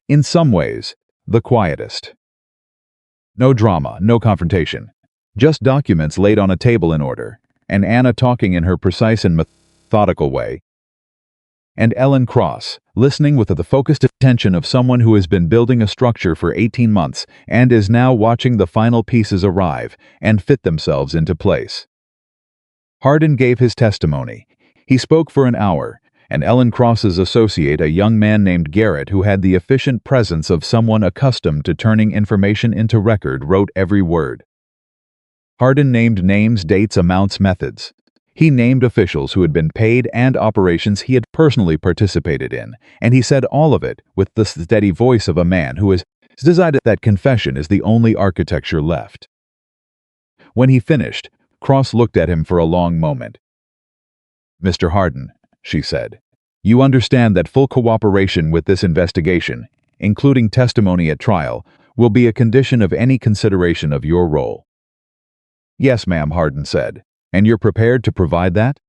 in some ways, the quietest. No drama, no confrontation. Just documents laid on a table in order, and Anna talking in her precise and methodical way, and Ellen Cross, listening with the focused attention of someone who has been building a structure for 18 months and is now watching the final pieces arrive and fit themselves into place. Hardin gave his testimony. He spoke for an hour, and Ellen Cross's associate, a young man named Garrett who had the efficient presence of someone accustomed to turning information into record, wrote every word. Hardin named names, dates, amounts, methods. He named officials who had been paid and operations he had personally participated in, and he said all of it with the steady voice of a man who has decided that confession is the only architecture left. When he finished, Cross looked at him for a long moment. "Mr. Hardin," she said, "you understand that full cooperation with this investigation, including testimony at trial, will be a condition of any consideration of your role." "Yes, ma'am," Hardin said. "And you're prepared to provide that?"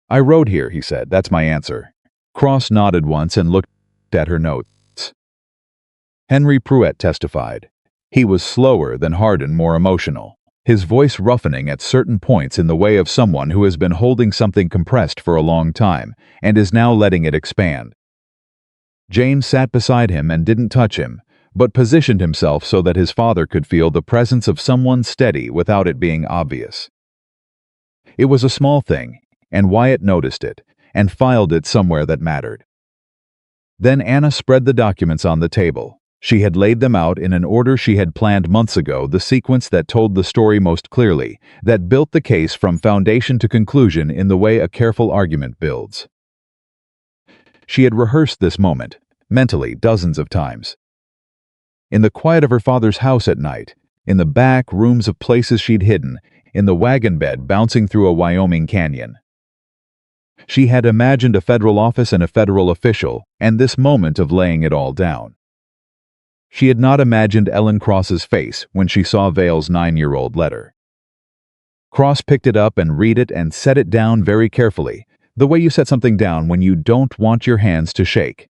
"I wrote here," he said. "That's my answer." Cross nodded once and looked at her notes. Henry Pruitt testified. He was slower than Hardin, more emotional, his voice roughening at certain points in the way of someone who has been holding something compressed for a long time and is now letting it expand. James sat beside him and didn't touch him, but positioned himself so that his father could feel the presence of someone steady without it being obvious. It was a small thing, and Wyatt noticed it, and filed it somewhere that mattered. Then Anna spread the documents on the table. She had laid them out in an order she had planned months ago, the sequence that told the story most clearly, that built the case from foundation to conclusion in the way a careful argument builds. She had rehearsed this moment, mentally, dozens of times. In the quiet of her father's house at night, in the back rooms of places she'd hidden, in the wagon bed bouncing through a Wyoming canyon. She had imagined a federal office and a federal official, and this moment of laying it all down. She had not imagined Ellen Cross's face when she saw Vale's 9-year-old letter. Cross picked it up and read it and set it down very carefully, the way you set something down when you don't want your hands to shake.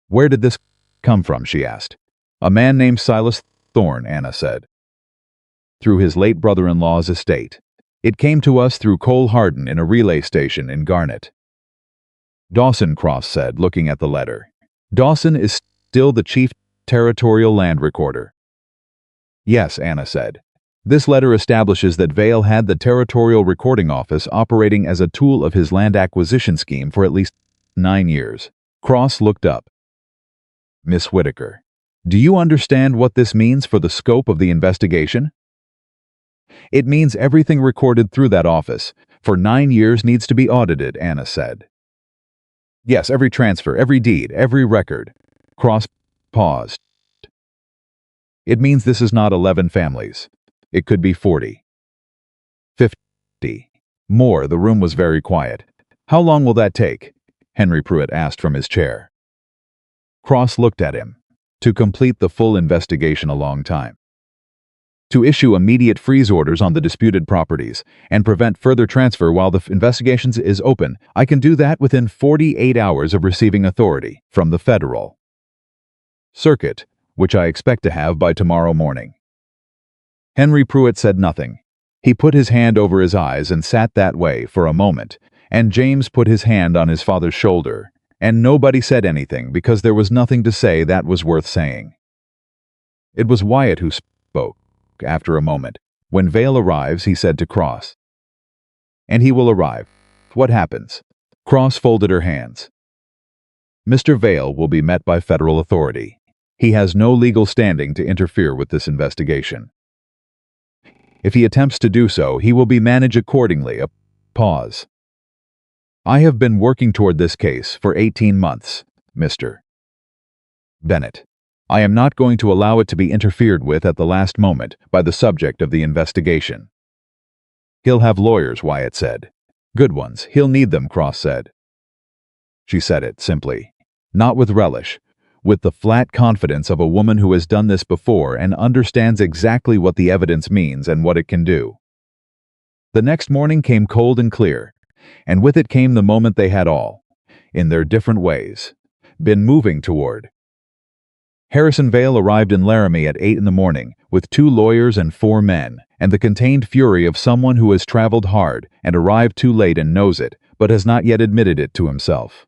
"Where did this come from?" she asked. "A man named Silas Thorne," Anna said. "Through his late brother-in-law's estate. It came to us through Cole Hardin in a relay station in Garnet." "Dawson," Cross said, looking at the letter. "Dawson is still the chief territorial land recorder." "Yes," Anna said. "This letter establishes that Vale had the Territorial Recording Office operating as a tool of his land acquisition scheme for at least 9 years. Cross looked up. "Miss Whitaker, do you understand what this means for the scope of the investigation?" "It means everything recorded through that office for 9 years needs to be audited," Anna said. "Yes, every transfer, every deed, every record." Cross paused. "It means this is not 11 families. It could be 40. 50. More." The room was very quiet. "How long will that take?" Henry Pruitt asked from his chair. Cross looked at him. "To complete the full investigation, a long time. To issue immediate freeze orders on the disputed properties and prevent further transfer while the investigation is open, I can do that within 48 hours of receiving authority from the Federal Circuit, which I expect to have by tomorrow morning." Henry Pruitt said nothing. He put his hand over his eyes and sat that way for a moment, and James put his hand on his father's shoulder, and nobody said anything because there was nothing to say that was worth saying. It was Wyatt who spoke after a moment. "When Vale arrives," he said to Cross. "And he will arrive. What happens?" Cross folded her hands. "Mr. Vale will be met by federal authority. He has no legal standing to interfere with this investigation. If he attempts to do so, he will be managed accordingly." A pause. "I have been working toward this case for 18 months, Mr. Bennett. I am not going to allow it to be interfered with at the last moment by the subject of the investigation." "He'll have lawyers," Wyatt said. "Good ones. He'll need them," Cross said. She said it simply, not with relish, with the flat confidence of a woman who has done this before and understands exactly what the evidence means and what it can do. The next morning came cold and clear, and with it came the moment they had all, in their different ways, been moving toward. Harrison Vale arrived in Laramie at 8 in the morning, with 2 lawyers and 4 men, and the contained fury of someone who has traveled hard and arrived too late and knows it, but has not yet admitted it to himself.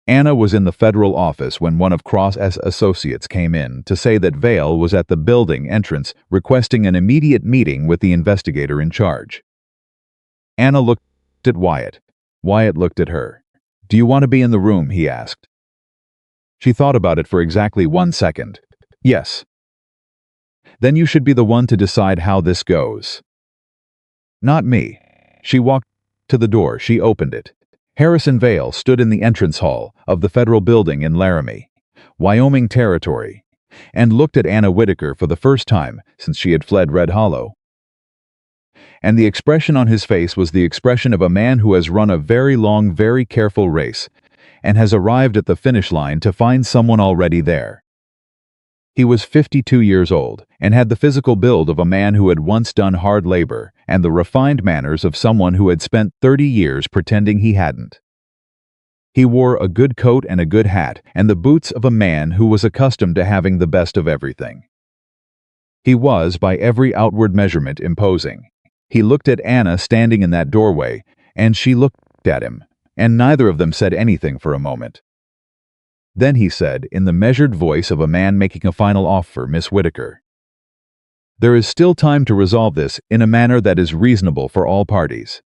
Anna was in the federal office when one of Cross's associates came in to say that Vale was at the building entrance requesting an immediate meeting with the investigator in charge. Anna looked at Wyatt. Wyatt looked at her. "Do you want to be in the room?" he asked. She thought about it for exactly 1 second. "Yes." "Then you should be the one to decide how this goes." "Not me." She walked to the door. She opened it. Harrison Vale stood in the entrance hall of the federal building in Laramie, Wyoming Territory, and looked at Anna Whitaker for the first time since she had fled Red Hollow. And the expression on his face was the expression of a man who has run a very long, very careful race, and has arrived at the finish line to find someone already there. He was 52 years old, and had the physical build of a man who had once done hard labor, and the refined manners of someone who had spent 30 years pretending he hadn't. He wore a good coat and a good hat, and the boots of a man who was accustomed to having the best of everything. He was, by every outward measurement, imposing. He looked at Anna standing in that doorway, and she looked at him, and neither of them said anything for a moment. Then he said, in the measured voice of a man making a final offer, "Miss Whitaker, there is still time to resolve this in a manner that is reasonable for all parties.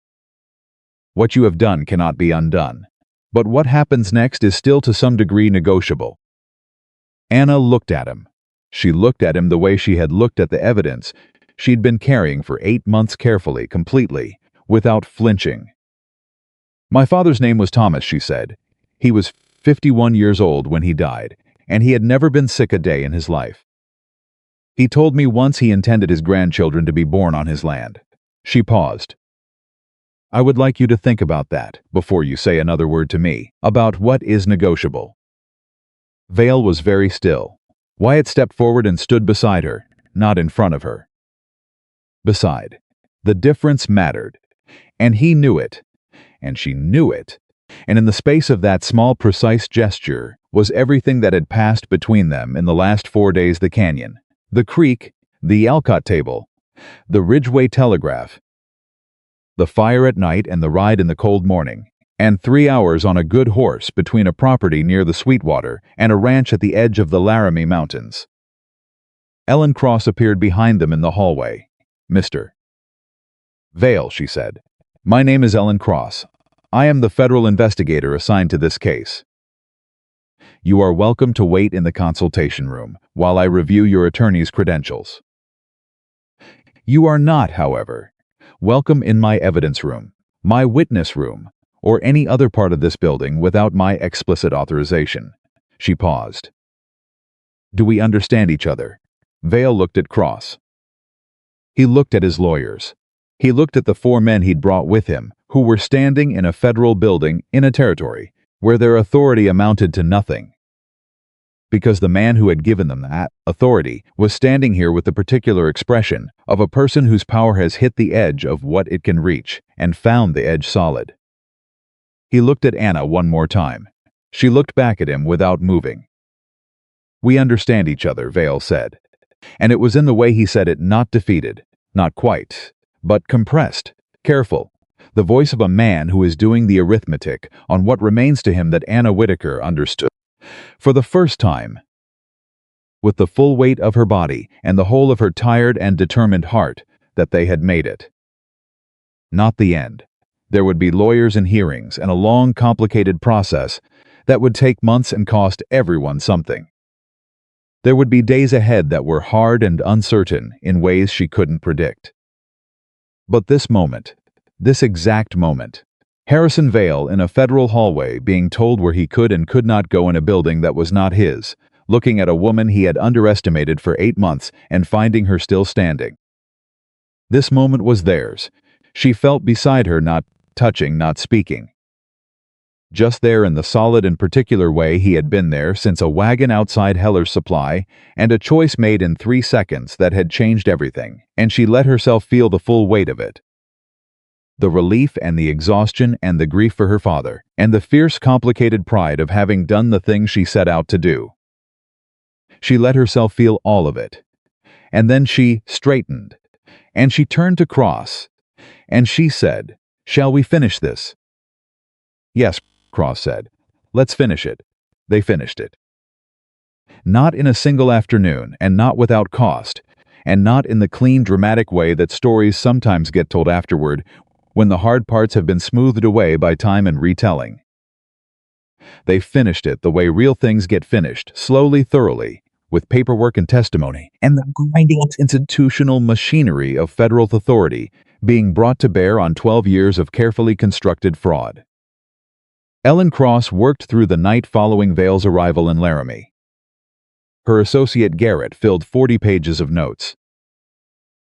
What you have done cannot be undone, but what happens next is still to some degree negotiable." Anna looked at him. She looked at him the way she had looked at the evidence she'd been carrying for 8 months carefully, completely, without flinching. "My father's name was Thomas," she said. "He was 51 years old when he died, and he had never been sick a day in his life. He told me once he intended his grandchildren to be born on his land." She paused. I would like you to think about that before you say another word to me about what is negotiable. Vale was very still. Wyatt stepped forward and stood beside her, not in front of her. Beside. The difference mattered, and he knew it, and she knew it, and in the space of that small, precise gesture was everything that had passed between them in the last 4 days: the canyon, the creek, the Alcott table, the Ridgeway telegraph, the fire at night and the ride in the cold morning, and 3 hours on a good horse between a property near the Sweetwater and a ranch at the edge of the Laramie Mountains. Ellen Cross appeared behind them in the hallway. "Mr. Vale," she said. "My name is Ellen Cross. I am the federal investigator assigned to this case. You are welcome to wait in the consultation room while I review your attorney's credentials. You are not, however, welcome in my evidence room, my witness room, or any other part of this building without my explicit authorization." She paused. "Do we understand each other?" Vale looked at Cross. He looked at his lawyers. He looked at the 4 men he'd brought with him, who were standing in a federal building in a territory where their authority amounted to nothing. Because the man who had given them that authority was standing here with the particular expression of a person whose power has hit the edge of what it can reach and found the edge solid. He looked at Anna one more time. She looked back at him without moving. "We understand each other," Vale said. And it was in the way he said it, not defeated, not quite, but compressed, careful, the voice of a man who is doing the arithmetic on what remains to him, that Anna Whitaker understood, for the first time, with the full weight of her body and the whole of her tired and determined heart, that they had made it. Not the end. There would be lawyers and hearings and a long, complicated process that would take months and cost everyone something. There would be days ahead that were hard and uncertain in ways she couldn't predict. But this moment, this exact moment, Harrison Vale in a federal hallway being told where he could and could not go in a building that was not his, looking at a woman he had underestimated for 8 months and finding her still standing. This moment was theirs. She felt beside her, not touching, not speaking. Just there in the solid and particular way he had been there since a wagon outside Heller's Supply and a choice made in 3 seconds that had changed everything, and she let herself feel the full weight of it. The relief and the exhaustion and the grief for her father, and the fierce, complicated pride of having done the thing she set out to do. She let herself feel all of it. And then she straightened, and she turned to Cross, and she said, "Shall we finish this?" "Yes," Cross said. "Let's finish it." They finished it. Not in a single afternoon, and not without cost, and not in the clean, dramatic way that stories sometimes get told afterward, when the hard parts have been smoothed away by time and retelling. They finished it the way real things get finished, slowly, thoroughly, with paperwork and testimony, and the grinding institutional machinery of federal authority being brought to bear on 12 years of carefully constructed fraud. Ellen Cross worked through the night following Vale's arrival in Laramie. Her associate Garrett filled 40 pages of notes.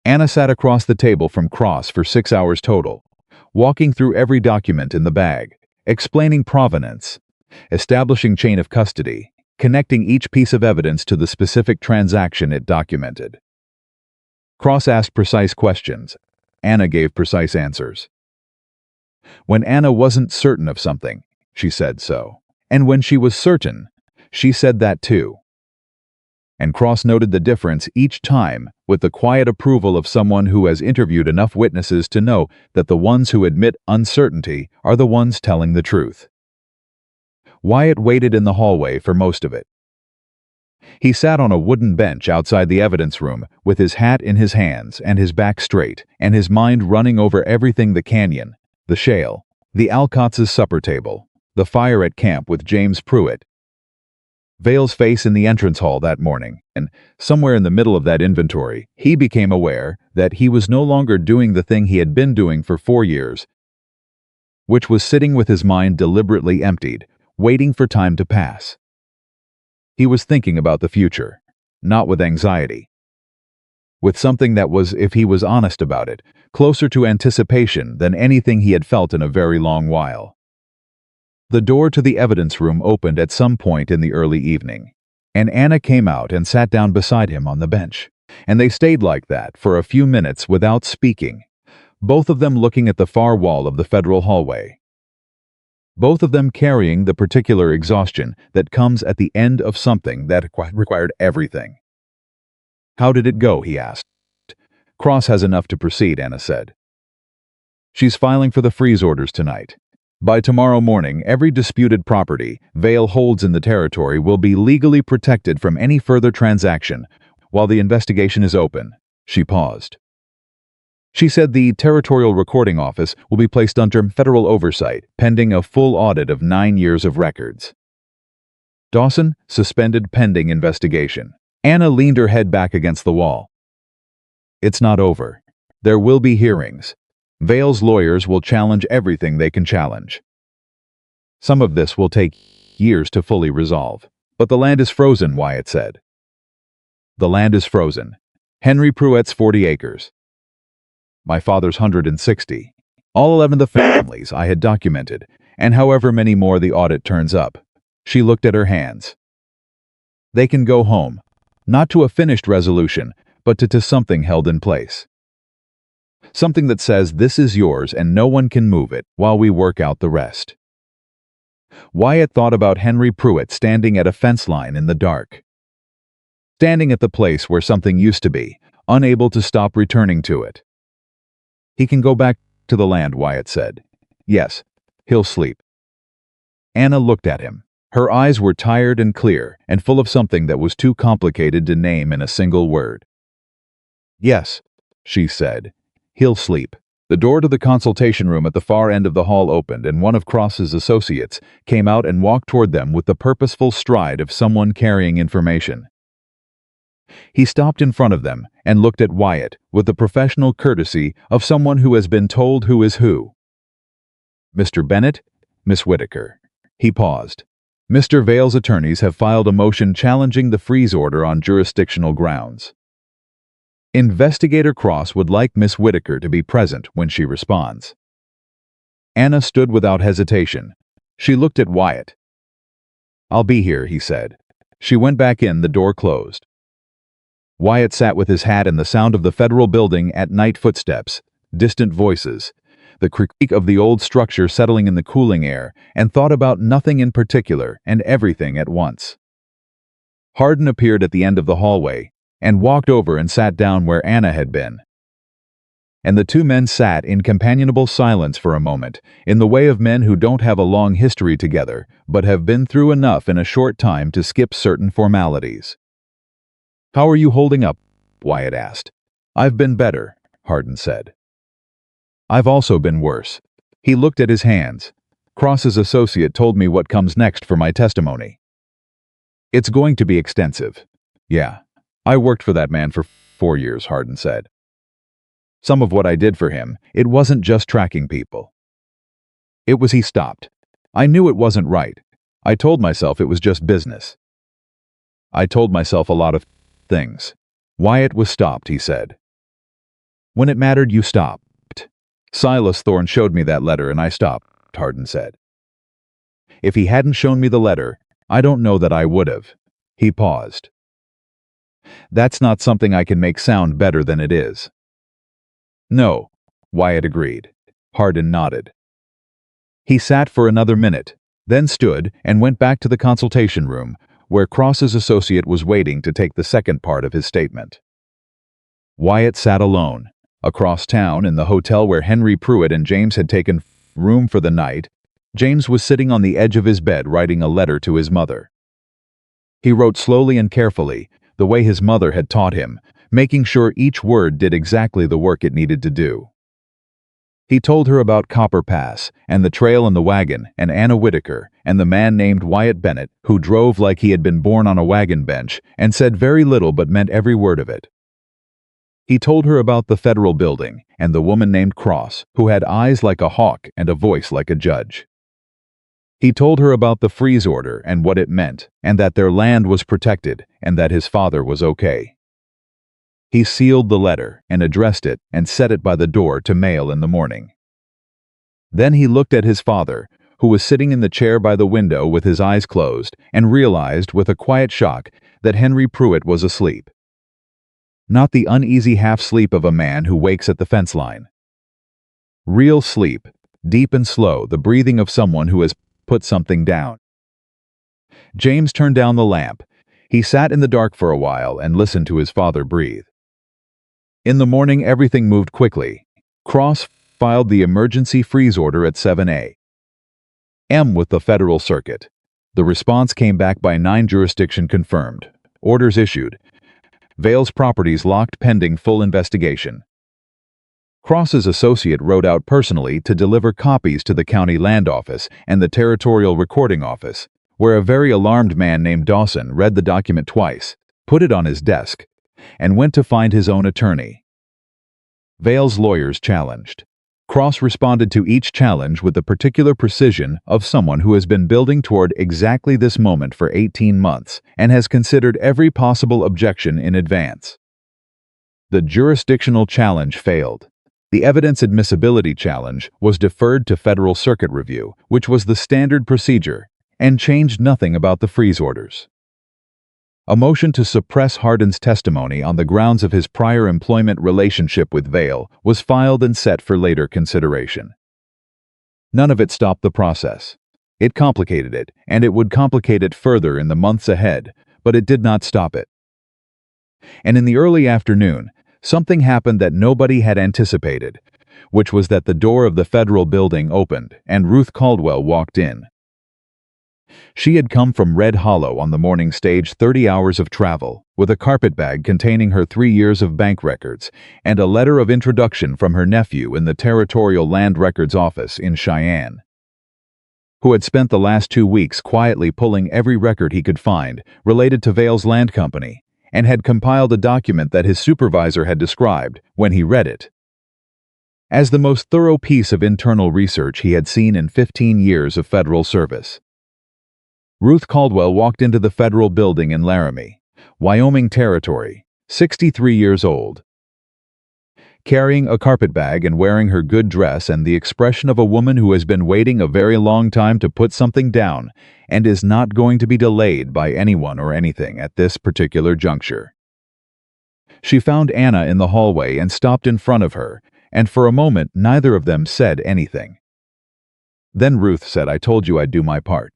Anna sat across the table from Cross for 6 hours total, walking through every document in the bag, explaining provenance, establishing chain of custody, connecting each piece of evidence to the specific transaction it documented. Cross asked precise questions. Anna gave precise answers. When Anna wasn't certain of something, she said so. And when she was certain, she said that too. And Cross noted the difference each time with the quiet approval of someone who has interviewed enough witnesses to know that the ones who admit uncertainty are the ones telling the truth. Wyatt waited in the hallway for most of it. He sat on a wooden bench outside the evidence room with his hat in his hands and his back straight and his mind running over everything: the canyon, the shale, the Alcott's supper table, the fire at camp with James Pruitt, Vale's face in the entrance hall that morning, and somewhere in the middle of that inventory, he became aware that he was no longer doing the thing he had been doing for 4 years, which was sitting with his mind deliberately emptied, waiting for time to pass. He was thinking about the future, not with anxiety. with something that was, if he was honest about it, closer to anticipation than anything he had felt in a very long while. The door to the evidence room opened at some point in the early evening, and Anna came out and sat down beside him on the bench, and they stayed like that for a few minutes without speaking, both of them looking at the far wall of the federal hallway. Both of them carrying the particular exhaustion that comes at the end of something that required everything. "How did it go?" he asked. "Cross has enough to proceed," Anna said. "She's filing for the freeze orders tonight. By tomorrow morning, every disputed property Vale holds in the territory will be legally protected from any further transaction while the investigation is open." She paused. She said the Territorial Recording Office will be placed under federal oversight, pending a full audit of 9 years of records. Dawson, suspended pending investigation. Anna leaned her head back against the wall. "It's not over. There will be hearings. Vale's lawyers will challenge everything they can challenge. Some of this will take years to fully resolve. But the land is frozen," Wyatt said. "The land is frozen. Henry Pruitt's 40 acres. My father's 160. All 11 of the families I had documented, and however many more the audit turns up." She looked at her hands. "They can go home, not to a finished resolution, but to something held in place. Something that says this is yours and no one can move it while we work out the rest." Wyatt thought about Henry Pruitt standing at a fence line in the dark. Standing at the place where something used to be, unable to stop returning to it. "He can go back to the land," Wyatt said. "Yes, he'll sleep." Anna looked at him. Her eyes were tired and clear, and full of something that was too complicated to name in a single word. "Yes," she said, "he'll sleep." The door to the consultation room at the far end of the hall opened, and one of Cross's associates came out and walked toward them with the purposeful stride of someone carrying information. He stopped in front of them and looked at Wyatt with the professional courtesy of someone who has been told who is who. "Mr. Bennett, Miss Whitaker." He paused. "Mr. Vale's attorneys have filed a motion challenging the freeze order on jurisdictional grounds. Investigator Cross would like Miss Whitaker to be present when she responds." Anna stood without hesitation. She looked at Wyatt. "I'll be here," he said. She went back in, the door closed. Wyatt sat with his hat and the sound of the federal building at night, footsteps, distant voices, the creak of the old structure settling in the cooling air, and thought about nothing in particular and everything at once. Hardin appeared at the end of the hallway and walked over and sat down where Anna had been. And the two men sat in companionable silence for a moment, in the way of men who don't have a long history together, but have been through enough in a short time to skip certain formalities. "How are you holding up?" Wyatt asked. "I've been better," Hardin said. "I've also been worse." He looked at his hands. "Cross's associate told me what comes next for my testimony. It's going to be extensive." "Yeah, I worked for that man for 4 years," Hardin said. "Some of what I did for him, it wasn't just tracking people. It was," he stopped. "I knew it wasn't right. I told myself it was just business. I told myself a lot of things." Wyatt was stopped, he said. "When it mattered, you stopped. Silas Thorne showed me that letter and I stopped," Hardin said. "If he hadn't shown me the letter, I don't know that I would have." He paused. "That's not something I can make sound better than it is." "No," Wyatt agreed. Hardin nodded. He sat for another minute, then stood and went back to the consultation room, where Cross's associate was waiting to take the second part of his statement. Wyatt sat alone. Across town, in the hotel where Henry Pruitt and James had taken room for the night, James was sitting on the edge of his bed writing a letter to his mother. He wrote slowly and carefully, the way his mother had taught him, making sure each word did exactly the work it needed to do. He told her about Copper Pass, and the trail and the wagon, and Anna Whitaker, and the man named Wyatt Bennett, who drove like he had been born on a wagon bench, and said very little but meant every word of it. He told her about the federal building, and the woman named Cross, who had eyes like a hawk and a voice like a judge. He told her about the freeze order and what it meant, and that their land was protected, and that his father was okay. He sealed the letter and addressed it and set it by the door to mail in the morning. Then he looked at his father, who was sitting in the chair by the window with his eyes closed, and realized with a quiet shock that Henry Pruitt was asleep. Not the uneasy half-sleep of a man who wakes at the fence line. Real sleep, deep and slow, the breathing of someone who has put something down. James turned down the lamp. He sat in the dark for a while and listened to his father breathe. In the morning, everything moved quickly. Cross filed the emergency freeze order at 7 a.m. with the Federal Circuit. The response came back by 9 jurisdiction confirmed. Orders issued. Vale's properties locked pending full investigation. Cross's associate rode out personally to deliver copies to the county land office and the territorial recording office, where a very alarmed man named Dawson read the document twice, put it on his desk, and went to find his own attorney. Vale's lawyers challenged. Cross responded to each challenge with the particular precision of someone who has been building toward exactly this moment for 18 months and has considered every possible objection in advance. The jurisdictional challenge failed. The evidence admissibility challenge was deferred to Federal Circuit review, which was the standard procedure, and changed nothing about the freeze orders. A motion to suppress Hardin's testimony on the grounds of his prior employment relationship with Vale was filed and set for later consideration. None of it stopped the process. It complicated it, and it would complicate it further in the months ahead, but it did not stop it. And in the early afternoon, something happened that nobody had anticipated, which was that the door of the federal building opened and Ruth Caldwell walked in. She had come from Red Hollow on the morning stage, 30 hours of travel, with a carpetbag containing her 3 years of bank records and a letter of introduction from her nephew in the Territorial Land Records Office in Cheyenne, who had spent the last 2 weeks quietly pulling every record he could find related to Vale's land company, and had compiled a document that his supervisor had described, when he read it, as the most thorough piece of internal research he had seen in 15 years of federal service. Ruth Caldwell walked into the federal building in Laramie, Wyoming Territory, 63 years old, carrying a carpetbag and wearing her good dress and the expression of a woman who has been waiting a very long time to put something down and is not going to be delayed by anyone or anything at this particular juncture. She found Anna in the hallway and stopped in front of her, and for a moment neither of them said anything. Then Ruth said, "I told you I'd do my part."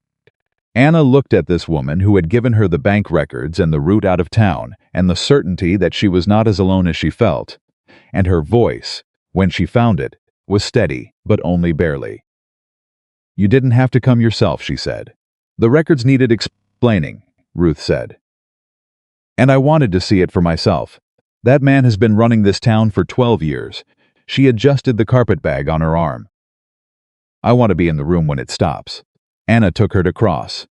Anna looked at this woman who had given her the bank records and the route out of town and the certainty that she was not as alone as she felt, and her voice, when she found it, was steady, but only barely. "You didn't have to come yourself," she said. "The records needed explaining," Ruth said. "And I wanted to see it for myself. That man has been running this town for 12 years. She adjusted the carpetbag on her arm. "I want to be in the room when it stops." Anna took her to Cross.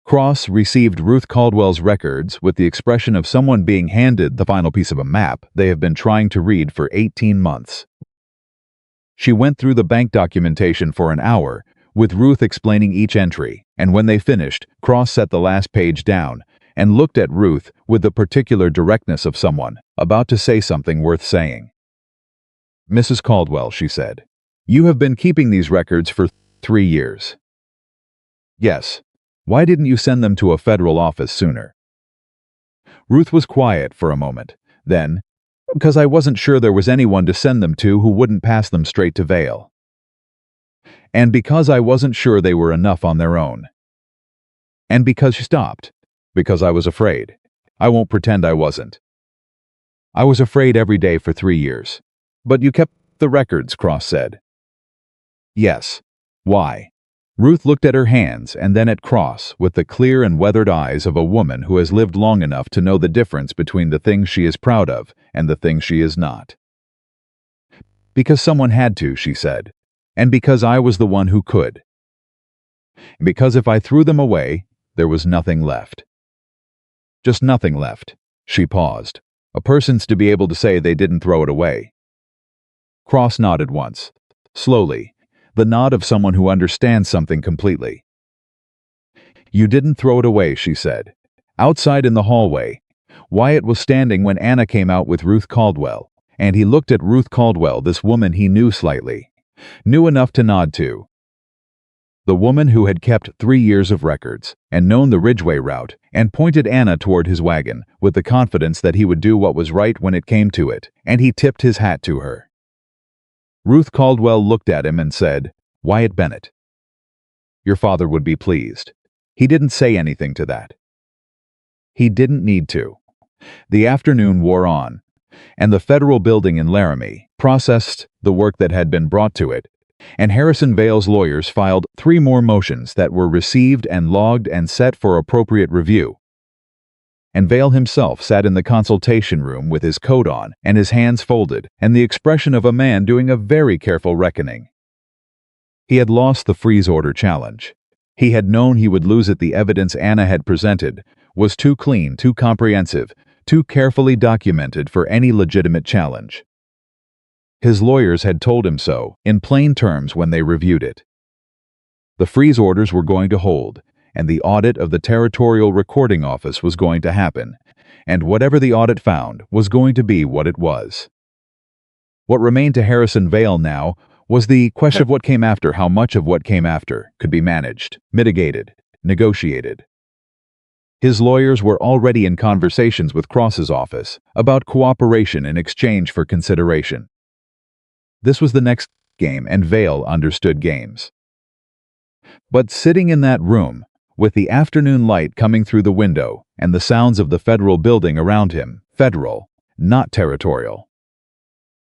Cross received Ruth Caldwell's records with the expression of someone being handed the final piece of a map they have been trying to read for 18 months. She went through the bank documentation for an hour, with Ruth explaining each entry, and when they finished, Cross set the last page down and looked at Ruth with the particular directness of someone about to say something worth saying. "Mrs. Caldwell," she said, "you have been keeping these records for 3 years. "Yes. Why didn't you send them to a federal office sooner?" Ruth was quiet for a moment. Then, "Because I wasn't sure there was anyone to send them to who wouldn't pass them straight to Vale. And because I wasn't sure they were enough on their own. And because she stopped. Because I was afraid. I won't pretend I wasn't. I was afraid every day for 3 years. But you kept the records," Cross said. "Yes. Why?" Ruth looked at her hands and then at Cross with the clear and weathered eyes of a woman who has lived long enough to know the difference between the things she is proud of and the things she is not. "Because someone had to," she said, "and because I was the one who could. Because if I threw them away, there was nothing left. Just nothing left." She paused. "A person's to be able to say they didn't throw it away." Cross nodded once, slowly, the nod of someone who understands something completely. "You didn't throw it away," she said. "Outside in the hallway, Wyatt was standing when Anna came out with Ruth Caldwell, and he looked at Ruth Caldwell, this woman he knew slightly, knew enough to nod to. The woman who had kept 3 years of records and known the Ridgeway route, and pointed Anna toward his wagon with the confidence that he would do what was right when it came to it, and he tipped his hat to her. Ruth Caldwell looked at him and said, "Wyatt Bennett, your father would be pleased." He didn't say anything to that. He didn't need to. The afternoon wore on, and the federal building in Laramie processed the work that had been brought to it, and Harrison Vale's lawyers filed 3 more motions that were received and logged and set for appropriate review. And Vale himself sat in the consultation room with his coat on and his hands folded and the expression of a man doing a very careful reckoning. He had lost the freeze order challenge. He had known he would lose it. The evidence Anna had presented was too clean, too comprehensive, too carefully documented for any legitimate challenge. His lawyers had told him so, in plain terms, when they reviewed it. The freeze orders were going to hold, and the audit of the Territorial Recording Office was going to happen, and whatever the audit found was going to be what it was. What remained to Harrison Vale now was the question of what came after, how much of what came after could be managed, mitigated, negotiated. His lawyers were already in conversations with Cross's office about cooperation in exchange for consideration. This was the next game, and Vale understood games. But sitting in that room, with the afternoon light coming through the window and the sounds of the federal building around him, federal, not territorial,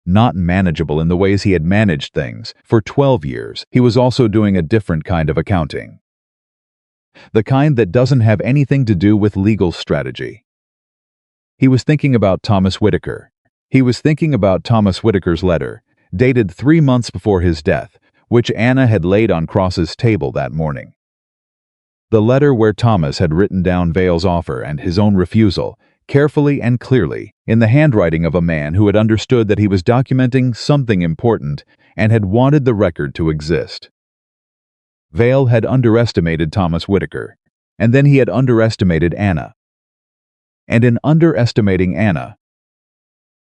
not manageable in the ways he had managed things for 12 years, he was also doing a different kind of accounting. The kind that doesn't have anything to do with legal strategy. He was thinking about Thomas Whitaker. He was thinking about Thomas Whitaker's letter, dated 3 months before his death, which Anna had laid on Cross's table that morning. The letter where Thomas had written down Vale's offer and his own refusal, carefully and clearly, in the handwriting of a man who had understood that he was documenting something important and had wanted the record to exist. Vale had underestimated Thomas Whitaker, and then he had underestimated Anna. And in underestimating Anna,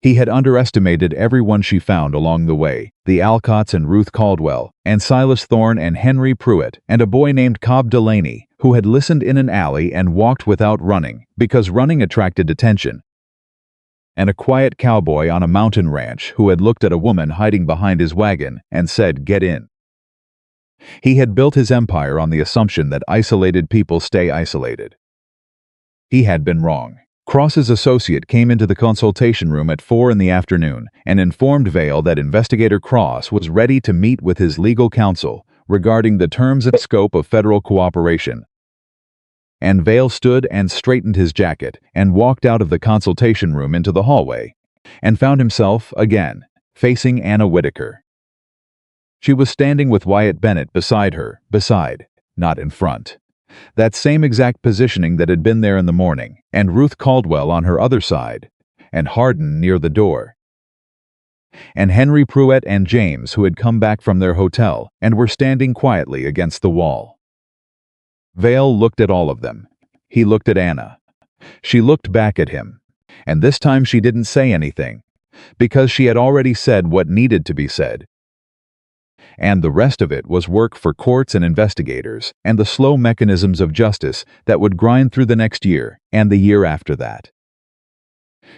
he had underestimated everyone she found along the way, the Alcotts and Ruth Caldwell, and Silas Thorne and Henry Pruitt, and a boy named Cobb Delaney, who had listened in an alley and walked without running, because running attracted attention, and a quiet cowboy on a mountain ranch who had looked at a woman hiding behind his wagon and said, "Get in." He had built his empire on the assumption that isolated people stay isolated. He had been wrong. Cross's associate came into the consultation room at 4 in the afternoon and informed Vale that Investigator Cross was ready to meet with his legal counsel regarding the terms and scope of federal cooperation. And Vale stood and straightened his jacket and walked out of the consultation room into the hallway and found himself, again, facing Anna Whitaker. She was standing with Wyatt Bennett beside her, not in front. That same exact positioning that had been there in the morning, and Ruth Caldwell on her other side, and Hardin near the door. And Henry Pruitt and James, who had come back from their hotel and were standing quietly against the wall. Vale looked at all of them. He looked at Anna. She looked back at him, and this time she didn't say anything, because she had already said what needed to be said. And the rest of it was work for courts and investigators and the slow mechanisms of justice that would grind through the next year and the year after that.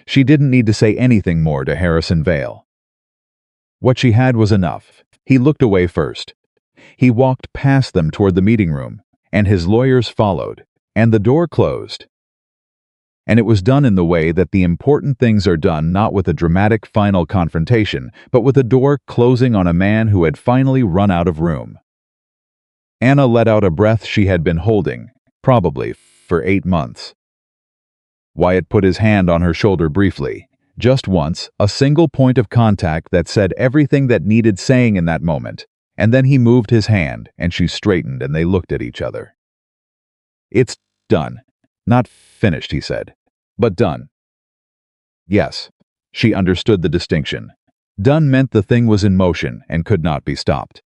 She didn't need to say anything more to Harrison Vale. What she had was enough. He looked away first. He walked past them toward the meeting room, and his lawyers followed, and the door closed. And it was done in the way that the important things are done, not with a dramatic final confrontation, but with a door closing on a man who had finally run out of room. Anna let out a breath she had been holding, probably, for 8 months. Wyatt put his hand on her shoulder briefly, just once, a single point of contact that said everything that needed saying in that moment, and then he moved his hand, and she straightened, and they looked at each other. "It's done. Not finished," he said, "but done." Yes, she understood the distinction. Done meant the thing was in motion and could not be stopped.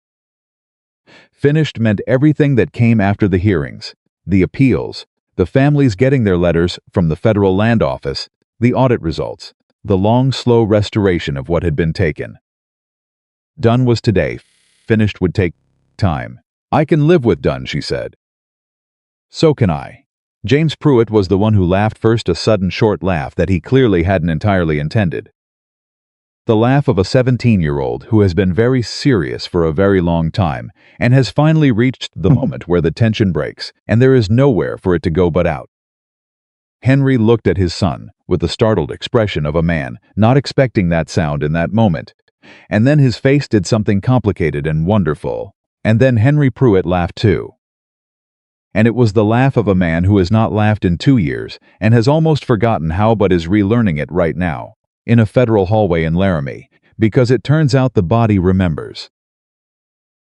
Finished meant everything that came after the hearings, the appeals, The families getting their letters from the federal land office, the audit results, the long, slow restoration of what had been taken. Done was today. Finished would take time. I can live with done, she said. So can I. James Pruitt was the one who laughed first, a sudden short laugh that he clearly hadn't entirely intended. The laugh of a 17-year-old who has been very serious for a very long time and has finally reached the moment where the tension breaks and there is nowhere for it to go but out. Henry looked at his son with the startled expression of a man not expecting that sound in that moment, and then his face did something complicated and wonderful, and then Henry Pruitt laughed too. And it was the laugh of a man who has not laughed in 2 years and has almost forgotten how but is relearning it right now, in a federal hallway in Laramie, because it turns out the body remembers.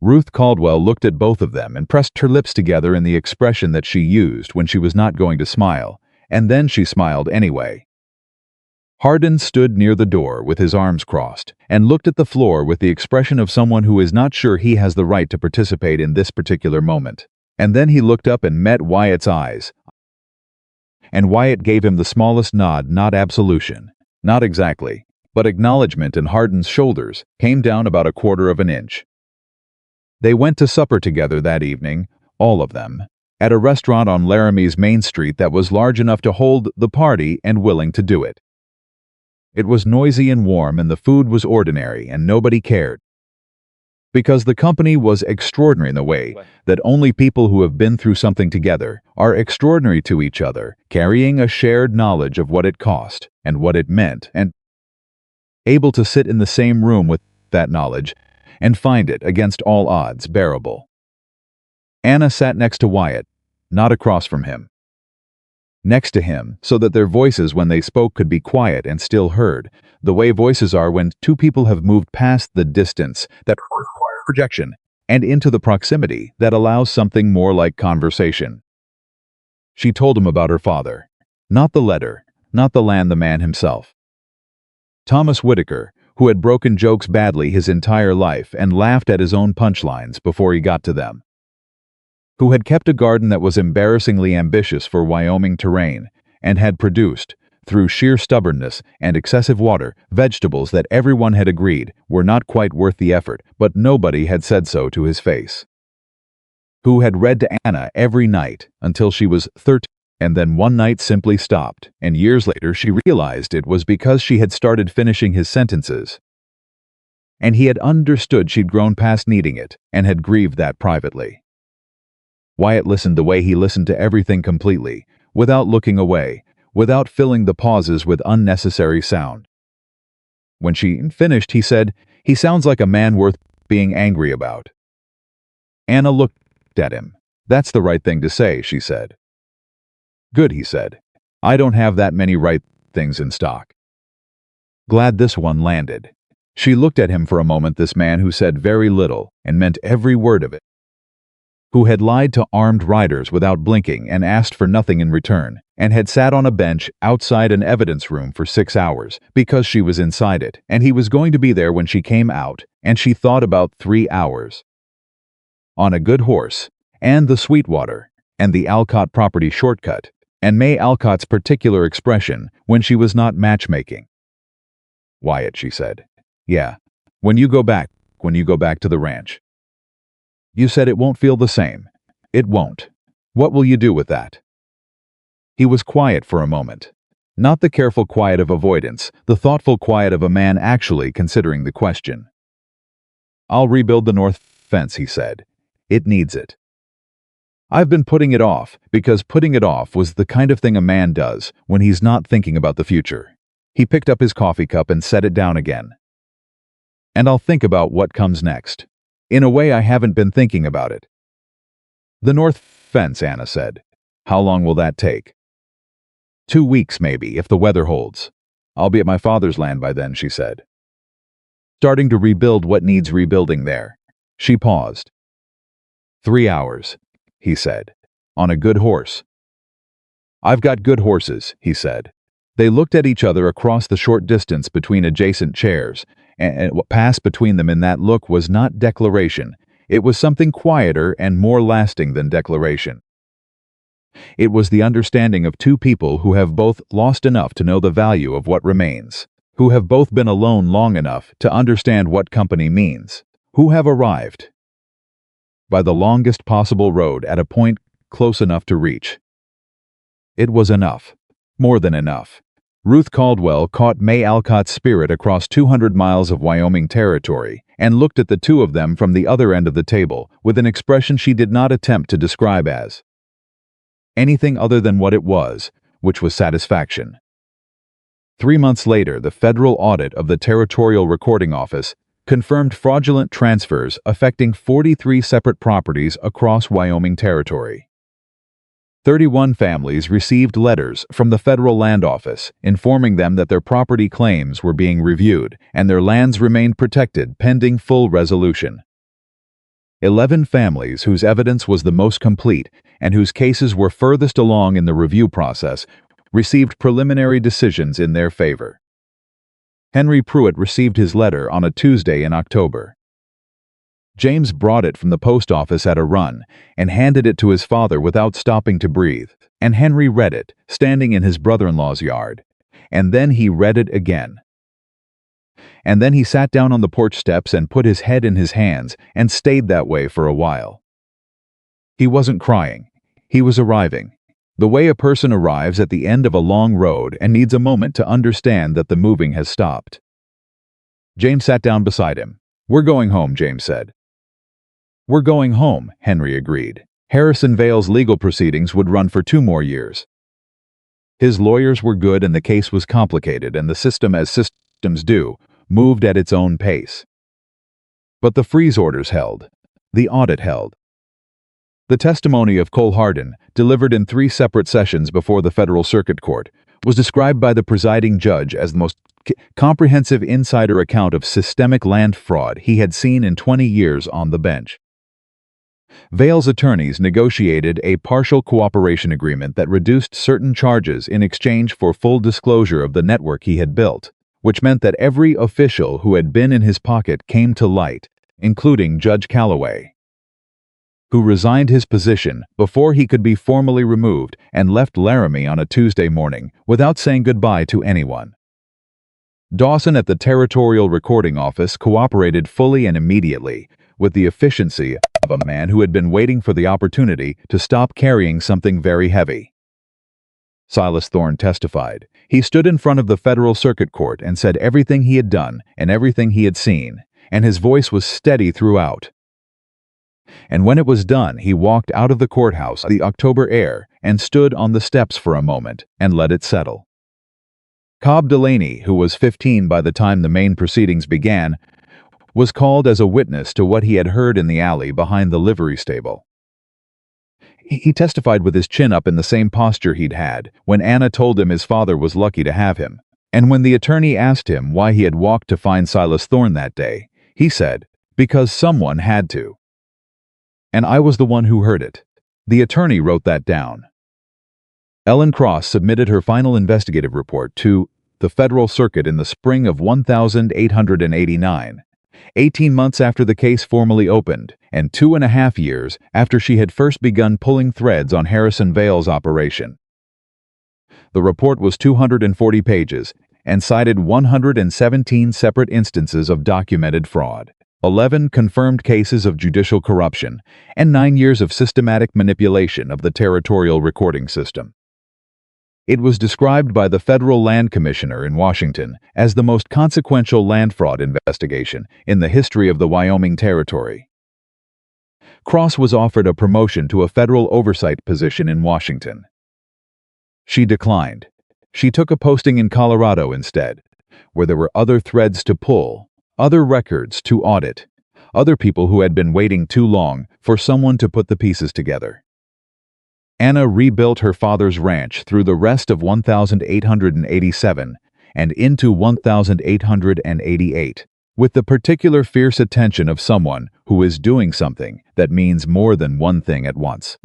Ruth Caldwell looked at both of them and pressed her lips together in the expression that she used when she was not going to smile, and then she smiled anyway. Hardin stood near the door with his arms crossed and looked at the floor with the expression of someone who is not sure he has the right to participate in this particular moment. And then he looked up and met Wyatt's eyes. And Wyatt gave him the smallest nod, not absolution, not exactly, but acknowledgement, and Hardin's shoulders came down about 1/4 of an inch. They went to supper together that evening, all of them, at a restaurant on Laramie's main street that was large enough to hold the party and willing to do it. It was noisy and warm, and the food was ordinary, and nobody cared. Because the company was extraordinary in the way that only people who have been through something together are extraordinary to each other, carrying a shared knowledge of what it cost and what it meant, and able to sit in the same room with that knowledge and find it, against all odds, bearable. Anna sat next to Wyatt, not across from him. Next to him, so that their voices when they spoke could be quiet and still heard, the way voices are when two people have moved past the distance that requires projection and into the proximity that allows something more like conversation. She told him about her father. Not the letter, not the land, the man himself. Thomas Whitaker, who had broken jokes badly his entire life and laughed at his own punchlines before he got to them. Who had kept a garden that was embarrassingly ambitious for Wyoming terrain and had produced, through sheer stubbornness and excessive water, vegetables that everyone had agreed were not quite worth the effort, but nobody had said so to his face. Who had read to Anna every night until she was 13, and then one night simply stopped, and years later she realized it was because she had started finishing his sentences. And he had understood she'd grown past needing it, and had grieved that privately. Wyatt listened the way he listened to everything completely, without looking away, without filling the pauses with unnecessary sound. When she finished, he said, "He sounds like a man worth being angry about." Anna looked at him. "That's the right thing to say," she said. "Good," he said. "I don't have that many right things in stock." Glad this one landed. She looked at him for a moment, this man who said very little and meant every word of it. Who had lied to armed riders without blinking and asked for nothing in return, and had sat on a bench outside an evidence room for 6 hours because she was inside it, and he was going to be there when she came out, and she thought about 3 hours. On a good horse, and the Sweetwater, and the Alcott property shortcut, and May Alcott's particular expression when she was not matchmaking. "Wyatt," she said. "Yeah, when you go back to the ranch. You said it won't feel the same. It won't. What will you do with that?" He was quiet for a moment. Not the careful quiet of avoidance, the thoughtful quiet of a man actually considering the question. "I'll rebuild the north fence," he said. "It needs it. I've been putting it off, because putting it off was the kind of thing a man does when he's not thinking about the future." He picked up his coffee cup and set it down again. "And I'll think about what comes next. In a way, I haven't been thinking about it." "The north fence," Anna said. "How long will that take?" 2 weeks, maybe, if the weather holds. I'll be at my father's land by then," she said. "Starting to rebuild what needs rebuilding there." She paused. 3 hours, he said. "On a good horse." "I've got good horses," he said. They looked at each other across the short distance between adjacent chairs, and what passed between them in that look was not declaration. It was something quieter and more lasting than declaration. It was the understanding of two people who have both lost enough to know the value of what remains, who have both been alone long enough to understand what company means, who have arrived by the longest possible road at a point close enough to reach. It was enough. More than enough. Ruth Caldwell caught May Alcott's spirit across 200 miles of Wyoming territory and looked at the two of them from the other end of the table with an expression she did not attempt to describe as anything other than what it was, which was satisfaction. 3 months later, the federal audit of the Territorial Recording Office confirmed fraudulent transfers affecting 43 separate properties across Wyoming territory. 31 families received letters from the Federal Land Office informing them that their property claims were being reviewed and their lands remained protected pending full resolution. 11 families whose evidence was the most complete and whose cases were furthest along in the review process received preliminary decisions in their favor. Henry Pruitt received his letter on a Tuesday in October. James brought it from the post office at a run and handed it to his father without stopping to breathe, and Henry read it, standing in his brother-in-law's yard. And then he read it again. And then he sat down on the porch steps and put his head in his hands and stayed that way for a while. He wasn't crying. He was arriving. The way a person arrives at the end of a long road and needs a moment to understand that the moving has stopped. James sat down beside him. "We're going home," James said. "We're going home," Henry agreed. Harrison Vale's legal proceedings would run for 2 more years. His lawyers were good and the case was complicated, and the system, as systems do, moved at its own pace. But the freeze orders held. The audit held. The testimony of Cole Hardin, delivered in 3 separate sessions before the Federal Circuit Court, was described by the presiding judge as the most comprehensive insider account of systemic land fraud he had seen in 20 years on the bench. Vale's attorneys negotiated a partial cooperation agreement that reduced certain charges in exchange for full disclosure of the network he had built, which meant that every official who had been in his pocket came to light, including Judge Calloway, who resigned his position before he could be formally removed and left Laramie on a Tuesday morning without saying goodbye to anyone. Dawson at the Territorial Recording Office cooperated fully and immediately, with the efficiency of a man who had been waiting for the opportunity to stop carrying something very heavy. Silas Thorne testified. He stood in front of the Federal Circuit Court and said everything he had done and everything he had seen, and his voice was steady throughout. And when it was done, he walked out of the courthouse, the October air, and stood on the steps for a moment and let it settle. Cobb Delaney, who was 15 by the time the main proceedings began, was called as a witness to what he had heard in the alley behind the livery stable. He testified with his chin up in the same posture he'd had when Anna told him his father was lucky to have him, and when the attorney asked him why he had walked to find Silas Thorne that day, he said, "Because someone had to. And I was the one who heard it." The attorney wrote that down. Ellen Cross submitted her final investigative report to the Federal Circuit in the spring of 1889, 18 months after the case formally opened, and 2.5 years after she had first begun pulling threads on Harrison Vale's operation. The report was 240 pages and cited 117 separate instances of documented fraud, 11 confirmed cases of judicial corruption, and 9 years of systematic manipulation of the territorial recording system. It was described by the Federal Land Commissioner in Washington as the most consequential land fraud investigation in the history of the Wyoming Territory. Cross was offered a promotion to a federal oversight position in Washington. She declined. She took a posting in Colorado instead, where there were other threads to pull, other records to audit, other people who had been waiting too long for someone to put the pieces together. Anna rebuilt her father's ranch through the rest of 1887 and into 1888, with the particular fierce attention of someone who is doing something that means more than one thing at once.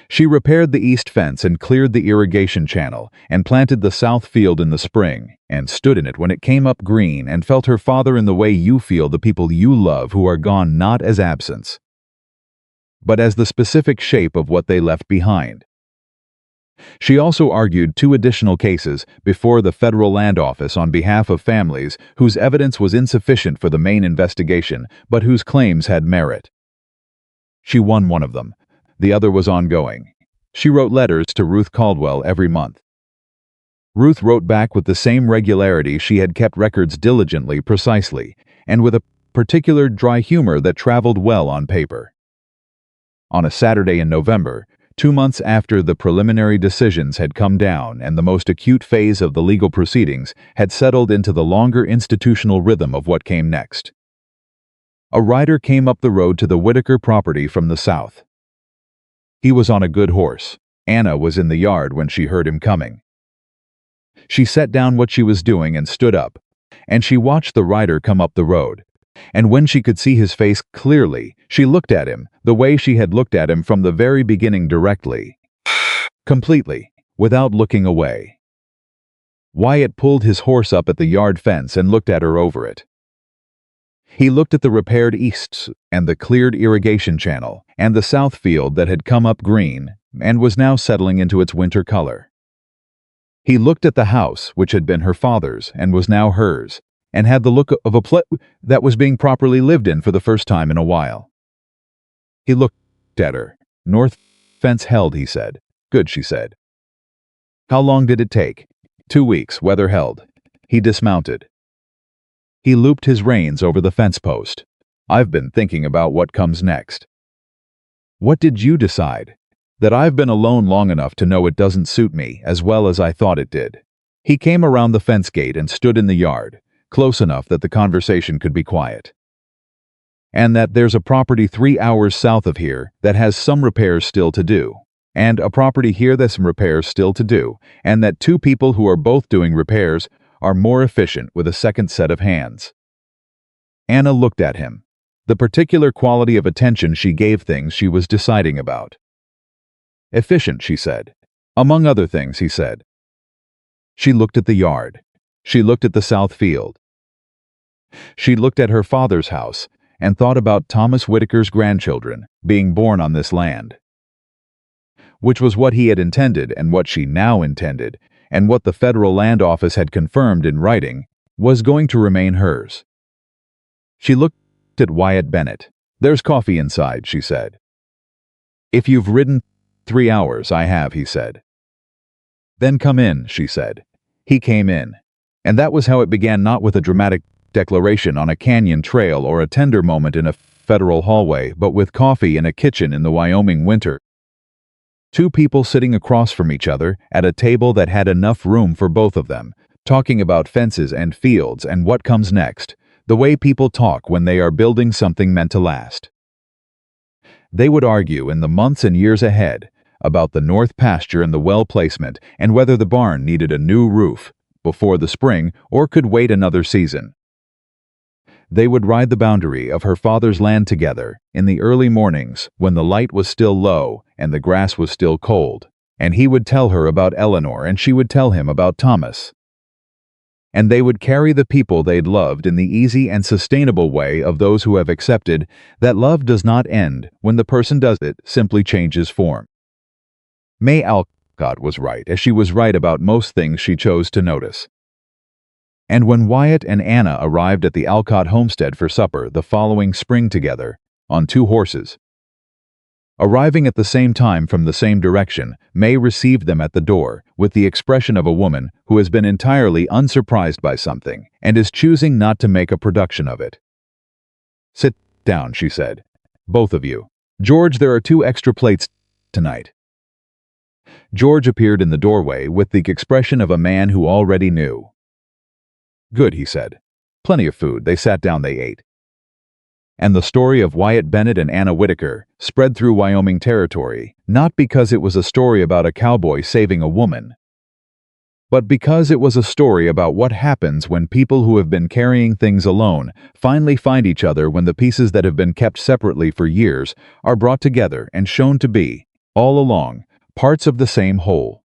She repaired the east fence and cleared the irrigation channel and planted the south field in the spring and stood in it when it came up green and felt her father in the way you feel the people you love who are gone, not as absence, but as the specific shape of what they left behind. She also argued 2 additional cases before the Federal Land Office on behalf of families whose evidence was insufficient for the main investigation, but whose claims had merit. She won one of them. The other was ongoing. She wrote letters to Ruth Caldwell every month. Ruth wrote back with the same regularity. She had kept records diligently, precisely, and with a particular dry humor that traveled well on paper. On a Saturday in November, 2 months after the preliminary decisions had come down and the most acute phase of the legal proceedings had settled into the longer institutional rhythm of what came next, a rider came up the road to the Whitaker property from the south. He was on a good horse. Anna was in the yard when she heard him coming. She set down what she was doing and stood up, and she watched the rider come up the road. And when she could see his face clearly, she looked at him the way she had looked at him from the very beginning, directly, completely, without looking away. Wyatt pulled his horse up at the yard fence and looked at her over it. He looked at the repaired easts and the cleared irrigation channel and the south field that had come up green and was now settling into its winter color. He looked at the house, which had been her father's and was now hers, and had the look of a place that was being properly lived in for the first time in a while. He looked at her. North fence held, he said. Good, she said. How long did it take? 2 weeks, weather held. He dismounted. He looped his reins over the fence post. I've been thinking about what comes next. What did you decide? That I've been alone long enough to know it doesn't suit me as well as I thought it did. He came around the fence gate and stood in the yard, close enough that the conversation could be quiet. And that there's a property 3 hours south of here that has some repairs still to do, and a property here that's some repairs still to do, and that 2 people who are both doing repairs are more efficient with a second set of hands. Anna looked at him. The particular quality of attention she gave things she was deciding about. Efficient, she said. Among other things, he said. She looked at the yard. She looked at the south field. She looked at her father's house and thought about Thomas Whitaker's grandchildren being born on this land, which was what he had intended and what she now intended, and what the Federal Land Office had confirmed in writing was going to remain hers. She looked at Wyatt Bennett. There's coffee inside, she said. If you've ridden 3 hours, I have, he said. Then come in, she said. He came in. And that was how it began, not with a dramatic declaration on a canyon trail or a tender moment in a federal hallway, but with coffee in a kitchen in the Wyoming winter. 2 people sitting across from each other at a table that had enough room for both of them, talking about fences and fields and what comes next, the way people talk when they are building something meant to last. They would argue in the months and years ahead about the north pasture and the well placement and whether the barn needed a new roof before the spring or could wait another season. They would ride the boundary of her father's land together in the early mornings when the light was still low and the grass was still cold, and he would tell her about Eleanor and she would tell him about Thomas. And they would carry the people they'd loved in the easy and sustainable way of those who have accepted that love does not end when the person does it, simply changes form. May Alcott was right, as she was right about most things she chose to notice. And when Wyatt and Anna arrived at the Alcott homestead for supper the following spring together, on 2 horses, arriving at the same time from the same direction, May received them at the door with the expression of a woman who has been entirely unsurprised by something and is choosing not to make a production of it. Sit down, she said. Both of you. George, there are 2 extra plates tonight. George appeared in the doorway with the expression of a man who already knew. Good, he said. Plenty of food. They sat down, they ate. And the story of Wyatt Bennett and Anna Whitaker spread through Wyoming territory, not because it was a story about a cowboy saving a woman, but because it was a story about what happens when people who have been carrying things alone finally find each other when the pieces that have been kept separately for years are brought together and shown to be, all along, parts of the same whole.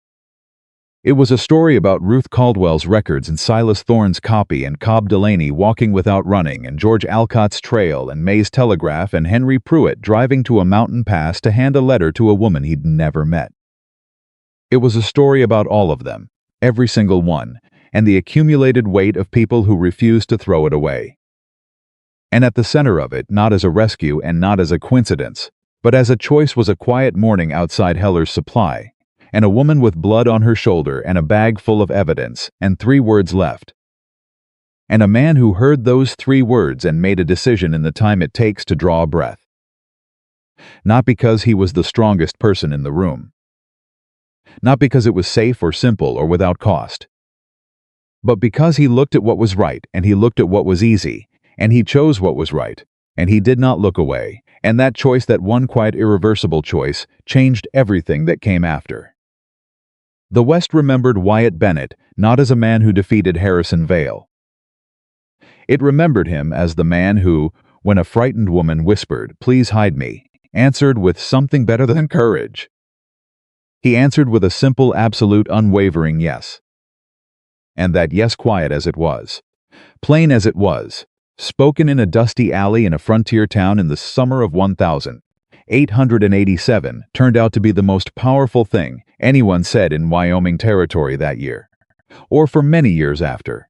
It was a story about Ruth Caldwell's records and Silas Thorne's copy and Cobb Delaney walking without running and George Alcott's trail and May's telegraph and Henry Pruitt driving to a mountain pass to hand a letter to a woman he'd never met. It was a story about all of them, every single one, and the accumulated weight of people who refused to throw it away. And at the center of it, not as a rescue and not as a coincidence, but as a choice, was a quiet morning outside Heller's Supply, and a woman with blood on her shoulder and a bag full of evidence, and 3 words left. And a man who heard those 3 words and made a decision in the time it takes to draw a breath. Not because he was the strongest person in the room. Not because it was safe or simple or without cost. But because he looked at what was right, and he looked at what was easy, and he chose what was right, and he did not look away, and that choice, that one quiet, irreversible choice, changed everything that came after. The West remembered Wyatt Bennett not as a man who defeated Harrison Vale. It remembered him as the man who, when a frightened woman whispered, "Please hide me," answered with something better than courage. He answered with a simple, absolute, unwavering yes. And that yes, quiet as it was, plain as it was, spoken in a dusty alley in a frontier town in the summer of 1887, turned out to be the most powerful thing anyone said in Wyoming Territory that year, or for many years after.